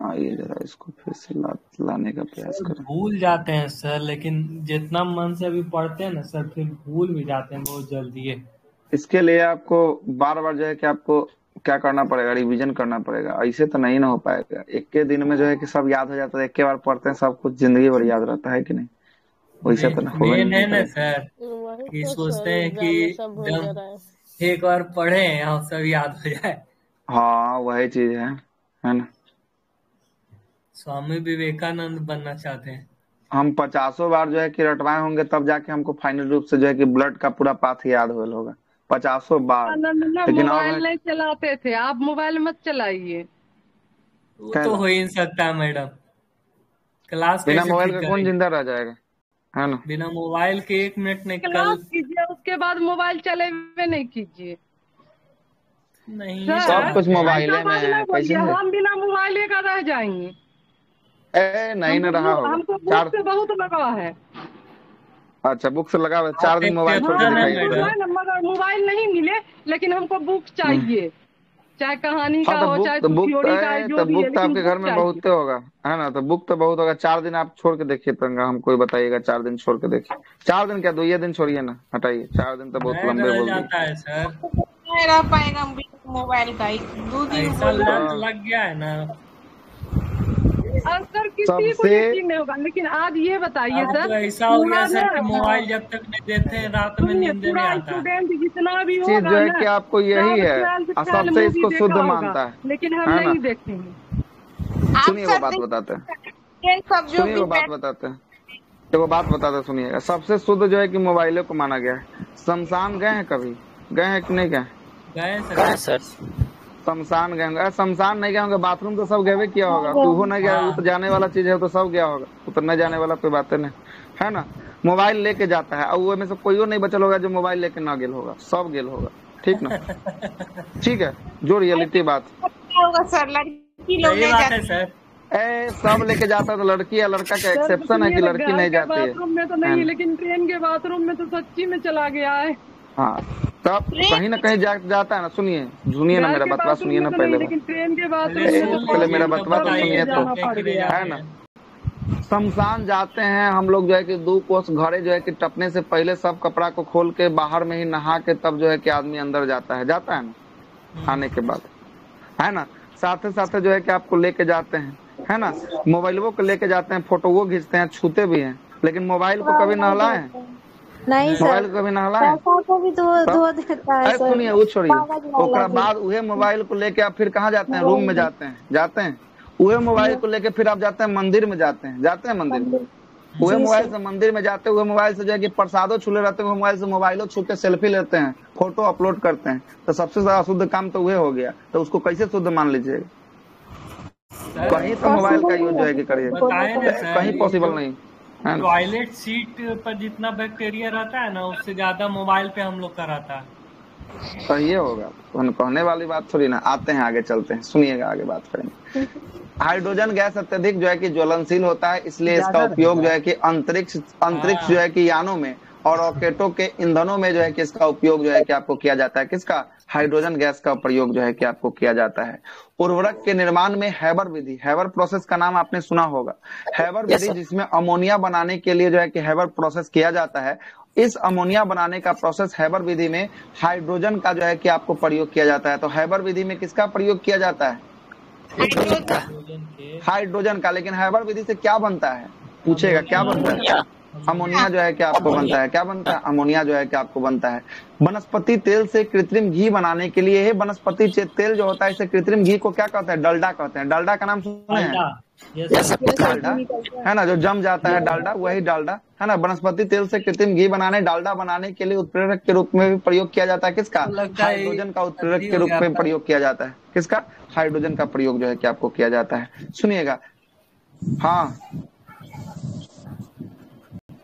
आइए जरा इसको फिर से लाने का प्रयास करें। भूल जाते हैं सर, लेकिन जितना मन से अभी पढ़ते हैं ना सर, फिर भूल भी जाते हैं बहुत जल्दी। इसके लिए आपको बार बार जो है कि आपको क्या करना पड़ेगा, रिवीजन करना पड़ेगा। ऐसे तो नहीं ना हो पाएगा। एक के दिन में जो है कि सब याद हो जाता है, एक के बार पढ़ते हैं सब कुछ जिंदगी भर याद रहता है कि नहीं? वैसे तो होगा ही मेन है नहीं ना करेगा। सर वही कि तो सोचते सर, हैं एग्जाम में कि सब भूल जा जब रहा है। एक बार पढ़े और सब याद हो जाए। हाँ वही चीज है ना। स्वामी विवेकानंद बनना चाहते हैं। हम 50 बार जो है कि रटवाए होंगे तब जाके हमको फाइनल रूप से जो है कि ब्लड का पूरा पाथ याद होगा 50 बार। आनंद ना लेकिन अब मोबाइल नहीं चलाते थे, आप मोबाइल मत चलाइए। वो क्या तो ला? हो ही नहीं सकता है मैडम। क्लास बिना कैसे मोबाइल ठीक का कौन करेंगे? जिंदा रह जाएगा, है ना? बिना मोबाइल के 1 मिनट नहीं। कल क्लास कीजिए, उसके बाद मोबाइल चलेबे नहीं कीजिए। नहीं सर सब कुछ मोबाइले ऐसा में बात है, ना कैसे बोलिए, है? हम बिना मोबाइल का रह जाएंगे। नहीं न रहा होगा। हमको बुक चार से बहुत लगा है। अच्छा बुक से लगा हुआ है। 4 आप दिन एक मोबाइल छोड़ के कैप्टन है दिखाइए बिल्कुल पहले। है ना, मगर मोबाइल नहीं मिले लेकिन हमको बुक चाहिए, चाहे कहानी हाँ का तो हो बुक चाहे तो बुक तो थ्योरी का है, जो तो भी है, बुक तो लेकिन आपके बुक घर में चाहिए। बहुत होगा, है ना? तो बुक तो बहुत होगा। 4 दिन आप छोड़ के देखिए तंगा, हमको ही बताइएगा। 4 दिन छोड़ के देखिए। 4 दिन क्या, 2 दिन छोड़िए ना, हटाइए। 4 दिन तो बहुत बैग लंबे रह बोल दिए। जाता है सर। नहीं रह पाएगा मोबाइल का, 2 दिन ऐसा बोल रहा लत लग गया है ना। और सर किसी को सबसे यकीन नहीं होगा, लेकिन आज ये बताइए अब सर, तो ऐसा हो गया पूरा सर कि ना मोबाइल जब तक नहीं देते हैं रात में सुनिए, नींद नहीं पूरा आता। स्टूडेंट जितना भी चीज जो होगा है ना कि आपको यही सब है 12th और फेल सबसे मूवी इसको देखा शुद्ध होगा, मानता लेकिन हम है ना? नहीं देखेंगे। आप सुनिए वो सर बात बताते हैं, सब जो सुनिए भी वो बात बताते हैं, तो वो बात बताते हैं, सुनिएगा। सबसे शुद्ध जो है कि मोबाइलों को माना गया है। शमशान गए हैं कभी? गए हैं कि नहीं गए? गए सर। शमशान गए होंगे। शमशान नहीं गए होंगे, बाथरूम तो सब गए किया होगा। तू हो नहीं गया, वो तो जाने वाला चीज है, तो सब गया होगा। वो तो नहीं जाने वाला कोई बात नहीं, है ना? मोबाइल लेके जाता है और वो में से कोई नहीं बचल होगा जो मोबाइल लेके ना गेल होगा, सब गेल होगा। ठीक ना? ठीक है, जो रियलिटी बात होगा सर, लड़की लोग नहीं जाती सर। सब लेके जाता है। तो लड़की या लड़का का एक्सेप्शन है कि लड़की नहीं जाती है। बाथरूम में तो नहीं है, लेकिन ट्रेन के बाथरूम में तो सच्ची में चला गया है। हाँ तब कहीं ना कहीं जाता है ना। सुनिए ना मेरा बतवा, सुनिए ना पहले लेकिन ट्रेन के बाथरूम पहले मेरा बतवा तो सुनिए तो, है ना? शमशान जाते हैं हम लोग जो है कि 2 कोस घरे जो है कि टपने से पहले सब कपड़ा को खोल के बाहर में ही नहा के तब जो है कि आदमी अंदर जाता है ना, आने के बाद, है ना? साथ जो है कि आपको लेके जाते हैं, है ना? मोबाइलों को लेके जाते हैं, फोटो खींचते हैं, छूते भी हैं, लेकिन मोबाइल को कभी नहलाए? नहीं सर, मोबाइल को कभी नहलाए? को भी धो देता है सर। सुनिए वो छोड़िए, उसके बाद उहे मोबाइल को लेके आप फिर कहाँ जाते हैं? रूम में जाते हैं। उहे मोबाइल को लेके फिर आप जाते हैं मंदिर में, जाते हैं मंदिर में। उहे मोबाइल से मंदिर में जाते हुए मोबाइल से जो है कि प्रसादों छूले रहते हैं, मोबाइल से मोबाइलों छू के सेल्फी लेते हैं, फोटो अपलोड करते हैं। तो सबसे ज्यादा शुद्ध काम तो वह हो गया। तो उसको कैसे शुद्ध मान लीजिएगा? कहीं तो मोबाइल का यूज जो है कि करिए, कहीं पॉसिबल नहीं है। टॉयलेट सीट पर जितना बैक्टीरिया रहता है ना, उससे ज्यादा मोबाइल पे हम लोग का रहता है। सही होगा, कहने वाली बात थोड़ी ना। आते हैं आगे चलते हैं, सुनिएगा आगे बात करेंगे। हाइड्रोजन गैस अत्यधिक जो है कि ज्वलनशील होता है, इसलिए इसका उपयोग जो है कि अंतरिक्ष जो है कि यानों में और रॉकेटों के ईंधनों में जो है कि इसका उपयोग जो है कि आपको किया जाता है। किसका? हाइड्रोजन गैस का प्रयोग जो है कि आपको किया जाता है। उर्वरक के निर्माण में हैबर विधि, हैबर प्रोसेस का नाम आपने सुना होगा। हैबर विधि जिसमें अमोनिया बनाने के लिए जो है कि हैबर प्रोसेस किया जाता है। इस अमोनिया बनाने का प्रोसेस हैबर विधि में हाइड्रोजन का जो है कि आपको प्रयोग किया जाता है। तो हैबर विधि में किसका प्रयोग किया जाता है? हाइड्रोजन का। लेकिन हैबर विधि से क्या बनता है? पूछेगा क्या बनता है? अमोनिया जो है कि आपको बनता है। क्या बनता है? अमोनिया जो है कि आपको बनता है। वनस्पति तेल से कृत्रिम घी बनाने के लिए ये वनस्पति तेल जो होता है, इसे कृत्रिम घी को क्या कहते हैं? डलडा कहते हैं। डलडा का नाम सुने हैं? डालडा है ना, जो जम जाता है डालडा, वही डालडा है ना। वनस्पति तेल से कृत्रिम घी बनाने, डालडा बनाने के लिए उत्प्रेरक के रूप में भी प्रयोग किया जाता है। किसका? हाइड्रोजन का उत्प्रेरक के रूप में प्रयोग किया जाता है। किसका? हाइड्रोजन का प्रयोग जो है कि आपको किया जाता है। सुनिएगा, हाँ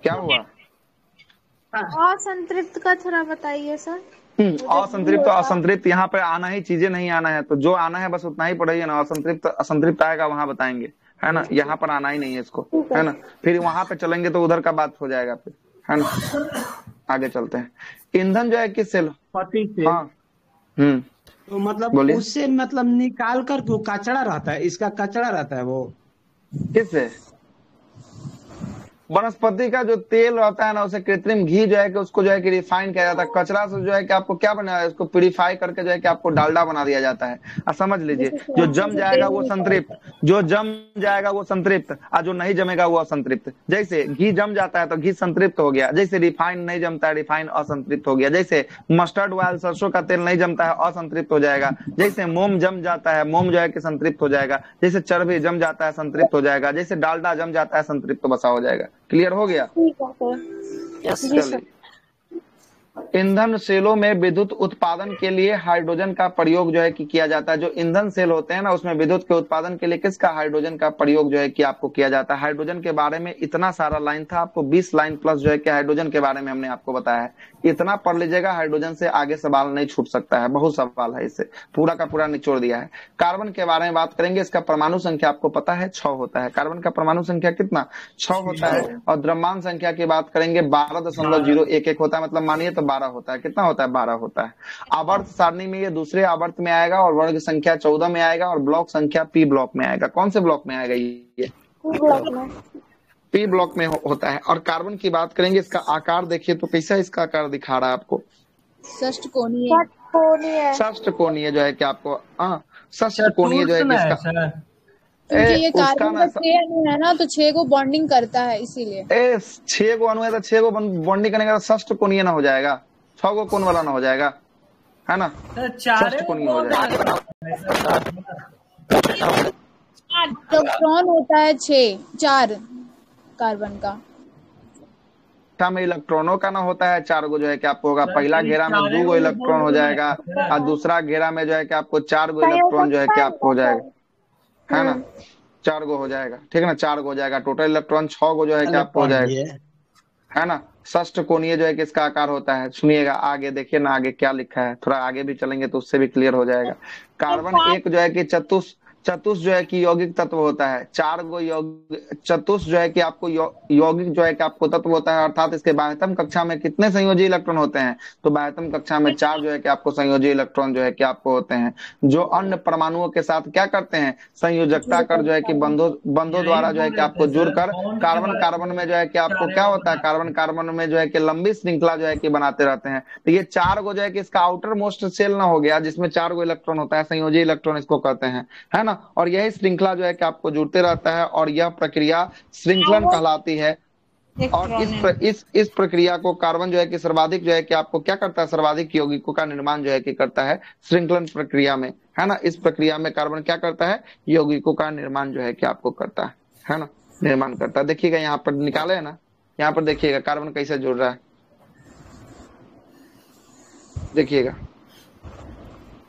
क्या हुआ? असंतृप्त का थोड़ा बताइए सर। असंतृप्त यहाँ पे आना ही, चीजें नहीं आना है, तो जो आना है बस उतना ही पढ़ाइए ना। असंतृप्त आएगा वहां बताएंगे, है ना? यहाँ पर आना ही नहीं है इसको, है ना? फिर वहां पे चलेंगे तो उधर का बात हो जाएगा फिर, है ना? आगे चलते हैं। ईंधन जो है कि सेल हाँ तो मतलब उससे मतलब निकाल कर वो कचरा रहता है, इसका कचरा रहता है वो। किससे? वनस्पति का जो तेल रहता है ना, उसे कृत्रिम घी जो है कि उसको जो है कि रिफाइन किया जाता है। कचरा से जो है कि आपको क्या बनाया है, उसको प्यूरिफाई करके जो है कि आपको डालडा बना दिया जाता है। अब समझ लीजिए, जो जम जाएगा वो संतृप्त, जो जम जाएगा वो संतृप्त, और जो नहीं जमेगा वो असंतृप्त। जैसे घी जम जाता है तो घी संतृप्त हो गया, जैसे रिफाइन नहीं जमता है, रिफाइन असंतृप्त हो गया। जैसे मस्टर्ड ऑयल, सरसों का तेल नहीं जमता है, असंतृप्त हो जाएगा। जैसे मोम जम जाता है, मोम जो है कि संतृप्त हो जाएगा। जैसे चर्बी जम जाता है, संतृप्त हो जाएगा। जैसे डालडा जम जाता है, संतृप्त बसा हो जाएगा। क्लियर हो गया? चलिए, ईंधन सेलों में विद्युत उत्पादन के लिए हाइड्रोजन का प्रयोग जो है कि किया जाता है। जो ईंधन सेल होते हैं ना, उसमें विद्युत के उत्पादन के लिए किसका, हाइड्रोजन का प्रयोग जो है कि आपको किया जाता है। हाइड्रोजन के बारे में इतना सारा लाइन था, आपको 20 लाइन प्लस जो है कि हाइड्रोजन के बारे में हमने आपको बताया है। इतना पढ़ लीजिएगा, हाइड्रोजन से आगे सवाल नहीं छूट सकता है, बहुत सवाल है, इससे पूरा का पूरा निचोड़ दिया है। कार्बन के बारे में बात करेंगे, इसका परमाणु संख्या आपको पता है 6 होता है। कार्बन का परमाणु संख्या कितना, 6 होता है। और द्रव्यमान संख्या की बात करेंगे 12.011 होता है, मतलब मानिए तो 12 होता है। कितना होता है, 12 होता है। आवर्त सारणी में ये दूसरे आवर्त में आएगा, और वर्ग संख्या 14 में आएगा, और ब्लॉक संख्या पी ब्लॉक में आएगा। कौन से ब्लॉक में आएगा ये, पी ब्लॉक में होता है। और कार्बन की बात करेंगे, इसका आकार देखिए तो कैसा इसका आकार दिखा रहा है आपको, षष्ठकोणीय जो है कि आपको षष्ठकोणीय जो है कि इसका, क्योंकि ये कार्बन का 6 अणु है ना, तो 6 को बॉन्डिंग करता है, इसीलिए 6 को अणु है तो 6 को बॉन्डिंग करने का षष्ठकोणीय ना हो जाएगा, 6 को कोण वाला ना हो जाएगा, है ना, षष्ठकोणीय हो जाएगा। इलेक्ट्रॉन होता है 4 कार्बन का में इलेक्ट्रॉनों का ना होता है 4 गो जो है कि आपको होगा। पहला घेरा में 2 गो इलेक्ट्रॉन हो जाएगा, और दूसरा घेरा में जो है कि आपको 4 गो इलेक्ट्रॉन जो है कि आपको हो जाएगा, है ना, 4 गो हो जाएगा। ठीक है ना, 4 गो हो जाएगा। टोटल इलेक्ट्रॉन 6 गो जो है कि आपको हो जाएगा, है ना। षष्ठकोणीय जो है कि इसका आकार होता है। सुनिएगा आगे, देखिए ना आगे क्या लिखा है, थोड़ा आगे भी चलेंगे तो उससे भी क्लियर हो जाएगा। कार्बन एक जो है कि चतुष जो है कि यौगिक तत्व होता है। 4 गो चतुष जो है कि आपको यौगिक जो है कि आपको तत्व होता है, अर्थात इसके बाह्यतम कक्षा में कितने संयोजी इलेक्ट्रॉन होते हैं, तो बाह्यतम कक्षा में 4 जो है कि आपको संयोजी इलेक्ट्रॉन जो है कि आपको होते हैं, जो अन्य परमाणुओं के साथ क्या करते हैं, संयोजकता कर जो है कि बंधों द्वारा जो है कि आपको जुड़कर कार्बन में जो है कि आपको क्या होता है, कार्बन में जो है कि लंबी श्रृंखला जो है कि बनाते रहते हैं। तो ये 4 गो जो है कि इसका आउटर मोस्ट सेल ना हो गया, जिसमें 4 गो इलेक्ट्रॉन होता है, संयोजी इलेक्ट्रॉन इसको कहते हैं, है ना। और यही श्रृंखला जो है कि आपको जुड़ते रहता है, और यह प्रक्रिया श्रृंखलन कहलाती है। और इस प्रक्रिया को कार्बन जो है कि सर्वाधिक जो है कि आपको क्या करता है, सर्वाधिक यौगिकों का निर्माण जो है कि करता है श्रृंखलन प्रक्रिया में, है ना। इस प्रक्रिया में कार्बन क्या करता है, यौगिकों का निर्माण जो है कि आपको करता है ना, निर्माण करता है। देखिएगा यहाँ पर निकाले है ना, यहाँ पर देखिएगा कार्बन कैसे जुड़ रहा है, देखिएगा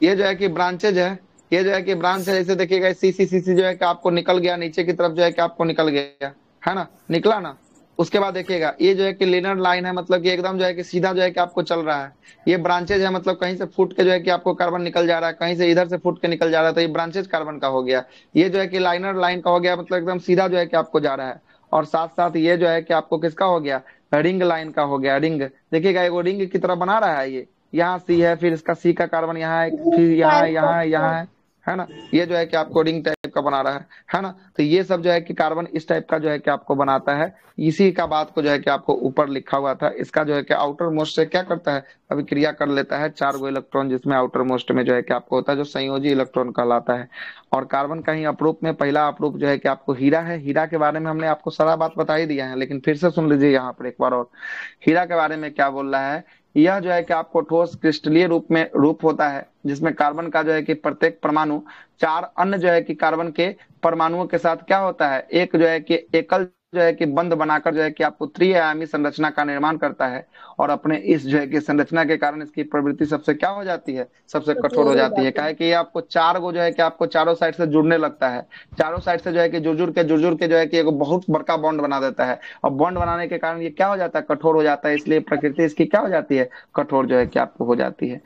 ये जो है कि ब्रांचेज है, ये जो है कि ब्रांच है। जैसे देखिएगा सी जो है कि आपको निकल गया नीचे की तरफ जो है कि आपको निकल गया, है ना, निकला ना। उसके बाद देखिएगा ये जो है कि लिनियर लाइन है, मतलब कि एकदम जो है कि सीधा जो है कि आपको चल रहा है। ये ब्रांचेज है, मतलब कहीं से फूट के जो है कि आपको कार्बन निकल जा रहा है, कहीं से इधर से फूट के निकल जा रहा है, तो ये ब्रांचेज कार्बन का हो गया। ये जो है कि लाइनर लाइन का हो गया, मतलब एकदम सीधा जो है कि आपको जा रहा है। और साथ साथ ये जो है कि आपको किसका हो गया, रिंग लाइन का हो गया। रिंग देखिएगा एगो रिंग की तरह बना रहा है, ये यहाँ सी है, फिर इसका सी का कार्बन यहाँ है, फिर यहाँ है ना। ये जो है कि आपको रिंग टाइप का बना रहा है ना। तो ये सब जो है कि कार्बन इस टाइप का जो है कि आपको बनाता है। इसी का बात को जो है कि आपको ऊपर लिखा हुआ था, इसका जो है कि आउटर मोस्ट से क्या करता है, अभिक्रिया कर लेता है 4 गो इलेक्ट्रॉन, जिसमें आउटर मोस्ट में जो है कि आपको होता है जो संयोजी इलेक्ट्रॉन कहलाता है। और कार्बन का ही अपरूप में पहला अपरूप जो है कि आपको हीरा है। हीरा के बारे में हमने आपको सारा बात बता ही दिया है, लेकिन फिर से सुन लीजिए यहाँ पर एक बार और। हीरा के बारे में क्या बोल रहा है, यह जो है कि आपको ठोस क्रिस्टलीय रूप होता है, जिसमें कार्बन का जो है कि प्रत्येक परमाणु 4 अन्य जो है कि कार्बन के परमाणुओं के साथ क्या होता है, एक जो है कि एकल जो है कि बंध बनाकर जो है कि आपको त्रिआयामी संरचना का निर्माण करता है। और अपने इस जो है कि संरचना के कारण इसकी प्रवृत्ति सबसे क्या हो जाती है, सबसे कठोर हो जाती है। काहे कि ये आपको 4 गो जो है कि आपको चारों साइड से जुड़ने लगता है, चारों साइड से जो है कि जुड़ के जो है कि एक बहुत बड़का बॉन्ड बना देता है। और बॉन्ड बनाने के कारण ये क्या हो जाता है, कठोर हो जाता है। इसलिए प्रकृति इसकी क्या हो जाती है, कठोर जो है कि आपको हो जाती है।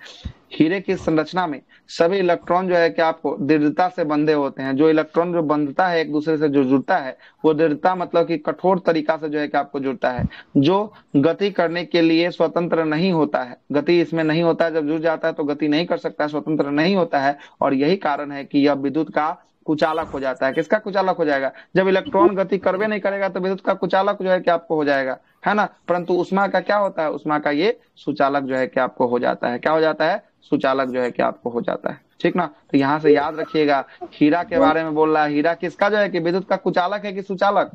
हीरे की संरचना में सभी इलेक्ट्रॉन जो है कि आपको दृढ़ता से बंधे होते हैं। जो इलेक्ट्रॉन जो बंधता है एक दूसरे से जो जुड़ता है, वो दृढ़ता मतलब कि कठोर तरीका से जो है कि आपको जुड़ता है, जो गति करने के लिए स्वतंत्र नहीं होता है। गति इसमें नहीं होता है, जब जुड़ जाता है तो गति नहीं कर सकता है, स्वतंत्र नहीं होता है। और यही कारण है कि यह विद्युत का कुचालक हो जाता है। किसका कुचालक हो जाएगा? जब इलेक्ट्रॉन गति करवे नहीं करेगा तो विद्युत का कुचालक जो है कि आपको हो जाएगा, है ना। परंतु उष्मा का क्या होता है? उष्मा का ये सुचालक जो है कि आपको हो जाता है। क्या हो जाता है? सुचालक जो है कि आपको हो जाता है, ठीक ना। तो यहाँ से याद रखिएगा, हीरा के बारे में बोल रहा है। हीरा किसका जो है कि विद्युत का कुचालक है कि सुचालक?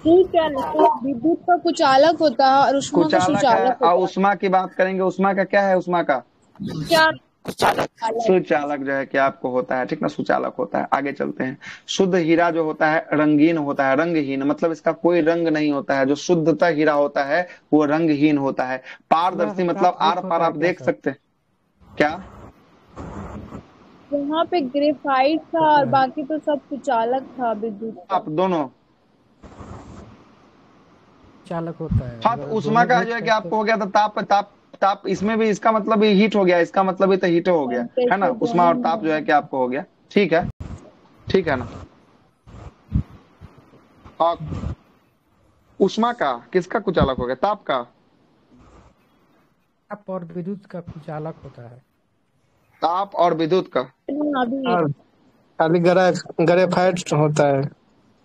विद्युत का कुचालक होता है और उष्मा का कुचालक है। सुचालक और होता उष्मा की बात करेंगे, उष्मा का क्या है? उष्मा का है। सुचालक जो है कि आपको होता है, ठीक ना, सुचालक होता है। आगे चलते हैं। शुद्ध हीरा जो होता है रंगीन होता है, रंगहीन, मतलब इसका कोई रंग नहीं होता है। जो शुद्धता हीरा होता है वो रंगहीन होता है। पारदर्शी मतलब आर पार आप देख सकते हैं। क्या यहाँ पे ग्रेफाइट था और बाकी तो सब कुचालक था विद्युत। आप दोनों चालक होता है। हाँ, तो उष्मा का जो है कि आपको हो गया था ताप। ताप ताप इसमें भी इसका मतलब भी हीट हो गया, इसका मतलब भी तो हीट हो गया, है ना। उष्मा और ताप जो है कि आपको हो गया, ठीक है, ठीक है ना। और उष्मा का किसका कुचालक हो गया? ताप का। ताप और विद्युत का कुचालक होता है। ताप और विद्युत का खाली ग्रेफाइट होता है।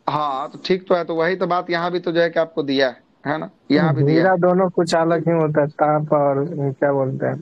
हाँ तो ठीक तो है। तो वही तो बात यहाँ भी तो जो है कि आपको दिया है ना, यहाँ भी दिया हीरा दोनों कुचालक ही होता है, ताप और क्या बोलते हैं,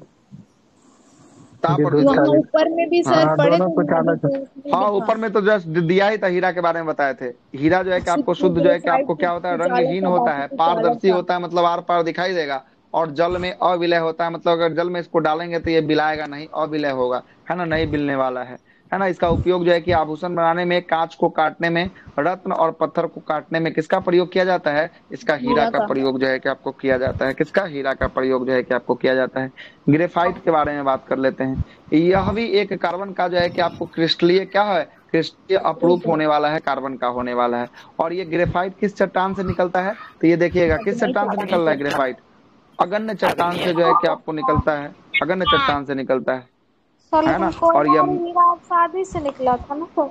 ताप और विद्युत का। ऊपर में भी सर हाँ, पढ़े दोनों थे कुचालक है। हाँ, ऊपर में तो जस्ट दिया ही था, हीरा के बारे में बताए थे। हीरा जो है कि आपको शुद्ध जो है कि आपको क्या होता है? रंगहीन होता है, पारदर्शी होता है, मतलब आर पार दिखाई देगा। और जल में अविलय होता है, मतलब अगर जल में इसको डालेंगे तो ये बिलाएगा नहीं, अविलय होगा, है ना, नहीं बिलने वाला है ना। इसका उपयोग जो है कि आभूषण बनाने में, कांच को काटने में, रत्न और पत्थर को काटने में किसका प्रयोग किया जाता है? इसका हीरा का प्रयोग जो है कि आपको किया जाता है। किसका? हीरा का प्रयोग जो है कि आपको किया जाता है। ग्रेफाइट के बारे में बात कर लेते हैं। यह भी एक कार्बन का जो है कि आपको क्रिस्टलीय क्या है? क्रिस्टलीय अपरूप होने वाला है, कार्बन का होने वाला है। और ये ग्रेफाइट किस चट्टान से निकलता है? तो ये देखिएगा किस चट्टान से निकल रहा है ग्रेफाइट? अगन्य चट्टान से जो है कि आपको निकलता है, अगन्य चट्टान से निकलता है ना। और ये शादी से निकला था ना। तो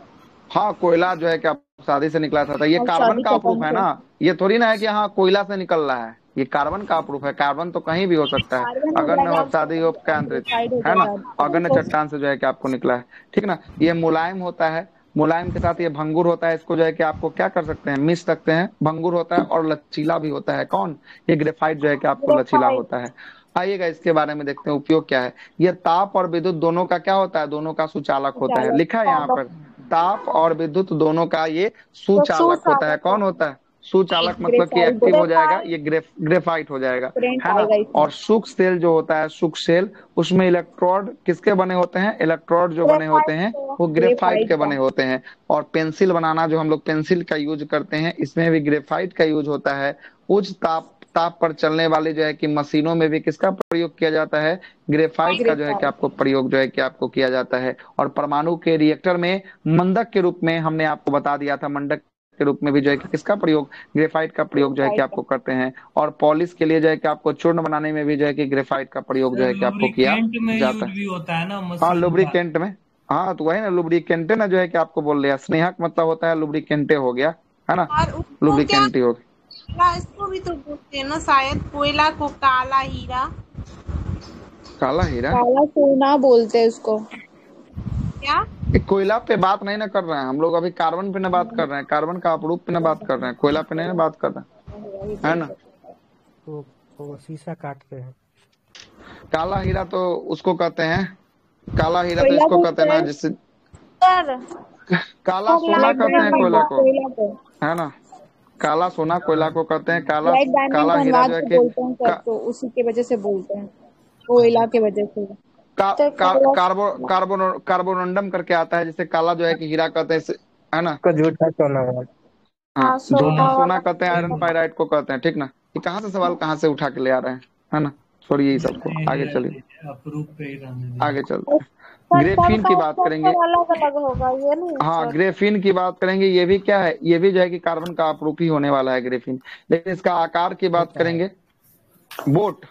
हाँ, कोयला जो है कि आप शादी से निकला था। तो ये कार्बन का अपरूप है ना, ये थोड़ी ना है कि हाँ कोयला से निकल रहा है। ये कार्बन का अपरूप है। कार्बन तो कहीं भी हो सकता है, अगन्य हो, शादी हो, केंद्रित, है ना। अगन्य चट्टान से जो है कि आपको निकला है, ठीक ना। ये मुलायम होता है, मुलायम के साथ ये भंगुर होता है। इसको जो है कि आपको क्या कर सकते हैं? मिस सकते हैं। भंगुर होता है और लचीला भी होता है। कौन? ये ग्रेफाइट जो है कि आपको लचीला होता है। आइएगा इसके बारे में देखते हैं उपयोग क्या है। ये ताप और विद्युत दोनों का क्या होता है? दोनों का सुचालक होता है। लिखा है यहाँ पर, ताप और विद्युत दोनों का ये सुचालक होता है। कौन होता है? सुचालक, मतलब कि एक्टिव हो जाएगा, ये ग्रेफाइट हो जाएगा, है ना। और शुष्क सेल जो होता है, शुष्क सेल, उसमें इलेक्ट्रोड किसके बने होते हैं? इलेक्ट्रोड जो बने होते हैं वो ग्रेफाइट के बने होते हैं। और पेंसिल बनाना, जो हम लोग पेंसिल का यूज करते हैं, इसमें भी ग्रेफाइट का यूज होता है। उच्च ताप पर चलने वाली जो है कि मशीनों में भी किसका प्रयोग किया जाता है? ग्रेफाइट का जो है कि आपको प्रयोग जो है कि आपको किया जाता है। और परमाणु के रिएक्टर में मंदक के रूप में हमने आपको बता दिया था, मंडक के रूप में भी जो है कि किसका प्रयोग? ग्रेफाइट का प्रयोग जो है कि आपको करते हैं। और पॉलिश के लिए जो है कि आपको चूर्ण बनाने में भी जो है कि ग्रेफाइट का प्रयोग जो है कि आपको किया जाता है। हाँ, लुब्रिकेंट में। हाँ, तो वही ना, लुब्रिकेंटे ना जो है कि आपको बोल रहा है। स्नेहक मतलब होता है लुब्रिकेंटे हो गया, है ना, लुब्रिकेंटी हो गया। इसको भी तो बोलते हैं ना शायद, कोयला को काला हीरा। काला हीरा, काला सोना बोलते हैं उसको। क्या? कोयला पे बात नहीं ना कर रहे हैं हम लोग, अभी कार्बन पे ना बात कर रहे हैं, कार्बन का अपरूप पे ना बात कर रहे हैं, कोयला पे नहीं ना बात कर रहे हैं, है ना। तो शीशा काटते हैं। काला हीरा तो उसको कहते हैं, काला हीरा तो इसको कहते हैं ना, जिससे काला सोना कहते हैं कोयला को, है ना। काला सोना कोयला को कहते हैं। काला हीरा जो है कि तो उसी के वजह से बोलते हैं, कोयला के वजह से। कार्बोनंडम करके आता है, जिसे काला जो है कि हीरा कहते हैं, है ना। झूठा सोना, हाँ, झूठा सोना कहते हैं, आयरन पाइराइट को कहते हैं, ठीक ना। ये कहाँ से सवाल कहाँ से उठा के ले आ रहे हैं, है ना। छोड़िए ये सबको, आगे चलिए, आगे चलते हैं। ग्रेफीन की बात करेंगे, अलग अलग होगा ये नहीं। हाँ, ग्रेफीन की बात करेंगे। ये भी क्या है? ये भी जो है कि कार्बन का अपरूप ही होने वाला है ग्रेफीन। लेकिन इसका आकार की बात करेंगे, बोट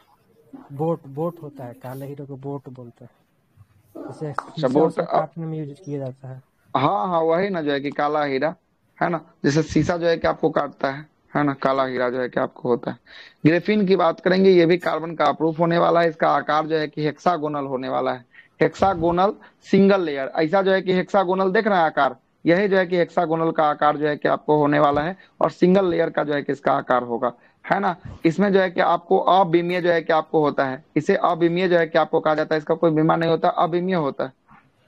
होता है। काले हीरे को बोट बोलते हैं। अच्छा, बोट काटने में यूज किया जाता है। हाँ हाँ, वही ना जो है कि काला हीरा, है ना, जैसे शीशा जो है कि आपको काटता है ना, काला हीरा जो है कि आपको होता है। ग्रेफीन की बात करेंगे, ये भी कार्बन का अपरूप होने वाला है। इसका आकार जो है कि हेक्सागोनल होने वाला है। हेक्सागोनल सिंगल लेयर, ऐसा जो है कि हेक्सागोनल देख रहे हैं आकार, यही जो है कि हेक्सागोनल का आकार जो है कि आपको होने वाला है, और सिंगल लेयर का जो है कि इसका आकार होगा, है ना। इसमें जो है कि आपको अविमीय जो है कि आपको होता है, इसे अविमीय जो है कि आपको कहा जाता है, इसका कोई बीमा नहीं होता, अविमीय होता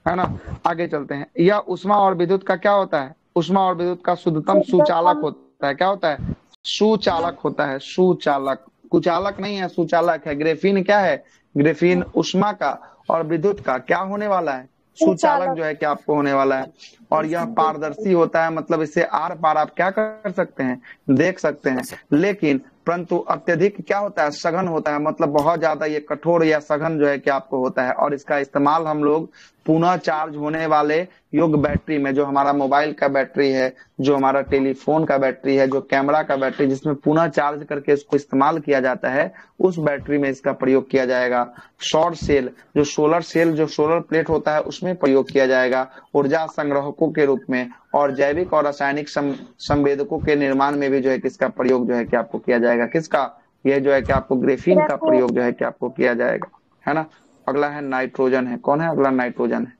है ना। आगे चलते हैं। यह उष्मा और विद्युत का क्या होता है? उष्मा और विद्युत का शुद्धतम सुचालक होता है। क्या होता है? सुचालक होता है, सुचालक, कुचालक नहीं है, सुचालक है। ग्रेफीन क्या है? ग्रेफीन उष्मा का और विद्युत का क्या होने वाला है? सुचालक जो है कि आपको होने वाला है। और यह पारदर्शी होता है, मतलब इससे आर पार आप क्या कर सकते हैं? देख सकते हैं। लेकिन परंतु अत्यधिक क्या होता है? सघन होता है, मतलब बहुत ज्यादा ये कठोर या सघन जो है कि आपको होता है। और इसका इस्तेमाल हम लोग पुनः चार्ज होने वाले योग्य बैटरी में, जो हमारा मोबाइल का बैटरी है, जो हमारा टेलीफोन का बैटरी है, जो कैमरा का बैटरी, जिसमें पुनः चार्ज करके इसको इस्तेमाल किया जाता है, उस बैटरी में इसका प्रयोग किया जाएगा। सौर सेल, जो सोलर सेल, जो सोलर प्लेट होता है, उसमें प्रयोग किया जाएगा ऊर्जा संग्राहकों के रूप में। और जैविक और रासायनिक संवेदकों के निर्माण में भी जो है कि इसका प्रयोग जो है कि आपको किया जाएगा। किसका? ये जो है कि आपको ग्रेफीन का प्रयोग जो है कि आपको किया जाएगा, है ना। अगला है नाइट्रोजन है। कौन है अगला? नाइट्रोजन है,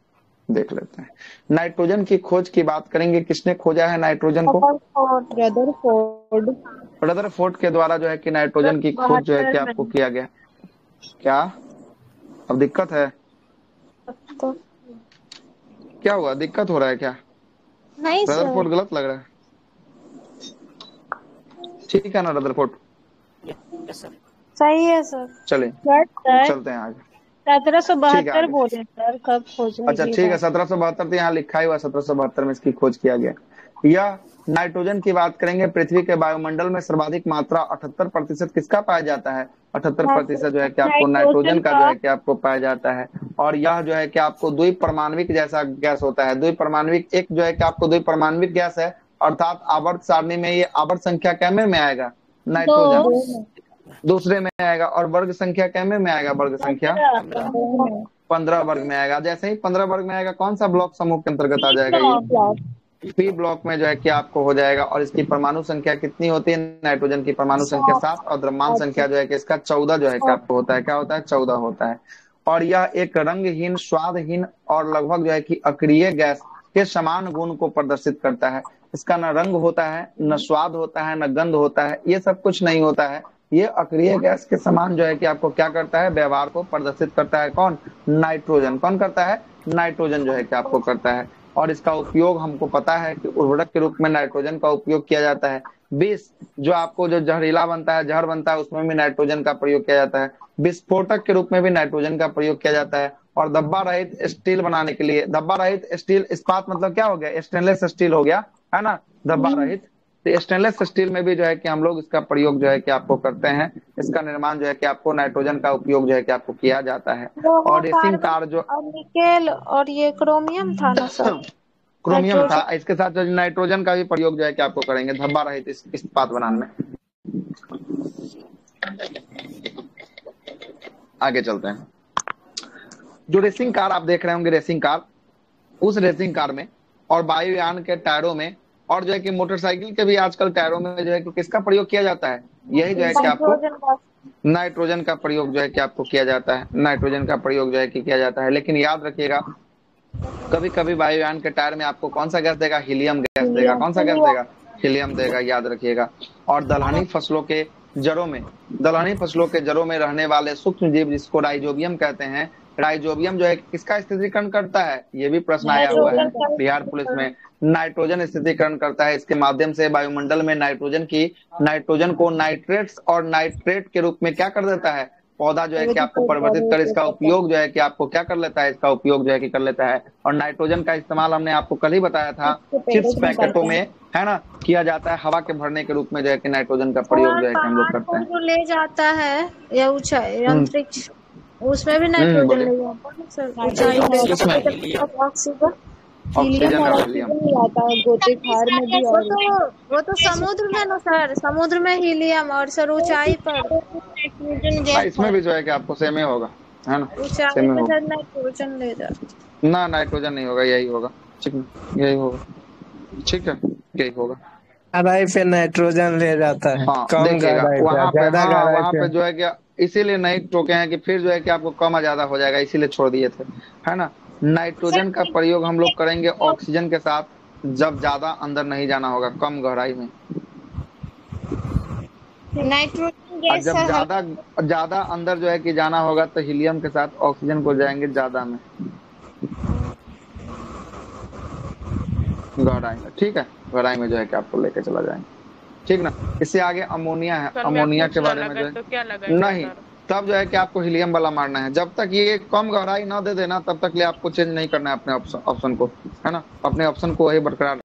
देख लेते हैं। नाइट्रोजन की खोज की बात करेंगे। किसने खोजा है नाइट्रोजन को? रदरफोर्ड के द्वारा जो है कि नाइट्रोजन की खोज जो है कि आपको किया गया। क्या अब दिक्कत है? क्या हुआ? दिक्कत हो रहा है क्या? नहीं सर, रदरफोर्ड गलत लग रहा है? ठीक है ना रदरफोर्ड? सही है सर। चले चलते हैं आगे। 1772 बोले सर, कब खोजा? अच्छा ठीक है, 1772 तो यहाँ लिखा ही हुआ, 1772 में इसकी खोज किया गया। यह नाइट्रोजन की बात करेंगे। पृथ्वी के वायुमंडल में सर्वाधिक मात्रा 78% किसका पाया जाता है? 78% जो है कि आपको नाइट्रोजन का जो है कि आपको पाया जाता है। और यह जो है कि आपको द्विपरमाणविक जैसा गैस होता है। द्विपरमाणविक एक जो है कि आपको द्विपरमाणविक गैस है, अर्थात आवर्त सारणी में ये आवर्त संख्या कैमे में आएगा? नाइट्रोजन दूसरे में आएगा। और वर्ग संख्या कैमे में आएगा? वर्ग संख्या 15 वर्ग में आएगा। जैसे ही 15 वर्ग में आएगा, कौन सा ब्लॉक समूह के अंतर्गत आ जाएगा? ये पी ब्लॉक में जो है कि आपको हो जाएगा। और इसकी परमाणु संख्या कितनी होती है? नाइट्रोजन की परमाणु संख्या 7, और द्रव्यमान संख्या जो है कि इसका 14 जो है कि आपको होता है। क्या होता है? 14 होता है। और यह एक रंगहीन, स्वादहीन और लगभग जो है कि अक्रिय गैस के समान गुण को प्रदर्शित करता है। इसका न रंग होता है, न स्वाद होता है, न गंध होता है, ये सब कुछ नहीं होता है। ये अक्रिय गैस के समान जो है कि आपको क्या करता है? व्यवहार को प्रदर्शित करता है। कौन? नाइट्रोजन। कौन करता है? नाइट्रोजन जो है कि आपको करता है। और इसका उपयोग हमको पता है कि उर्वरक के रूप में नाइट्रोजन का उपयोग किया जाता है। विष जो आपको जो जहरीला बनता है, जहर बनता है, उसमें भी नाइट्रोजन का प्रयोग किया जाता है। विस्फोटक के रूप में भी नाइट्रोजन का प्रयोग किया जाता है। और धब्बा रहित स्टील बनाने के लिए, धब्बा रहित स्टील, इस्पात मतलब क्या हो गया? स्टेनलेस स्टील हो गया, है ना, धब्बा रहित। तो स्टेनलेस स्टील में भी जो है कि हम लोग इसका प्रयोग जो है कि आपको करते हैं। इसका निर्माण जो है कि आपको नाइट्रोजन का उपयोग जो है कि आपको किया जाता है। और रेसिंग कार जो निकेल और ये क्रोमियम था ना सर? क्रोमियम था। इसके साथ जो नाइट्रोजन का भी प्रयोग जो है कि आपको करेंगे धब्बा रहित इस्पात बनाने में। आगे चलते हैं। जो रेसिंग कार आप देख रहे होंगे, रेसिंग कार, उस रेसिंग कार में और वायुयान के टायरों में और जो है कि मोटरसाइकिल के भी आजकल टायरों में जो है कि किसका प्रयोग किया जाता है? यही जो है कि आपको नाइट्रोजन का प्रयोग जो है कि आपको किया जाता है। नाइट्रोजन का प्रयोग जो है कि किया जाता है। लेकिन याद रखिएगा, कभी कभी वायुयान के टायर में आपको कौन सा गैस देगा? हीलियम गैस देगा। कौन सा गैस देगा? हीलियम देगा, याद रखिएगा। और दलहनी फसलों के जड़ों में, दलहनी फसलों के जड़ों में रहने वाले सूक्ष्म जीव जिसको राइजोबियम कहते हैं, राइजोबियम जो है किसका स्थिरीकरण करता है? ये भी प्रश्न आया हुआ है बिहार पुलिस में। नाइट्रोजन स्थिरीकरण करता है। इसके माध्यम से वायुमंडल में नाइट्रोजन को नाइट्रेट्स और नाइट्रेट के रूप में क्या कर देता है? पौधा जो है कि आपको परिवर्तित कर इसका उपयोग जो है कि आपको क्या कर लेता है? इसका उपयोग जो है कि कर लेता है। और नाइट्रोजन का इस्तेमाल हमने आपको कल ही बताया था, चिप्स पैकेटों में, है ना, किया जाता है। हवा के भरने के रूप में जो है कि नाइट्रोजन का प्रयोग जो है कि हम लोग करते हैं। जो ले जाता है या ऊंचाई अंतरिक्ष, उसमें भी नाइट्रोजन ले जाता है सर। ऊंचाई ऑक्सीजन, ऑक्सीजन और हीलियम आता है गोतेखार में भी। और वो तो समुद्र में ना सर, समुद्र में हीलियम, और सर ऊंचाई पर इसमें भी जो है कि आपको सेम ही होगा, है ना, ऊंचाई पे सर नाइट्रोजन ले जाता। ना नाइट्रोजन नहीं होगा, यही होगा, ठीक है, यही होगा, ठीक है, यही होगा। गहराई पे नाइट्रोजन ले जाता है। हाँ, देखिएगा वहाँ पे जो है कि इसीलिए नहीं टोके हैं कि फिर जो है कि आपको कम ज्यादा हो जाएगा, इसीलिए छोड़ दिए थे, है ना। नाइट्रोजन का प्रयोग हम लोग करेंगे ऑक्सीजन के साथ, जब ज्यादा अंदर नहीं जाना होगा, कम गहराई में। नाइट्रोजन और गैस जब सर ज्यादा ज्यादा अंदर जो है कि जाना होगा तो हीलियम के साथ ऑक्सीजन को जाएंगे ज्यादा में, गहराई में। ठीक है, गहराई में जो है कि आपको लेके चला जाएंगे, ठीक ना। इससे आगे अमोनिया है, अमोनिया के बारे में जो तो है क्या लगाएंगे नहीं, सर? तब जो है कि आपको हीलियम वाला मारना है। जब तक ये कम गहराई ना दे देना तब तक लिए आपको चेंज नहीं करना है अपने ऑप्शन को, है ना। अपने ऑप्शन को वही बरकरार